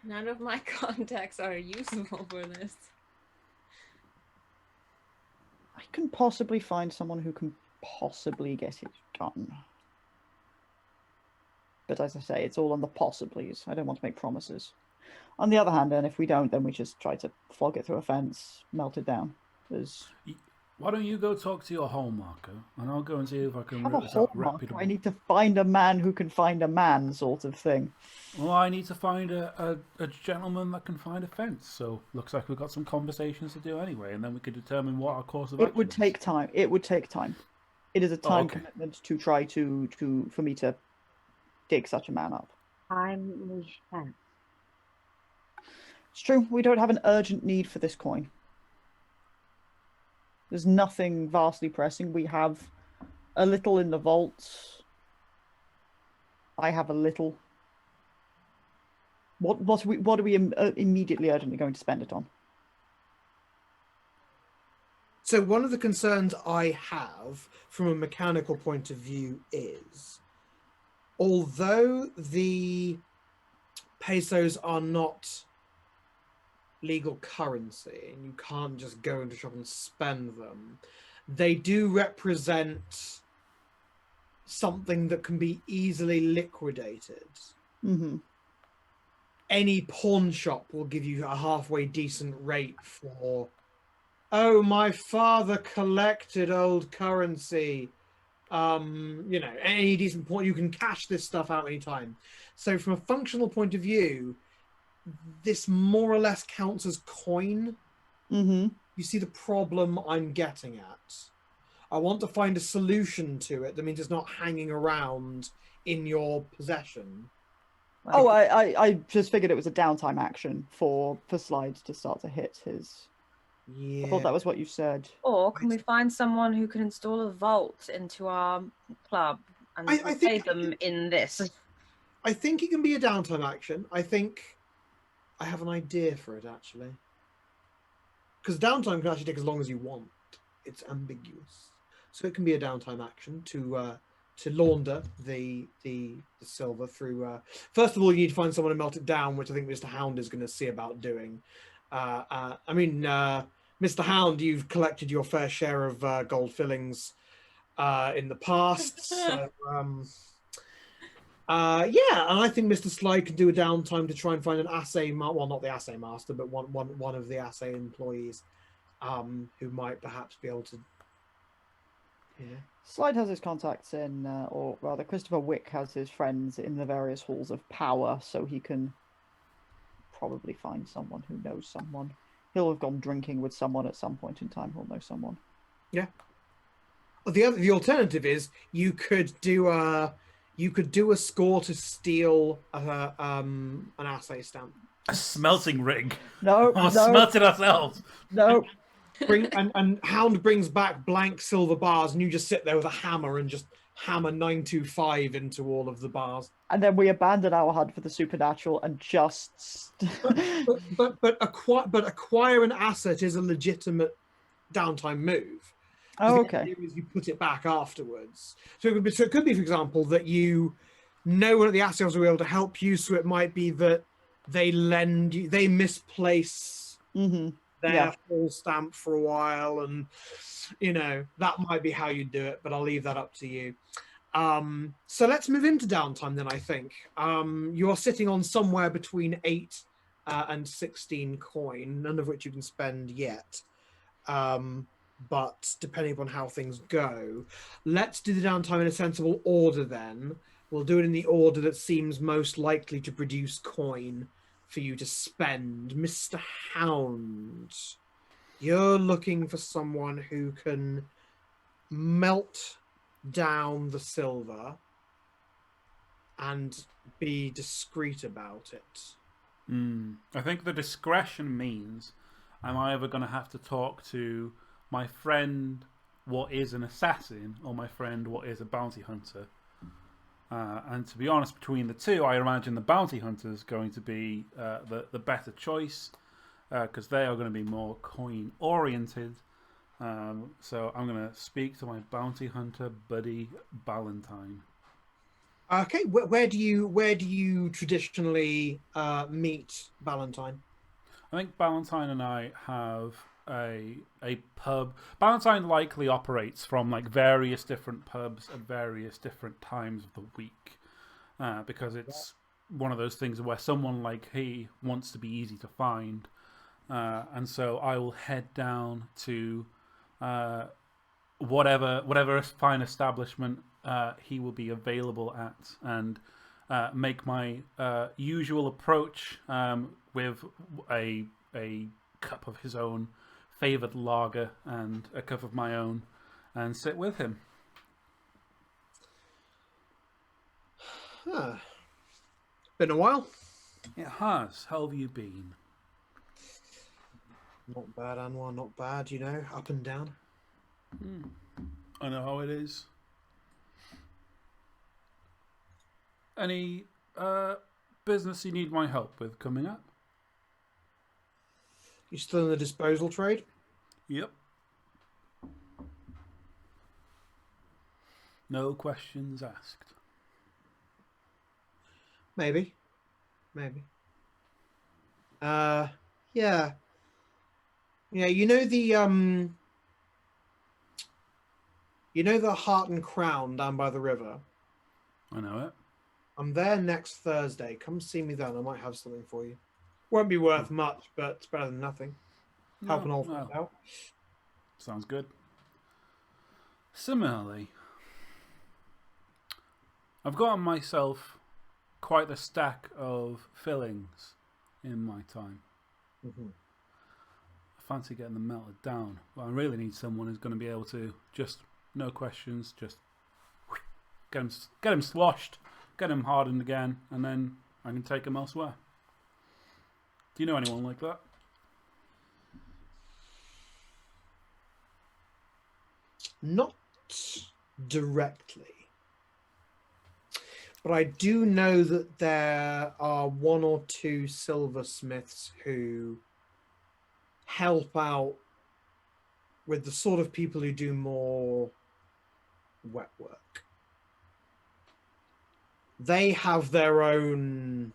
None of my contacts are useful for this. I can possibly find someone who can possibly get it done. But as I say, it's all on the possiblies. I don't want to make promises. On the other hand, then, if we don't, then we just try to flog it through a fence, melt it down. There's... Why don't you go talk to your hallmarker, and I'll go and see if I can Have a root this out hallmark. reputable. I need to find a man who can find a man, sort of thing. Well, I need to find a gentleman that can find a fence. So looks like we've got some conversations to do anyway, and then we could determine what our course of action It would is. take time. It would take time. It is a time okay. commitment to try to for me to dig such a man up. Time we have. It's true. We don't have an urgent need for this coin. There's nothing vastly pressing. We have a little in the vault. I have a little. What are we immediately urgently going to spend it on? So one of the concerns I have from a mechanical point of view is, although the pesos are not legal currency and you can't just go into a shop and spend them, they do represent something that can be easily liquidated. Mm-hmm. Any pawn shop will give you a halfway decent rate for, oh, my father collected old currency. You know, any decent point, you can cash this stuff out anytime. So from a functional point of view, this more or less counts as coin. Mm-hmm. You see the problem I'm getting at. I want to find a solution to it that means it's not hanging around in your possession. Oh, I just figured it was a downtime action for Slides to start to hit his. Yeah. I thought that was what you said. Or can we find someone who can install a vault into our club and I pay think them in this? I think it can be a downtime action. I think I have an idea for it, actually. Because downtime can actually take as long as you want. It's ambiguous. So it can be a downtime action to launder the silver through... First of all, you need to find someone to melt it down, which I think Mr. Hound is going to see about doing. Mr. Hound, you've collected your fair share of gold fillings in the past. So, yeah, and I think Mr. Sly could do a downtime to try and find an assay, well, not the assay master, but one of the assay employees who might perhaps be able to. Yeah. Slide has his contacts in, or rather, Christopher Wick has his friends in the various halls of power, so he can probably find someone who knows someone. He'll have gone drinking with someone at some point in time. He'll know someone. Yeah. Well, the alternative is you could do a score to steal an assay stamp. A smelting rig. No, Or no, smelt it ourselves. no. And Hound brings back blank silver bars, and you just sit there with a hammer and just hammer 925 into all of the bars. And then we abandon our hunt for the supernatural and just. But acquire an asset is a legitimate downtime move. Oh, The okay. idea is you put it back afterwards. So it could be, for example, that you know one of the assets will be able to help you. So it might be that they misplace Mm-hmm. their Yeah. full stamp for a while, and that might be how you do it. But I'll leave that up to you. So let's move into downtime then. I think you are sitting on somewhere between 8 and 16 coin, none of which you can spend yet. But depending upon how things go, let's do the downtime in a sensible order then. We'll do it in the order that seems most likely to produce coin for you to spend. Mr. Hound, you're looking for someone who can melt down the silver and be discreet about it. I think the discretion means I'm either going to have to talk to my friend what is an assassin or my friend what is a bounty hunter. And to be honest, between the two, I imagine the bounty hunter is going to be the better choice because they are going to be more coin oriented. So I'm going to speak to my bounty hunter buddy Ballantyne. Okay, where do you traditionally meet Ballantyne? I think Ballantyne and I have a pub. Ballantyne likely operates from like various different pubs at various different times of the week because it's one of those things where someone like he wants to be easy to find, and so I will head down to whatever fine establishment he will be available at, and make my usual approach with a cup of his own favoured lager and a cup of my own, and sit with him. Huh. Been a while. It has. How have you been? Not bad, Anwar, not bad, you know, up and down. I know how it is. Any business you need my help with coming up? You still in the disposal trade? Yep. No questions asked. Maybe. Maybe. Yeah. Yeah, you know the Heart and Crown down by the river? I know it. I'm there next Thursday. Come see me then. I might have something for you. Won't be worth much, but it's better than nothing. Help an old friend out. Sounds good. Similarly, I've gotten myself quite a stack of fillings in my time. Mm-hmm. I fancy getting them melted down, but I really need someone who's going to be able to just, no questions, just get them sloshed, get them hardened again, and then I can take them elsewhere. Do you know anyone like that? Not directly. But I do know that there are one or two silversmiths who help out with the sort of people who do more wet work. They have their own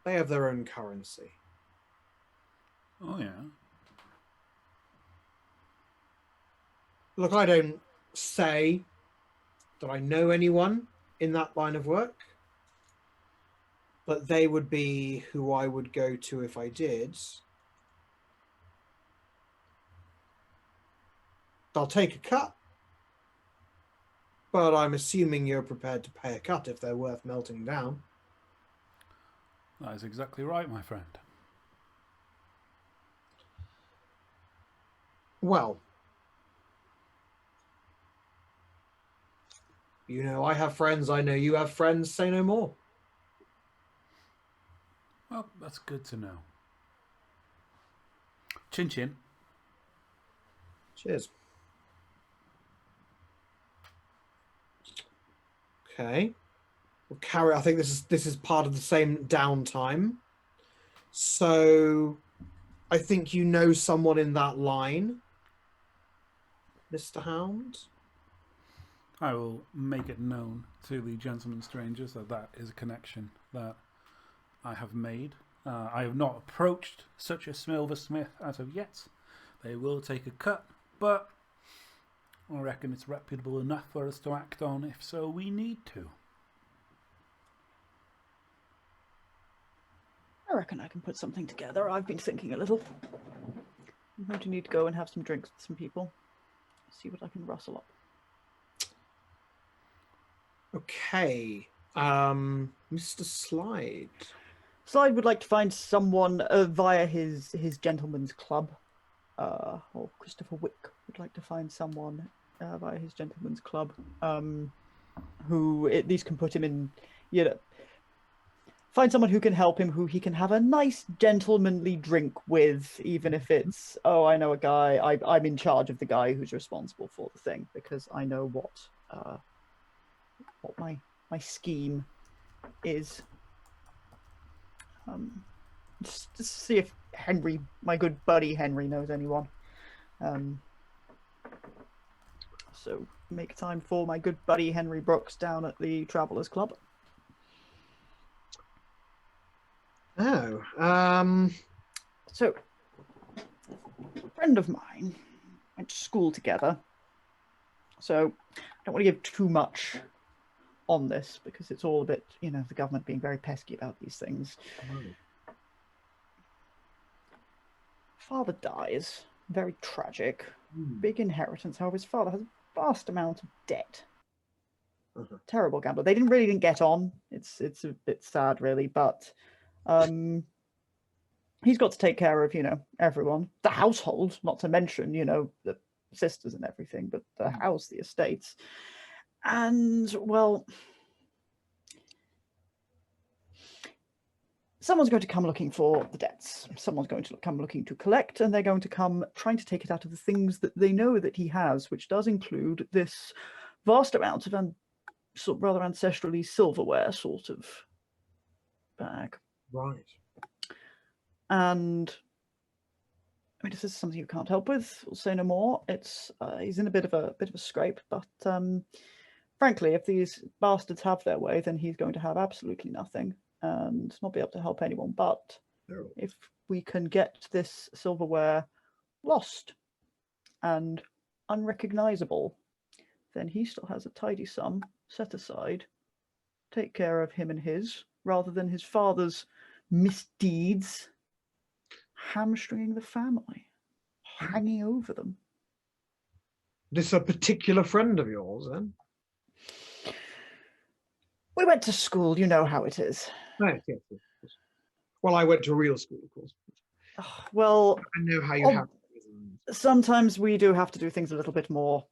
currency. Oh, yeah. Look, I don't say that I know anyone in that line of work, but they would be who I would go to if I did. I'll take a cut, but I'm assuming you're prepared to pay a cut if they're worth melting down. That is exactly right, my friend. Well, you know, I have friends, I know you have friends, say no more. Well, that's good to know. Chin chin. Cheers. Okay. We'll carry. I think this is part of the same downtime. So I think you know someone in that line, Mr. Hound. I will make it known to the gentlemen strangers that that is a connection that I have made. I have not approached such a silversmith as of yet. They will take a cut, but I reckon it's reputable enough for us to act on if so we need to. I reckon I can put something together. I've been thinking a little. I'm going to need to go and have some drinks with some people. See what I can rustle up. Okay. Mr. Slide. Slide would like to find someone via his gentleman's club. Or Christopher Wick would like to find someone via his gentleman's club who at least can put him in, find someone who can help him, who he can have a nice gentlemanly drink with, even if it's, oh, I know a guy, I'm in charge of the guy who's responsible for the thing, because I know what my scheme is. Just to see if Henry, my good buddy Henry, knows anyone. So make time for my good buddy Henry Brooks down at the Travellers Club. Oh, So, a friend of mine went to school together. So, I don't want to give too much on this because it's all a bit, the government being very pesky about these things. Father dies. Very tragic. Hmm. Big inheritance. However, his father has a vast amount of debt. Uh-huh. Terrible gambler. They didn't get on. It's a bit sad, really, but he's got to take care of, everyone, the household, not to mention, the sisters and everything, but the house, the estates. And, well, someone's going to come looking for the debts. Someone's going to come looking to collect, and they're going to come trying to take it out of the things that they know that he has, which does include this vast amount of rather ancestrally silverware sort of bag. Right. And I mean, this is something you can't help with. We'll say no more. It's he's in a bit of a scrape, but frankly, if these bastards have their way, then he's going to have absolutely nothing and not be able to help anyone. But Terrible. if we can get this silverware lost and unrecognizable, then he still has a tidy sum set aside. Take care of him and his, rather than his father's misdeeds hamstringing the family, hanging over them. This a particular friend of yours, then? We went to school, you know how it is. Right, yes, yes, yes. Well, I went to a real school, of course. Well, I know how you have. sometimes we do have to do things a little bit more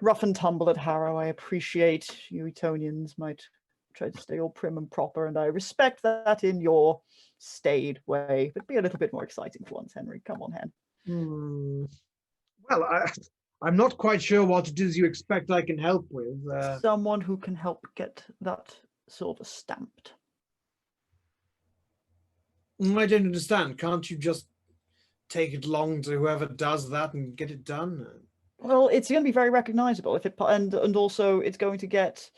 rough and tumble at Harrow. I appreciate you Etonians might try to stay all prim and proper, and I respect that in your staid way, but be a little bit more exciting for once, Henry. Come on, Hen. Well, I'm not quite sure what it is you expect I can help with. Someone who can help get that silver stamped. I don't understand. Can't you just take it along to whoever does that and get it done? Well, it's going to be very recognizable if it, and also it's going to get.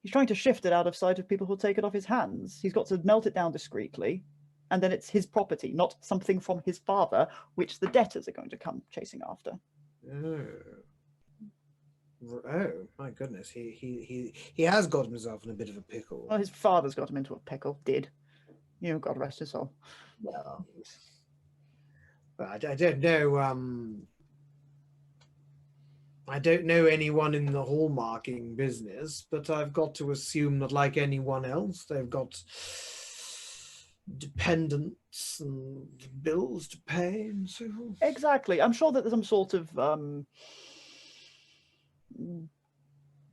He's trying to shift it out of sight of people who'll take it off his hands. He's got to melt it down discreetly, and then it's his property, not something from his father, which the debtors are going to come chasing after. Oh my goodness! He has got himself in a bit of a pickle. Well, his father's got him into a pickle. God rest his soul. Well, I don't know. I don't know anyone in the hallmarking business, but I've got to assume that, like anyone else, they've got dependents and bills to pay and so forth. Exactly. I'm sure that there's some sort of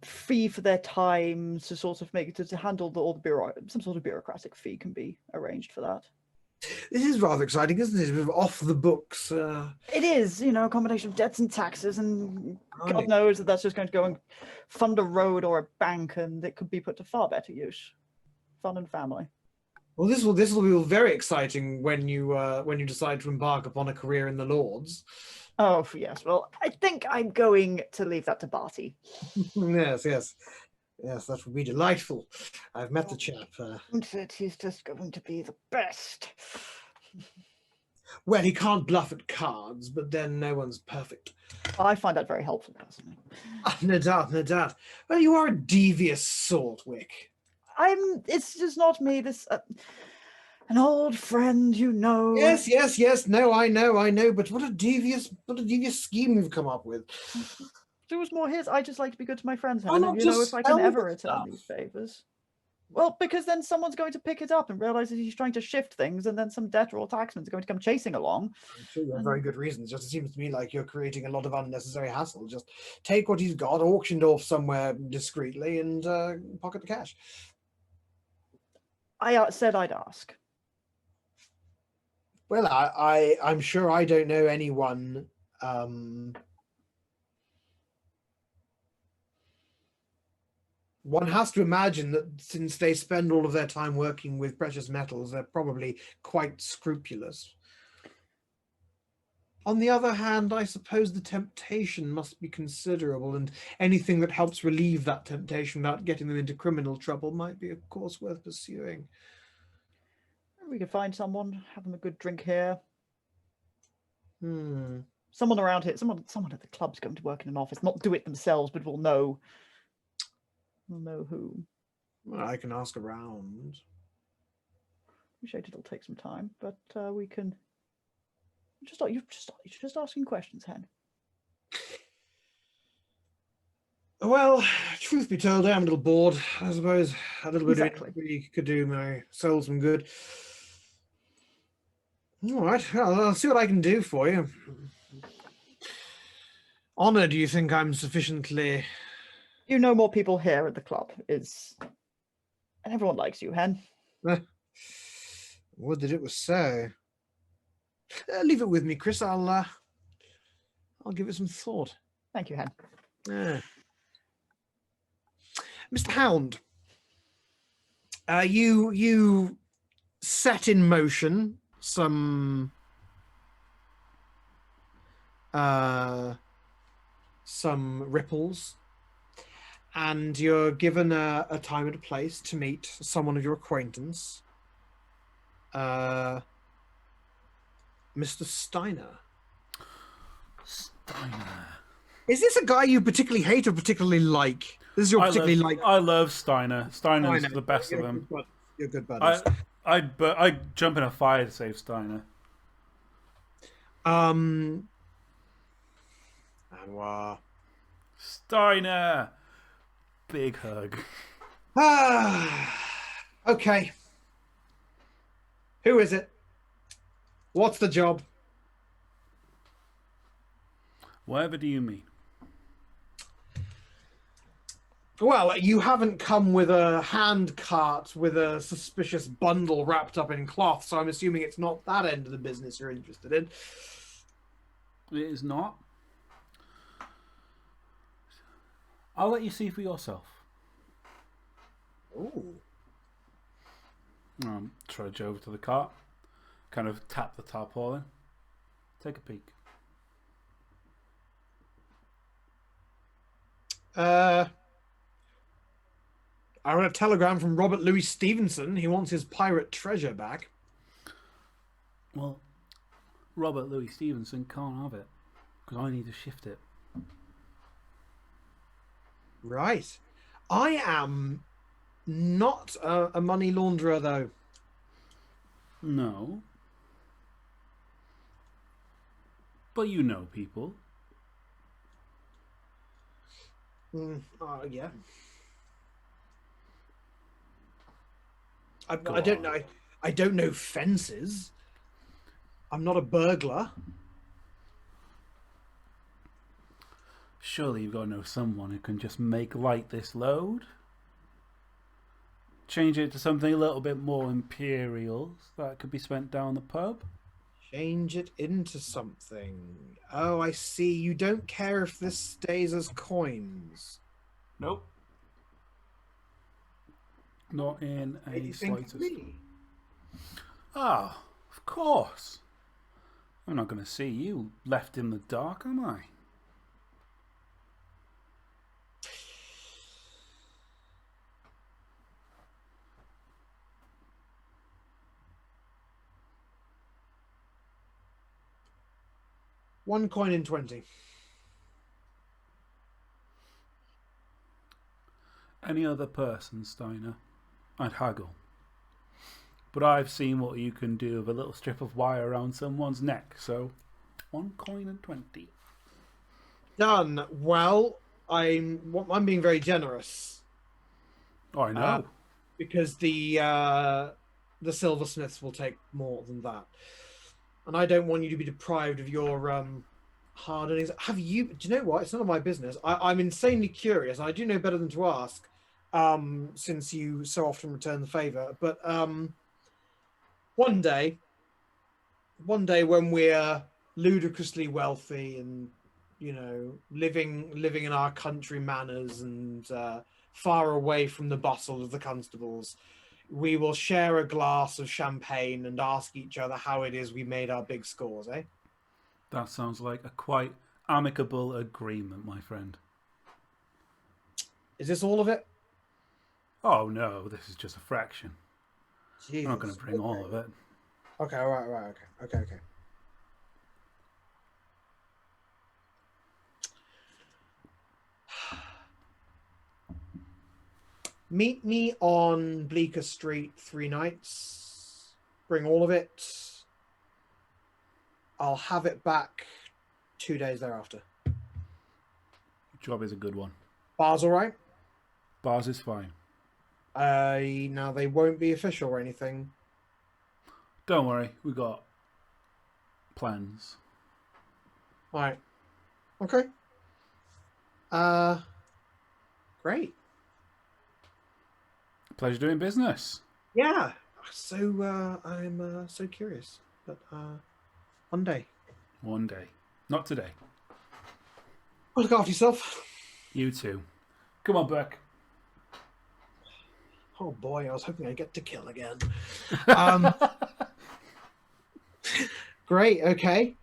fee for their time to sort of make it to handle all the some sort of bureaucratic fee can be arranged for that. This is rather exciting, isn't it? A bit of off the books. It is, a combination of debts and taxes, and Right. God knows that that's just going to go and fund a road or a bank, and it could be put to far better use. Fun and family. Well, this will be very exciting when you decide to embark upon a career in the Lords. Oh yes. Well, I think I'm going to leave that to Barty. Yes, that would be delightful. I've met the chap. He's just going to be the best. Well, he can't bluff at cards, but then no one's perfect. I find that very helpful, personally. No doubt, no doubt. Well, you are a devious sort, Wick. It's just not me. This an old friend, Yes. No, I know. But what a devious scheme you've come up with. It was more his. I just like to be good to my friends, Why and not just if I can sell ever the return stuff? these favors. Well, because then someone's going to pick it up and realize that he's trying to shift things, and then some debtor or taxman's going to come chasing along. I'm sure you have very good reasons. Just it seems to me like you're creating a lot of unnecessary hassle. Just take what he's got, auctioned off somewhere discreetly, and pocket the cash. I said I'd ask. Well, I'm sure I don't know anyone. One has to imagine that since they spend all of their time working with precious metals, they're probably quite scrupulous. On the other hand, I suppose the temptation must be considerable, and anything that helps relieve that temptation without getting them into criminal trouble might be, of course, worth pursuing. We could find someone, have them a good drink here. Someone around here, someone at the club's going to work in an office, not do it themselves, but will know. We'll know who. Well, I can ask around. Appreciate it'll take some time, but we can You're just asking questions, Hen. Well, truth be told, I am a little bored. I suppose a little bit Exactly. of it really could do my soul some good. All right, well, I'll see what I can do for you. Honor, do you think I'm sufficiently? You know more people here at the club. And everyone likes you, Hen. Would that it was so. Leave it with me, Chris. I'll give it some thought. Thank you, Hen. Mr. Hound, you set in motion some ripples, and you're given a time and a place to meet someone of your acquaintance, Mr. Steiner. Steiner. Is this a guy you particularly hate or particularly like? This is your particularly like. I love Steiner. Steiner's Steiner. the best You're of them. You're good buddies. I'd jump in a fire to save Steiner. Anwar. Steiner! Big hug. Okay. Who is it? What's the job? Whatever do you mean? Well, you haven't come with a hand cart with a suspicious bundle wrapped up in cloth, so I'm assuming it's not that end of the business you're interested in. It is not. I'll let you see for yourself. Ooh. Trudge over to the cart. Kind of tap the tarpaulin. Take a peek. I got a telegram from Robert Louis Stevenson. He wants his pirate treasure back. Well, Robert Louis Stevenson can't have it because I need to shift it. Right. I am not a money launderer, though. No. But you know people. Yeah. I don't know. I don't know fences. I'm not a burglar. Surely you've got to know someone who can just make light this load. Change it to something a little bit more imperial that could be spent down the pub. Change it into something. Oh, I see. You don't care if this stays as coins. Nope. Not in a Anything for slightest. me? Ah, of course. I'm not going to see you left in the dark, am I? One coin in 20. Any other person, Steiner, I'd haggle. But I've seen what you can do with a little strip of wire around someone's neck, so 1 coin and 20. Done. Well, I'm being very generous. Oh, I know. Because the silversmiths will take more than that, and I don't want you to be deprived of your hard earnings. Have you? Do you know what? It's none of my business. I'm insanely curious. I do know better than to ask, since you so often return the favor. But one day when we're ludicrously wealthy and living in our country manners and far away from the bustle of the constables, we will share a glass of champagne and ask each other how it is we made our big scores, eh? That sounds like a quite amicable agreement, my friend. Is this all of it? Oh no, this is just a fraction. Jesus. I'm not going to bring all of it. Okay, all right, okay. Meet me on Bleecker Street 3 nights. Bring all of it. I'll have it back 2 days thereafter. Job is a good one. Bar's all right. Bars is fine. Now they won't be official or anything. Don't worry, we got plans. Right. Okay. Great. Pleasure doing business. Yeah. So I'm so curious, but one day. One day. Not today. Look after yourself. You too. Come on, Beck. Oh boy, I was hoping I'd get to kill again. Great. Okay.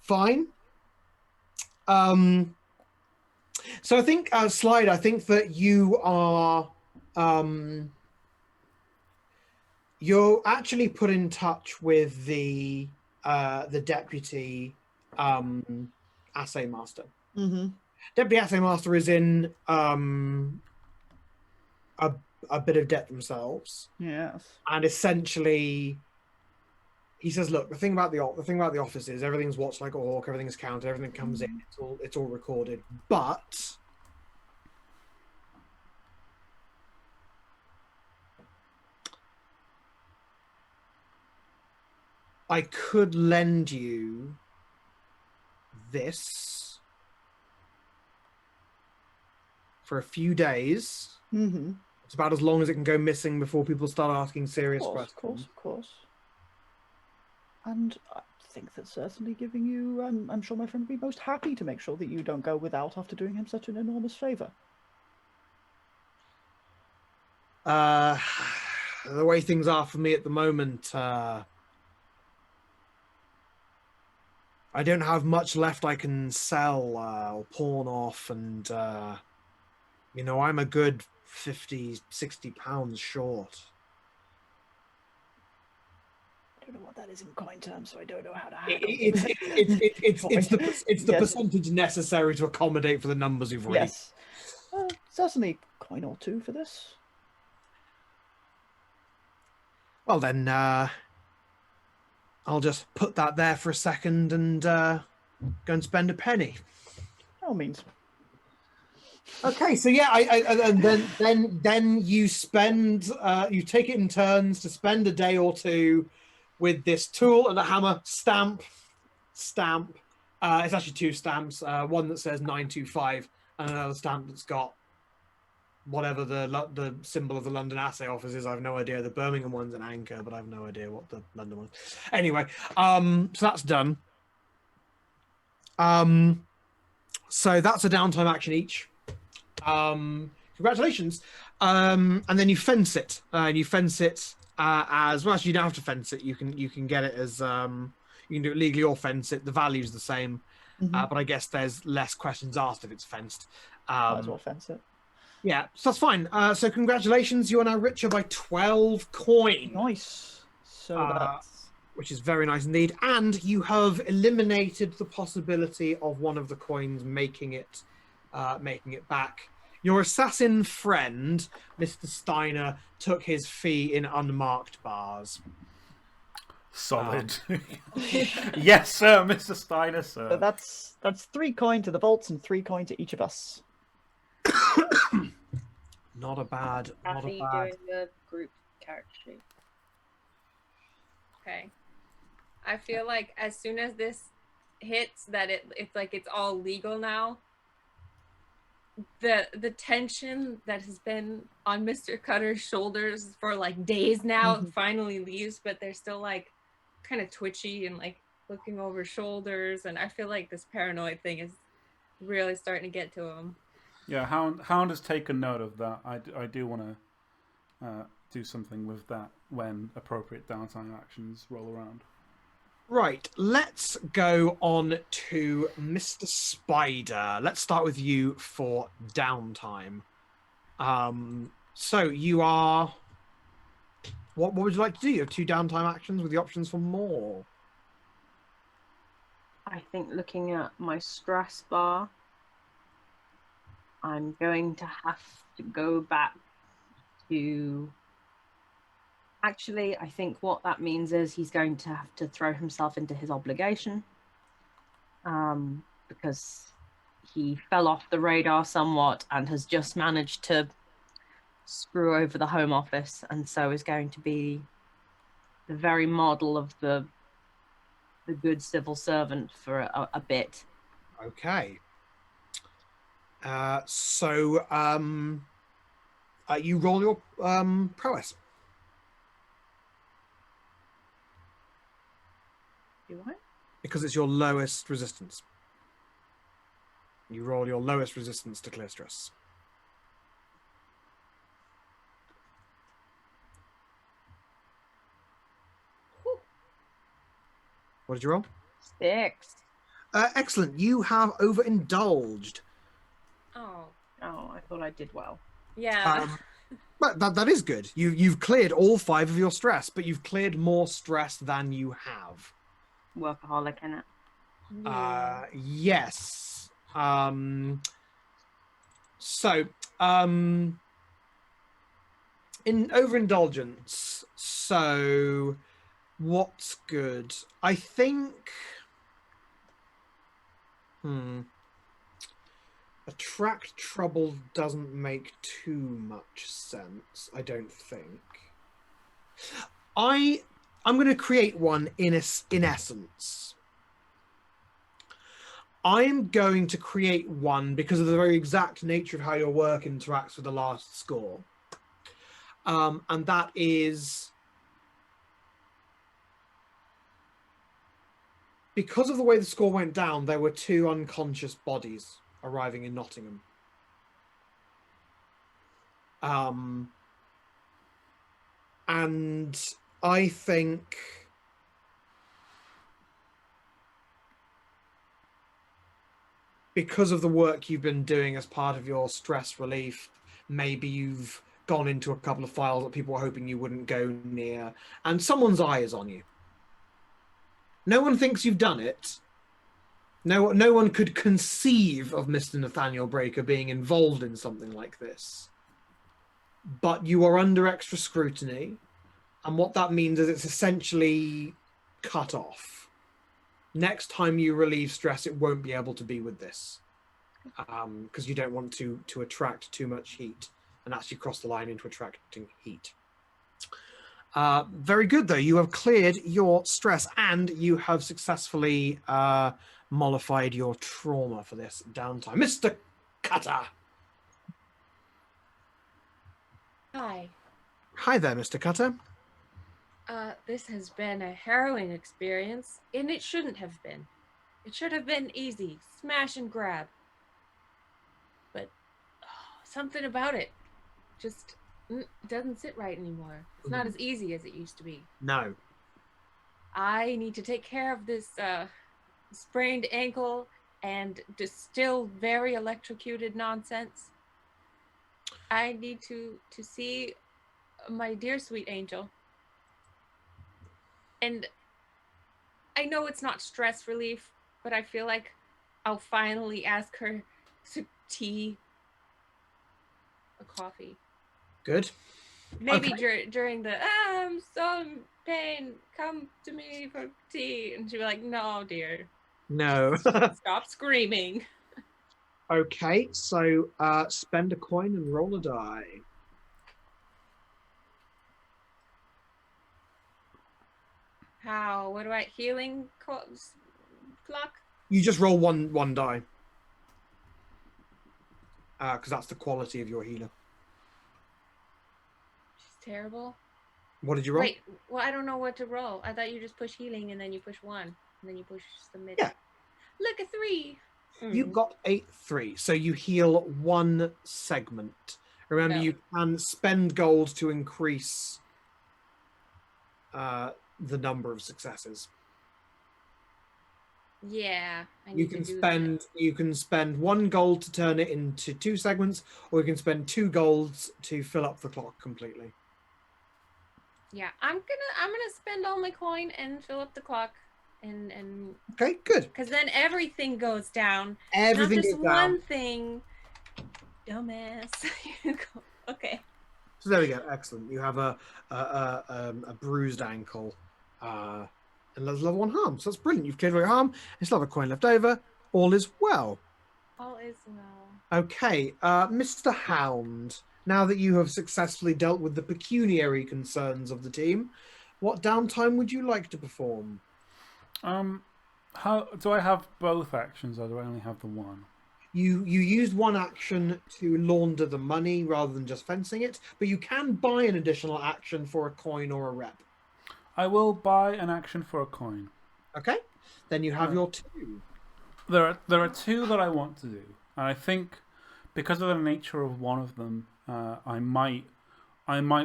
Fine. So I think, Slide, I think that you are, you're actually put in touch with the deputy assay master. Mm-hmm. Deputy assay master is in a bit of debt themselves, Yes. and essentially he says, "Look, the thing about the office is everything's watched like a hawk, everything's counted, everything comes in, it's all recorded. But I could lend you this for a few days. Mm-hmm. It's about as long as it can go missing before people start asking serious Of questions." course, of course. And I think that certainly giving you, I'm sure my friend would be most happy to make sure that you don't go without after doing him such an enormous favour. The way things are for me at the moment, I don't have much left I can sell or pawn off, and I'm a good 50, 60 pounds short. I don't know what that is in coin terms, so I don't know how to It's the Yes. percentage necessary to accommodate for the numbers you've already. Yes. Certainly coin or two for this. Well then, I'll just put that there for a second and go and spend a penny. By all means. Okay, so yeah, and then you spend, you take it in turns to spend a day or two with this tool and a hammer. Stamp. It's actually two stamps. One that says 925, and another stamp that's got whatever the symbol of the London Assay Office is. I have no idea. The Birmingham one's an anchor, but I have no idea what the London one. Anyway, so that's done. So that's a downtime action each. Congratulations. And then you fence it. And you fence it as well. Actually, you don't have to fence it. You can get it as you can do it legally or fence it. The value's the same, Mhm. but I guess there's less questions asked if it's fenced. Might as well fence it. Yeah, so that's fine. So congratulations, you are now richer by 12 coin. Nice. So that's Which is very nice indeed. And you have eliminated the possibility of one of the coins making it back. Your assassin friend, Mr. Steiner, took his fee in unmarked bars. Solid. Yes, sir, Mr. Steiner, sir. so that's 3 coin to the vaults and 3 coin to each of us. Not a bad. Kathy doing the group character sheet. Okay. I feel like as soon as this hits, that it's like it's all legal now. The tension that has been on Mr. Cutter's shoulders for like days now finally leaves, but they're still like kind of twitchy and like looking over shoulders, and I feel like this paranoid thing is really starting to get to him. Yeah, Hound has taken note of that. I do want to do something with that when appropriate downtime actions roll around. Right, let's go on to Mr. Spider. Let's start with you for downtime. So you are... What would you like to do? You have 2 downtime actions with the options for more. I think looking at my stress bar, I'm going to have to go back to... Actually, I think what that means is he's going to have to throw himself into his obligation because he fell off the radar somewhat and has just managed to screw over the Home Office, and so is going to be the very model of the good civil servant for a bit. Okay. You roll your prowess. Do I? Because it's your lowest resistance. You roll your lowest resistance to clear stress. What did you roll? 6. Excellent. You have overindulged. Oh, Oh, I thought I did well. yeah. But that is good. You've cleared all 5 of your stress, but you've cleared more stress than you have. Workaholic in it. Yeah. Yes. In overindulgence. So, what's good? I think. Attract trouble doesn't make too much sense. I don't think. I'm going to create one in essence. I'm going to create one because of the very exact nature of how your work interacts with the last score. And that is because of the way the score went down, there were 2 unconscious bodies arriving in Nottingham. And I think because of the work you've been doing as part of your stress relief, maybe you've gone into a couple of files that people were hoping you wouldn't go near, and someone's eye is on you. No one thinks you've done it. No one could conceive of Mr. Nathaniel Breaker being involved in something like this. But you are under extra scrutiny, and what that means is it's essentially cut off. Next time you relieve stress, it won't be able to be with this, because you don't want to attract too much heat and actually cross the line into attracting heat. Very good, though. You have cleared your stress and you have successfully mollified your trauma for this downtime. Mr. Cutter. Hi. Hi there, Mr. Cutter. This has been a harrowing experience, and it shouldn't have been. It should have been easy, smash and grab. But something about it just doesn't sit right anymore. It's not as easy as it used to be. No. I need to take care of this sprained ankle and still very electrocuted nonsense. I need to see my dear sweet angel. And I know it's not stress relief, but I feel like I'll finally ask her to tea or coffee. Good. Maybe Okay. during the, I'm so in pain, come to me for tea. And she'll be like, no, dear. No. Stop screaming. Okay, so spend a coin and roll a die. How? What do I, healing clock? You just roll one die. Because that's the quality of your healer. She's terrible. What did you roll? Wait, well, I don't know what to roll. I thought you just push healing and then you push 1. And then you push submit. Yeah. Look, a 3. You got a 3, so you heal 1 segment. Remember, you can spend gold to increase the number of successes. Yeah, You can spend 1 gold to turn it into 2 segments, or you can spend 2 golds to fill up the clock completely. Yeah, I'm gonna spend all my coin and fill up the clock, and okay, good. Because then everything goes down. Everything not just goes down. one thing. Dumbass. Okay. So there we go. Excellent. You have a bruised ankle, and there's level 1 harm. So that's brilliant. You've cleared all your harm. There's still have a coin left over. All is well. All is well. Okay, Mr. Hound, now that you have successfully dealt with the pecuniary concerns of the team, what downtime would you like to perform? How do I have both actions, or do I only have the one? You used one action to launder the money rather than just fencing it, but you can buy an additional action for a coin or a rep. I will buy an action for a coin. Okay, then you have your 2. There are two that I want to do, and I think because of the nature of one of them, I might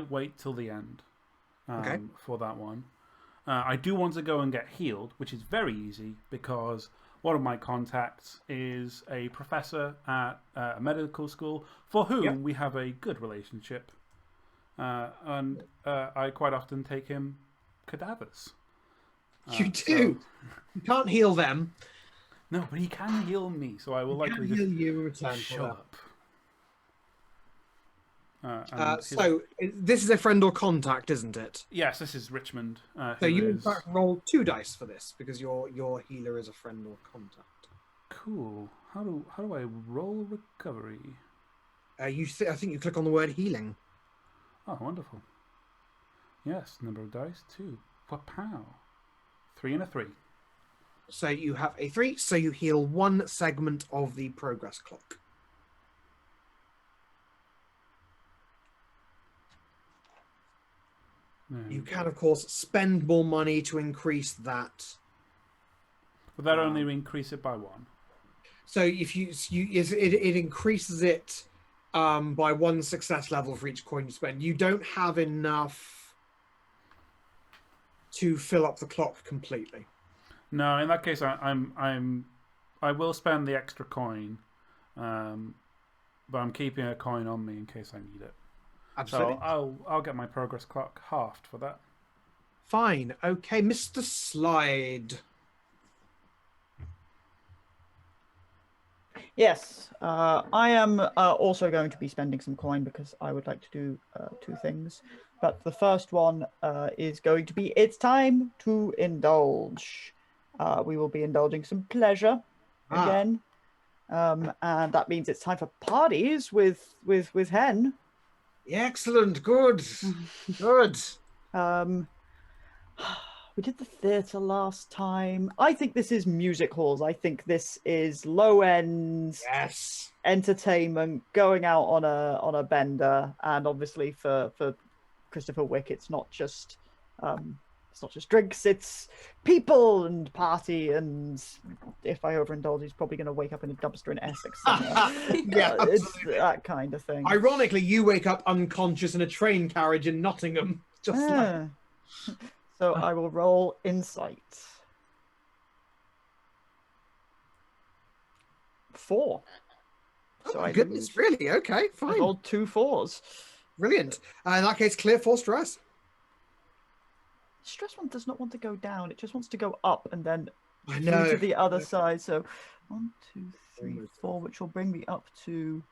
wait till the end for that one. I do want to go and get healed, which is very easy because one of my contacts is a professor at a medical school for whom we have a good relationship, and I quite often take him cadavers. You do. You can't heal them. No, but he can heal me, so I will likely heal just you in return for show that. up. So this is a friend or contact, isn't it? Yes, this is Richmond. So you in fact roll 2 dice for this because your healer is a friend or contact. Cool. How do I roll recovery? I think you click on the word healing. Oh, wonderful. Yes, number of dice 2. Wow. 3 and a 3. So you have a 3, so you heal 1 segment of the progress clock. You can, of course, spend more money to increase that. Would that only increase it by 1? So if it increases it by 1 success level for each coin you spend. You don't have enough to fill up the clock completely. No, in that case, I will spend the extra coin, but I'm keeping a coin on me in case I need it. Absolutely. So I'll get my progress clock halved for that. Fine. Okay, Mr. Slide. Yes, I am also going to be spending some coin because I would like to do 2 things. But the first one is going to be it's time to indulge. We will be indulging some pleasure again. And that means it's time for parties with Hen. Excellent. Good. Good. We did the theatre last time. I think this is music halls. I think this is low-end entertainment, going out on a bender, and obviously for Christopher Wick, it's not just drinks, it's people and party, and if I overindulge, he's probably going to wake up in a dumpster in Essex somewhere. It's that kind of thing. Ironically, you wake up unconscious in a train carriage in Nottingham. Just like... So I will roll insight. 4. Oh so my goodness, really? Okay, fine. I rolled 2 4s. Brilliant. In that case, clear 4 stress. Stress one does not want to go down. It just wants to go up and then I know. to the other side. So 1, 2, 3, 4, which will bring me up to...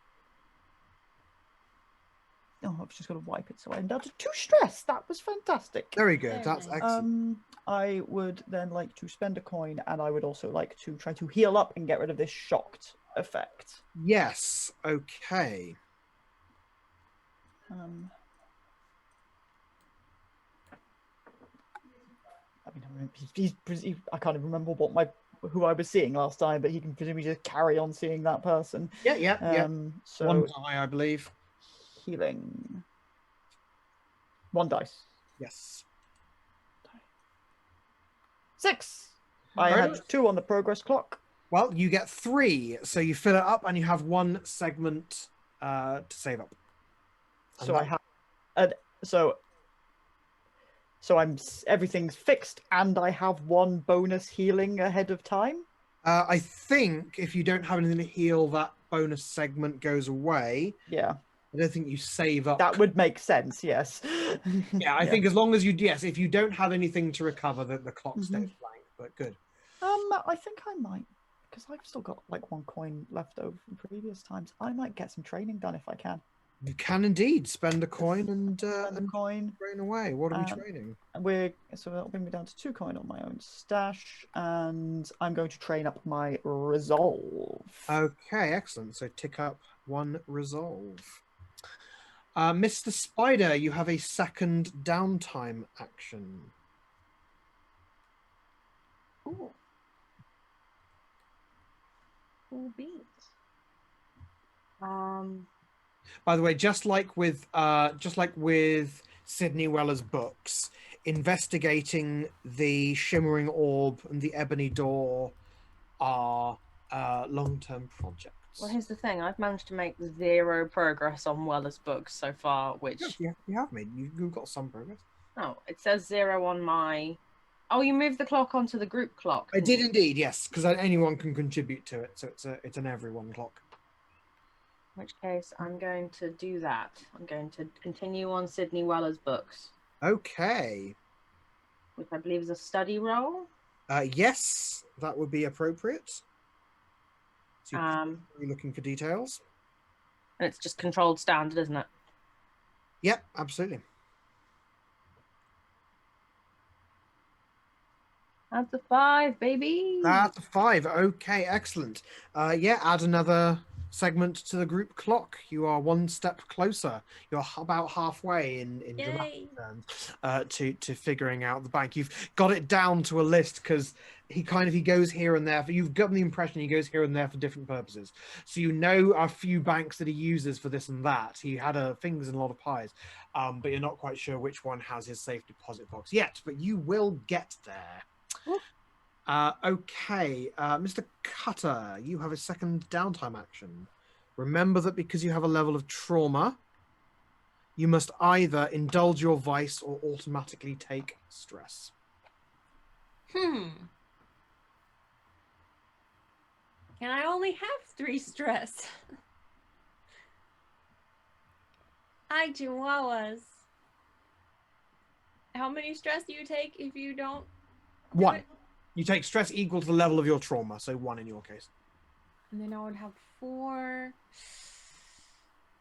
Oh, I've just got to wipe it. So I ended up to 2 stress. That was fantastic. Very good. That's excellent. I would then like to spend a coin, and I would also like to try to heal up and get rid of this shocked effect. Yes. Okay. I mean, I can't even remember who I was seeing last time, but he can presumably just carry on seeing that person. Yeah. So 1 die, I believe. Healing. 1 dice. Yes. 6. I had 2 on the progress clock. Well, you get 3, so you fill it up, and you have 1 segment to save up. So I have, so everything's fixed, and I have 1 bonus healing ahead of time. I think if you don't have anything to heal, that bonus segment goes away. Yeah. I don't think you save up. That would make sense, yes. Yeah, I think as long as if you don't have anything to recover, the clock stays blank. But good. I think I might, because I've still got like 1 coin left over from previous times. I might get some training done if I can. You can indeed spend a coin and Spend a coin. train away. What are we training? So that'll bring me down to 2 coin on my own stash, and I'm going to train up my resolve. Okay, excellent. So tick up 1 resolve. Mr. Spider, you have a second downtime action. Ooh. Cool beans. By the way, just like with Sydney Weller's books, investigating the shimmering orb and the ebony door are long-term projects. Well, here's the thing. I've managed to make 0 progress on Weller's books so far, which... Yeah, you have made. You've got some progress. Oh, it says 0 on my... Oh, you moved the clock onto the group clock. I did indeed, yes, because anyone can contribute to it, so it's an everyone clock. In which case, I'm going to do that. I'm going to continue on Sydney Weller's books, Okay. which I believe is a study roll. Yes, that would be appropriate. So And you're looking for details? it's just controlled standard, isn't it? Yep, absolutely. That's a 5, baby. That's a 5. Okay, excellent. Yeah, add another segment to the group clock. You are 1 step closer. You're about halfway in dramatic terms to figuring out the bank. You've got it down to a list because he goes here and there. You've gotten the impression he goes here and there for different purposes. So you know a few banks that he uses for this and that. He had fingers in a lot of pies, but you're not quite sure which one has his safe deposit box yet. But you will get there. Okay, Mr. Cutter, you have a second downtime action. Remember that because you have a level of trauma, you must either indulge your vice or automatically take stress. Can I only have 3 stress? Hi, Chihuahuas. How many stress do you take if you don't? 1. You take stress equal to the level of your trauma, so 1 in your case. And then I would have 4.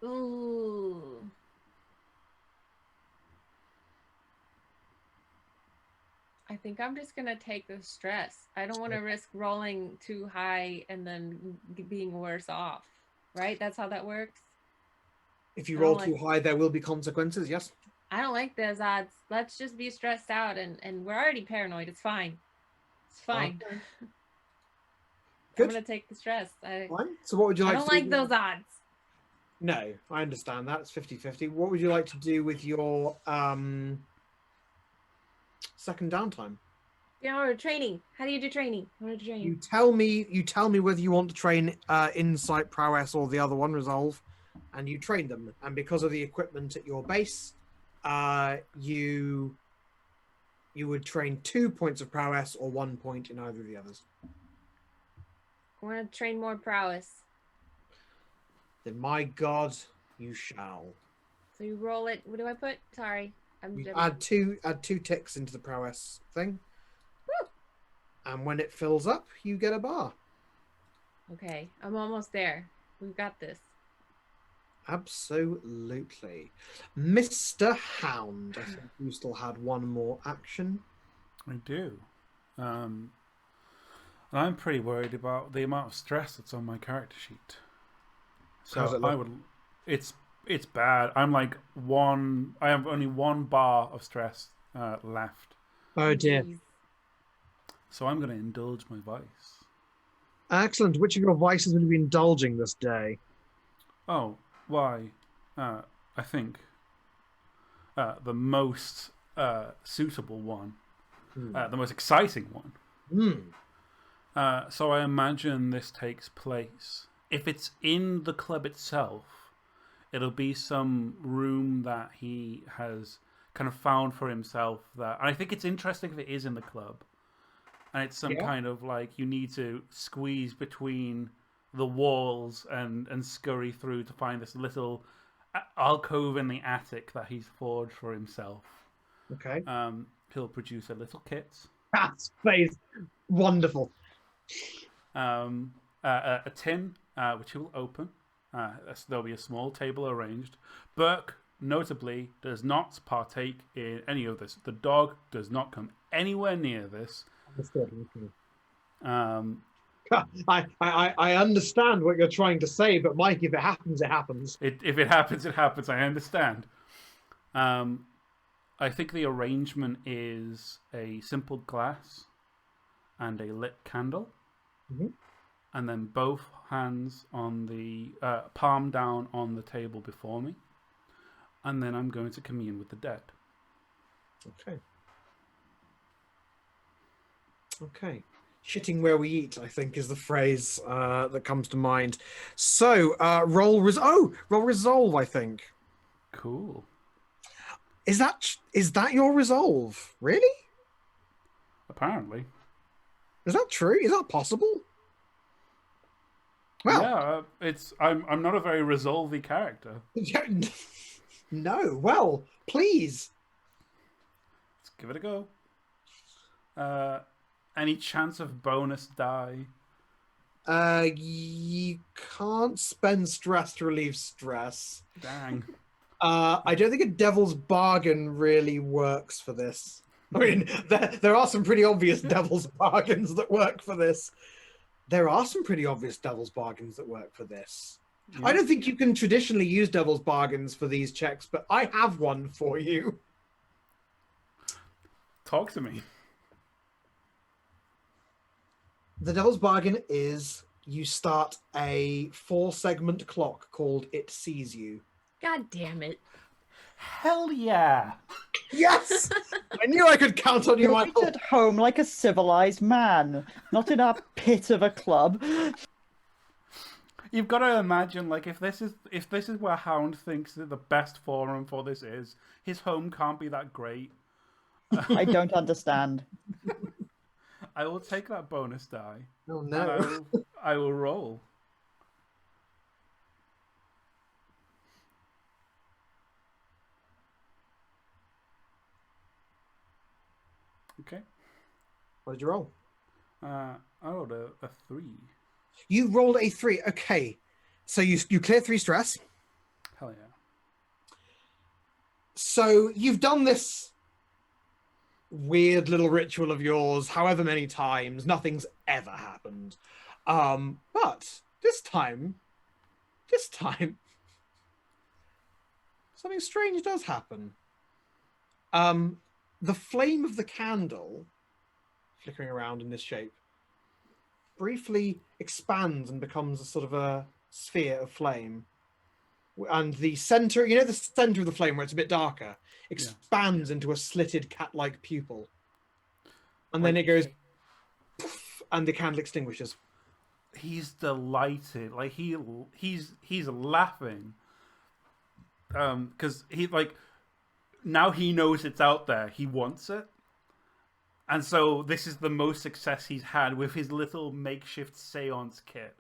Ooh. I think I'm just gonna take the stress. I don't want to risk rolling too high and then being worse off. Right? That's how that works. If you roll too high, there will be consequences, yes? I don't like those odds. Let's just be stressed out and we're already paranoid. It's fine. It's fine. Okay. I'm gonna take the stress. Fine. So what would you like I don't to like do? those odds. No, I understand that. It's 50-50. What would you like to do with your second downtime? Yeah, training. How do you do training? How do you train? You tell me whether you want to train insight, prowess, or the other one, resolve, and you train them. And because of the equipment at your base, you would train 2 points of prowess or 1 point in either of the others. I want to train more prowess. Then my God, you shall. So you roll it. What do I put? Sorry, You add two ticks into the prowess thing. Woo! And when it fills up, you get a bar. Okay, I'm almost there. We've got this. Absolutely. Mr. Hound, I think you still had 1 more action. I do. And I'm pretty worried about the amount of stress that's on my character sheet. So How's it look? it's bad. I'm like I have only 1 bar of stress left. Oh dear. Jeez. So I'm going to indulge my vice. Excellent. Which of your vices will you be indulging this day? Oh, why? I think the most suitable one, the most exciting one. So I imagine this takes place. If it's in the club itself, it'll be some room that he has kind of found for himself. And I think it's interesting if it is in the club. And it's some kind of like you need to squeeze between the walls and scurry through to find this little alcove in the attic that he's forged for himself. Okay. He'll produce a little kit. That's face. Wonderful. A tin, which he will open. There'll be a small table arranged. Burke, notably, does not partake in any of this. The dog does not come anywhere near this. Understood. Um, I understand what you're trying to say, but Mike, if it happens, it happens. if it happens, it happens. I understand. I think the arrangement is a simple glass and a lit candle. Mhm. And then both hands on the palm down on the table before me, and then I'm going to commune with the dead. Okay. Shitting where we eat, I think, is the phrase that comes to mind. So roll resolve, I think. Cool. Is that your resolve? Really? Apparently. Is that true? Is that possible? Well, Yeah, I'm not a very resolvey character. no. Well, please. Let's give it a go. Any chance of bonus die? You can't spend stress to relieve stress. Dang. I don't think a devil's bargain really works for this. I mean, there are some pretty obvious devil's bargains that work for this. There are some pretty obvious devil's bargains that work for this. Yeah. I don't think you can traditionally use devil's bargains for these checks, but I have one for you. Talk to me. The devil's bargain is you start a 4-segment clock called It Sees You. God damn it. Hell yeah. Yes! I knew I could count on you, You're Michael. at home like a civilized man, not in a pit of a club. You've got to imagine, like, if this is where Hound thinks that the best forum for this is, his home can't be that great. I don't understand. I will take that bonus die. Oh And no. I will roll. Okay. What did you roll? I rolled a 3. You rolled a 3. Okay. So you clear 3 stress. Hell yeah. So you've done this weird little ritual of yours however many times. Nothing's ever happened. But this time, something strange does happen. The flame of the candle, flickering around in this shape, briefly expands and becomes a sort of a sphere of flame. And the center, the center of the flame where it's a bit darker, expands into a slitted cat-like pupil. And then it goes poof, and the candle extinguishes. He's delighted. Like he's laughing. Because he now he knows it's out there. He wants it. And so this is the most success he's had with his little makeshift seance kit.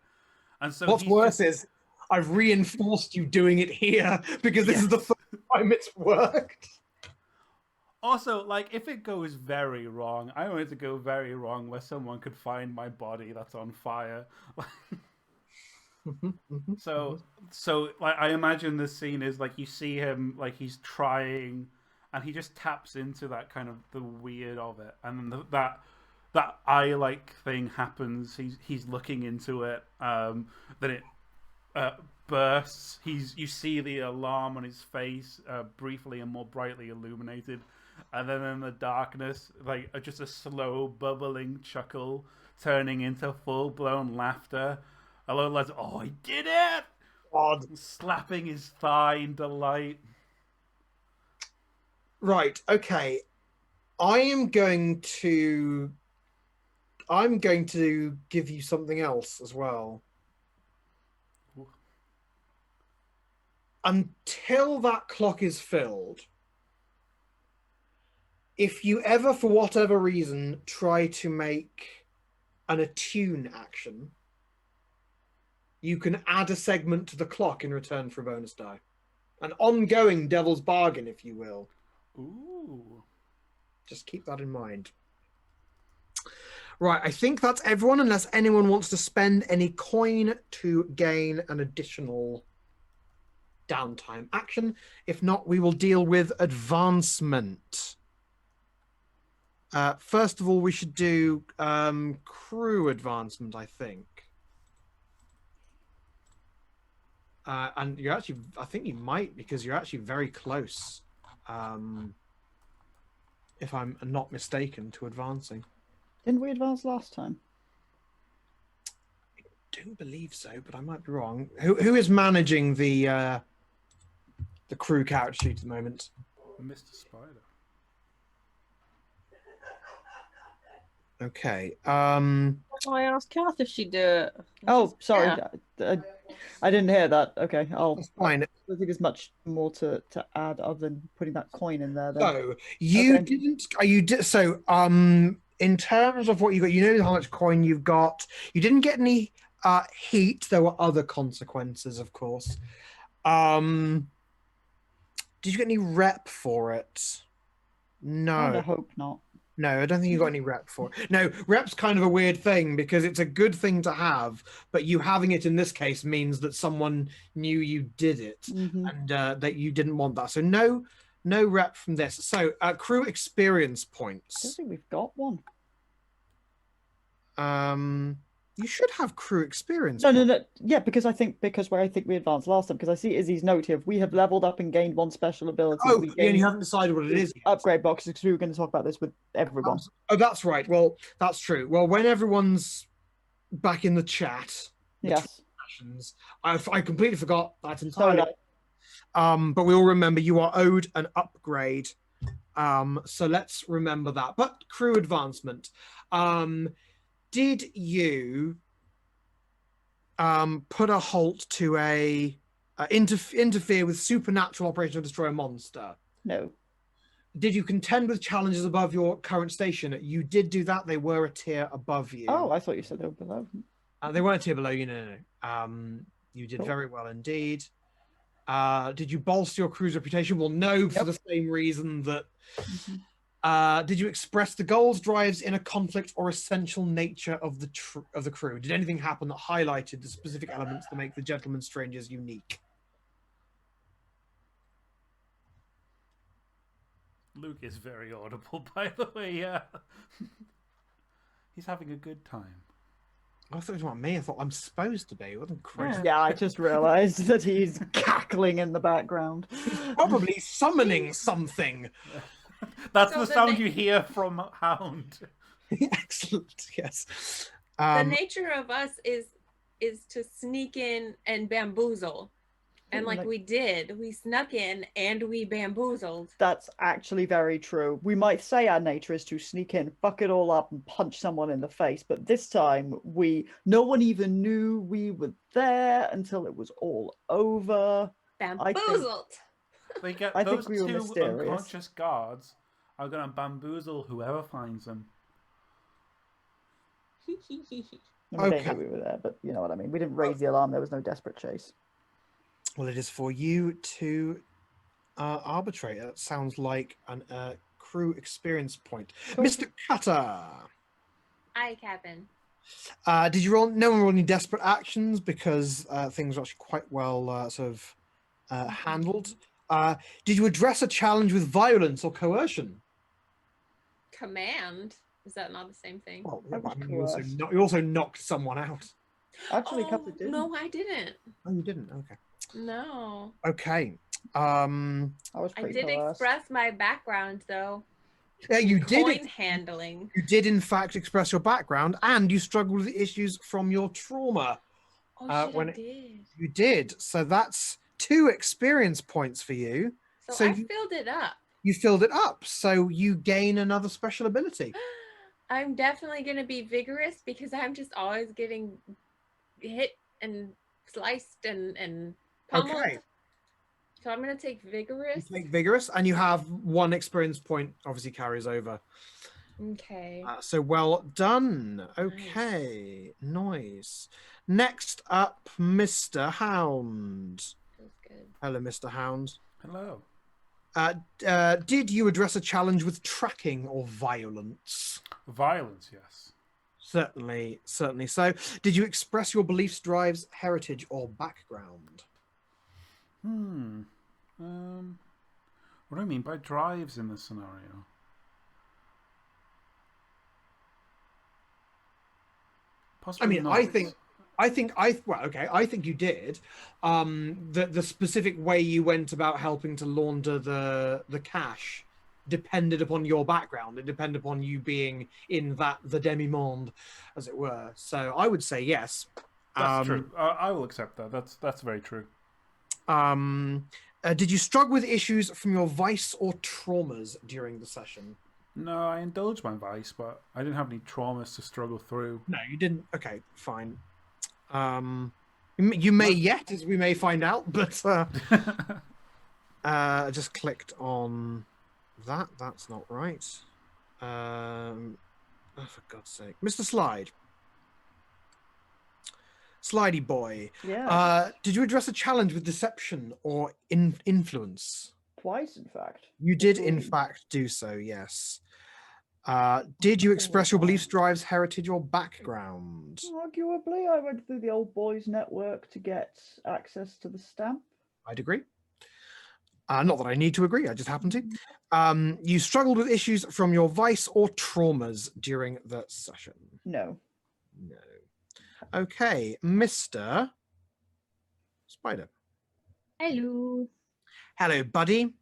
And so What's worse is I've reinforced you doing it here because this is the first time it's worked. Also, like, if it goes very wrong, I want it to go very wrong where someone could find my body that's on fire. So like, I imagine this scene is like you see him, like he's trying, and he just taps into that kind of the weird of it, and then that eye-like thing happens. He's looking into it. Then it bursts. You see the alarm on his face, briefly and more brightly illuminated, and then in the darkness, like just a slow bubbling chuckle turning into full-blown laughter. Hello, lads. Oh, I did it! God. Slapping his thigh in delight. Right. Okay. I'm going to give you something else as well. Ooh. Until that clock is filled, if you ever, for whatever reason, try to make an attune action, you can add a segment to the clock in return for a bonus die. An ongoing devil's bargain, if you will. Ooh. Just keep that in mind. Right, I think that's everyone, unless anyone wants to spend any coin to gain an additional downtime action. If not, we will deal with advancement. First of all, we should do crew advancement, I think. And you're actually, I think you might, because you're actually very close, if I'm not mistaken, to advancing. Didn't we advance last time? Don't believe so, but I might be wrong. Who is managing the crew character sheet at the moment? Mr. Spider. Okay. I asked Kath if she'd do it. Oh, sorry. Yeah. I didn't hear that. Okay, That's fine. I don't think there's much more to add other than putting that coin in there. Then. So you Okay. didn't. You did. So in terms of what you got, you know how much coin you've got. You didn't get any heat. There were other consequences, of course. Did you get any rep for it? I No. hope not. No, I don't think you got any rep for it. No, rep's kind of a weird thing because it's a good thing to have, but you having it in this case means that someone knew you did it Mhm. and that you didn't want that. So no rep from this. So crew experience I don't points. think we've got one. You should have crew experience. No. points. Yeah, because I think we advanced last time. Because I see Izzy's note here. We have leveled up and gained one special ability. Oh, we yeah, and gained you haven't decided what it is yet. upgrade boxes because we were going to talk about this with everyone. Oh, that's right. Well, that's true. Well, when everyone's back in the chat, Yes. sessions, I completely forgot that So entirely. did I. But we all remember you are owed an upgrade. So let's remember that. But crew advancement. Did you put a halt to interfere with supernatural operation to destroy a monster? No. Did you contend with challenges above your current station? You did do that. They were a tier above you. Oh, I thought you said they were below. They weren't a tier below you. No. You did Cool. very well indeed. Did you bolster your crew's reputation? Well, no, for Yep. the same reason that. Mhm. Did you express the goals, drives, inner conflict, or essential nature of the crew? Did anything happen that highlighted the specific elements that make the Gentleman Strangers unique? Luke is very audible, by the way. Yeah, he's having a good time. I thought it was about me. I thought I'm supposed to be. It wasn't crazy. Yeah, I just realised that he's cackling in the background. Probably summoning something. That's So the the sound na- you hear from Hound. Excellent. Yes. The nature of us is to sneak in and bamboozle. And like we did, we snuck in and we bamboozled. That's actually very true. We might say our nature is to sneak in, fuck it all up, and punch someone in the face, but this time no one even knew we were there until it was all over. Bamboozled. They get I think those we were two mysterious. unconscious guards are gonna bamboozle whoever finds them. I mean, they Okay. knew we were there, but you know what I mean. We didn't raise the alarm. There was no desperate chase. Well, it is for you to arbitrate. That sounds like a crew experience point. Cool. Mr. Cutter, Aye, Captain. did you roll? No one rolled any desperate actions because things were actually quite well sort of handled. Did you address a challenge with violence or coercion? Command. Is that not the same thing? Well, I was I mean, coerced. you also knocked someone out. Actually, Oh, Captain didn't. no, I didn't. Oh, you didn't. Okay. No. Okay. I was I pretty did coerced. express my background though. Yeah, you Coin did. handling. You did, in fact, express your background, and you struggled with the issues from your trauma. Oh shit, when I it- did. You did. So that's 2 experience points for you. So, so I you- filled it up. You filled it up, so you gain another special ability. I'm definitely gonna be vigorous because I'm just always getting hit and sliced and pummeled. Okay. So I'm gonna take You vigorous. take vigorous, and you have 1 experience point. Obviously, carries over. Okay. So well done. Okay, nice. Next up, Mr. Hound. Feels good. Hello, Mr. Hound. Hello. Did you address a challenge with tracking or violence? Violence, yes. Certainly, certainly. So, did you express your beliefs, drives, heritage, or background? What do I mean by drives in this scenario? I Possibly mean, not. I think you did. The specific way you went about helping to launder the cash depended upon your background. It depended upon you being in the demi-monde, as it were. So I would say yes. That's true. I will accept that. That's very true. Did you struggle with issues from your vice or traumas during the session? No, I indulged my vice, but I didn't have any traumas to struggle through. No, you didn't. Okay, fine. You may yet, as we may find out, but I just clicked on that. That's not right. Oh, for God's sake, Mr. Slide, Slidey boy. Yeah. Did you address a challenge with deception or influence? Twice, in fact. You did, in Between- fact, do so. Yes. Did you express your beliefs, drives, heritage, or background? Arguably, I went through the old boys network to get access to the stamp. I'd agree. Not that I need to agree, I just happen to. You struggled with issues from your vice or traumas during the session? No. No. Okay, Mr. Spider. Hello. Hello, buddy.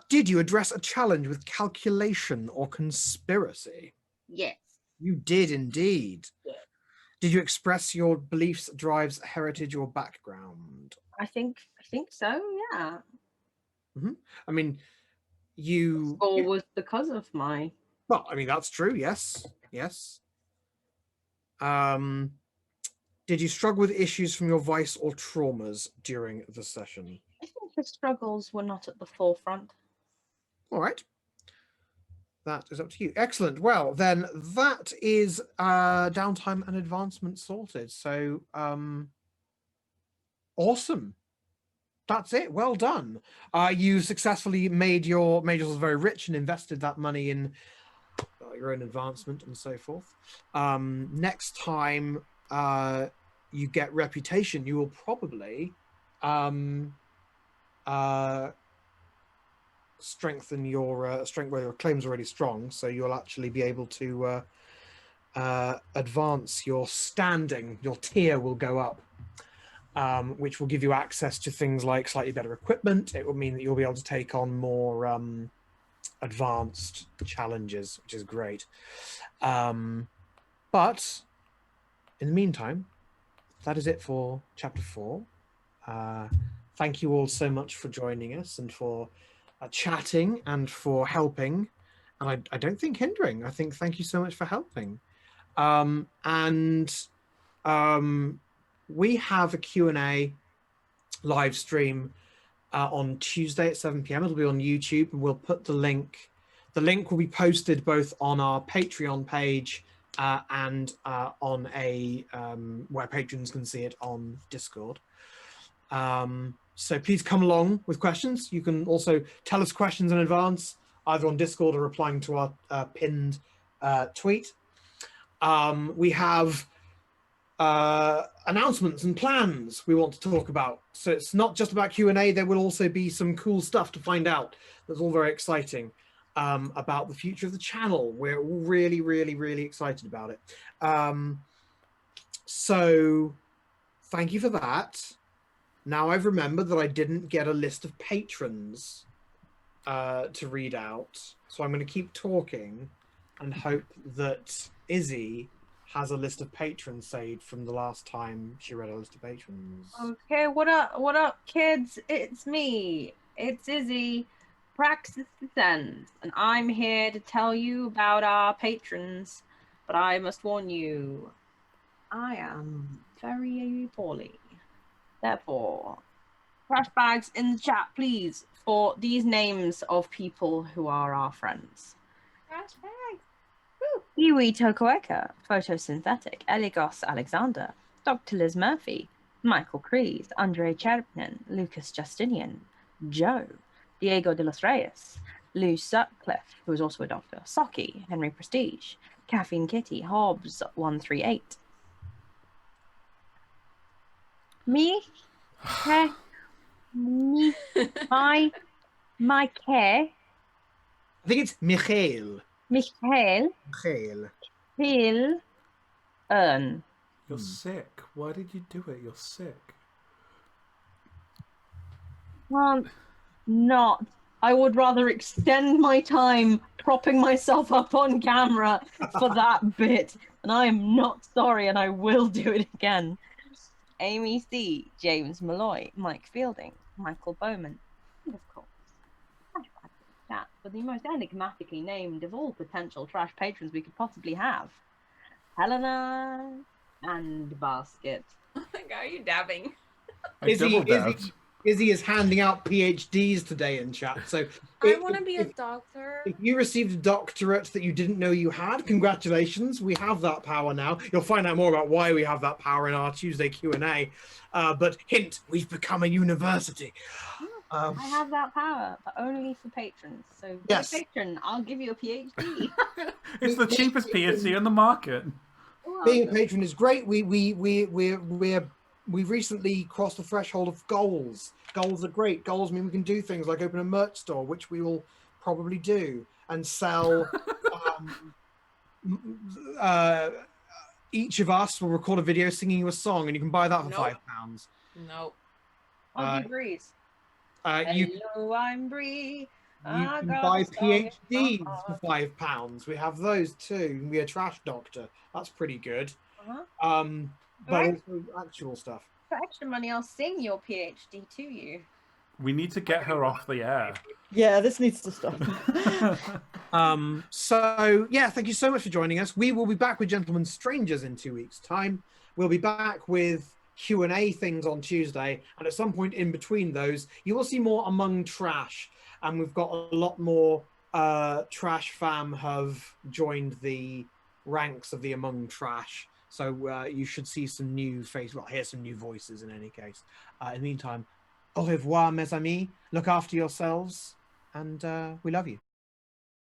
Did you address a challenge with calculation or conspiracy? Yes. You did indeed. Yeah. Did you express your beliefs, drives, heritage, or background? I think so. Yeah. I mean, you. Or was because of my. Well, I mean, that's true. Yes. Yes. Did you struggle with issues from your vice or traumas during the session? I think the struggles were not at the forefront. All right. That is up to you. Excellent. Well, then that is downtime and advancement sorted. So, awesome. That's it. Well done. You successfully made yourselves very rich and invested that money in your own advancement and so forth. Next time you get reputation, you will probably strengthen your strength where your claim's already strong, so you'll actually be able to advance your standing. Your tier will go up, which will give you access to things like slightly better equipment. It will mean that you'll be able to take on more advanced challenges, which is great. But in the meantime, that is it for chapter 4. Thank you all so much for joining us and for chatting and for helping. And I don't think hindering. I think thank you so much for helping. We have a Q&A live stream on Tuesday at 7 p.m. It'll be on YouTube, and we'll put the link. The link will be posted both on our Patreon page and on a where patrons can see it on Discord. So please come along with questions. You can also tell us questions in advance, either on Discord or replying to our pinned tweet. We have announcements and plans we want to talk about. So it's not just about Q&A. There will also be some cool stuff to find out. That's all very exciting about the future of the channel. We're all really, really, really excited about it. So thank you for that. Now I've remembered that I didn't get a list of patrons to read out. So I'm going to keep talking and hope that Izzy has a list of patrons saved from the last time she read a list of patrons. Okay, what up, kids? It's me. It's Izzy, Praxis Descends, and I'm here to tell you about our patrons. But I must warn you, I am very poorly. Therefore, trash bags in the chat, please, for these names of people who are our friends. Trash bags. Iwi Tokoeka, Photosynthetic, Eligos Alexander, Dr. Liz Murphy, Michael Crees, Andre Cherpnin, Lucas Justinian, Joe, Diego de los Reyes, Lou Sutcliffe, who is also a doctor, Saki, Henry Prestige, Caffeine Kitty, Hobbs 138. Me? Okay. Me? My care? I think it's Michael. Michael? Michael. Phil? Earn. You're sick. Why did you do it? You're sick. Can't not. I would rather extend my time propping myself up on camera for that bit. And I am not sorry, and I will do it again. Amy C, James Malloy, Mike Fielding, Michael Bowman, and of course, that for the most enigmatically named of all potential trash patrons we could possibly have, Helena and Basket. Oh my god, are you dabbing? I double dabbed. Izzy is handing out PhDs today in chat. So I want to be a doctor. if you received a doctorate that you didn't know you had, congratulations. We have that power now. You'll find out more about why we have that power in our Tuesday Q&A. But hint, we've become a university. I have that power, but only for patrons. So, Yes. patron, I'll give you a PhD. It's the cheapest PhD on the market. Being a patron is great. We've recently crossed the threshold of goals. Goals are great. Goals mean we can do things like open a merch store, which we will probably do, and sell. Each of us will record a video singing you a song, and you can buy that for Nope. £5. Nope. I'll be Breeze. You Hello, I'm Bree. You can buy PhDs for £5. We have those too. You can be a trash doctor. That's pretty good. But Right. also actual stuff. For extra money, I'll sing your PhD to you. We need to get her off the air. Yeah, this needs to stop. So yeah, thank you so much for joining us. We will be back with Gentlemen Strangers in 2 weeks' time. We'll be back with Q&A things on Tuesday, and at some point in between those, you will see more Among Trash. And we've got a lot more Trash fam have joined the ranks of the Among Trash. So you should see some new faces. Well, hear some new voices in any case. In the meantime, au revoir, mes amis. Look after yourselves, and we love you.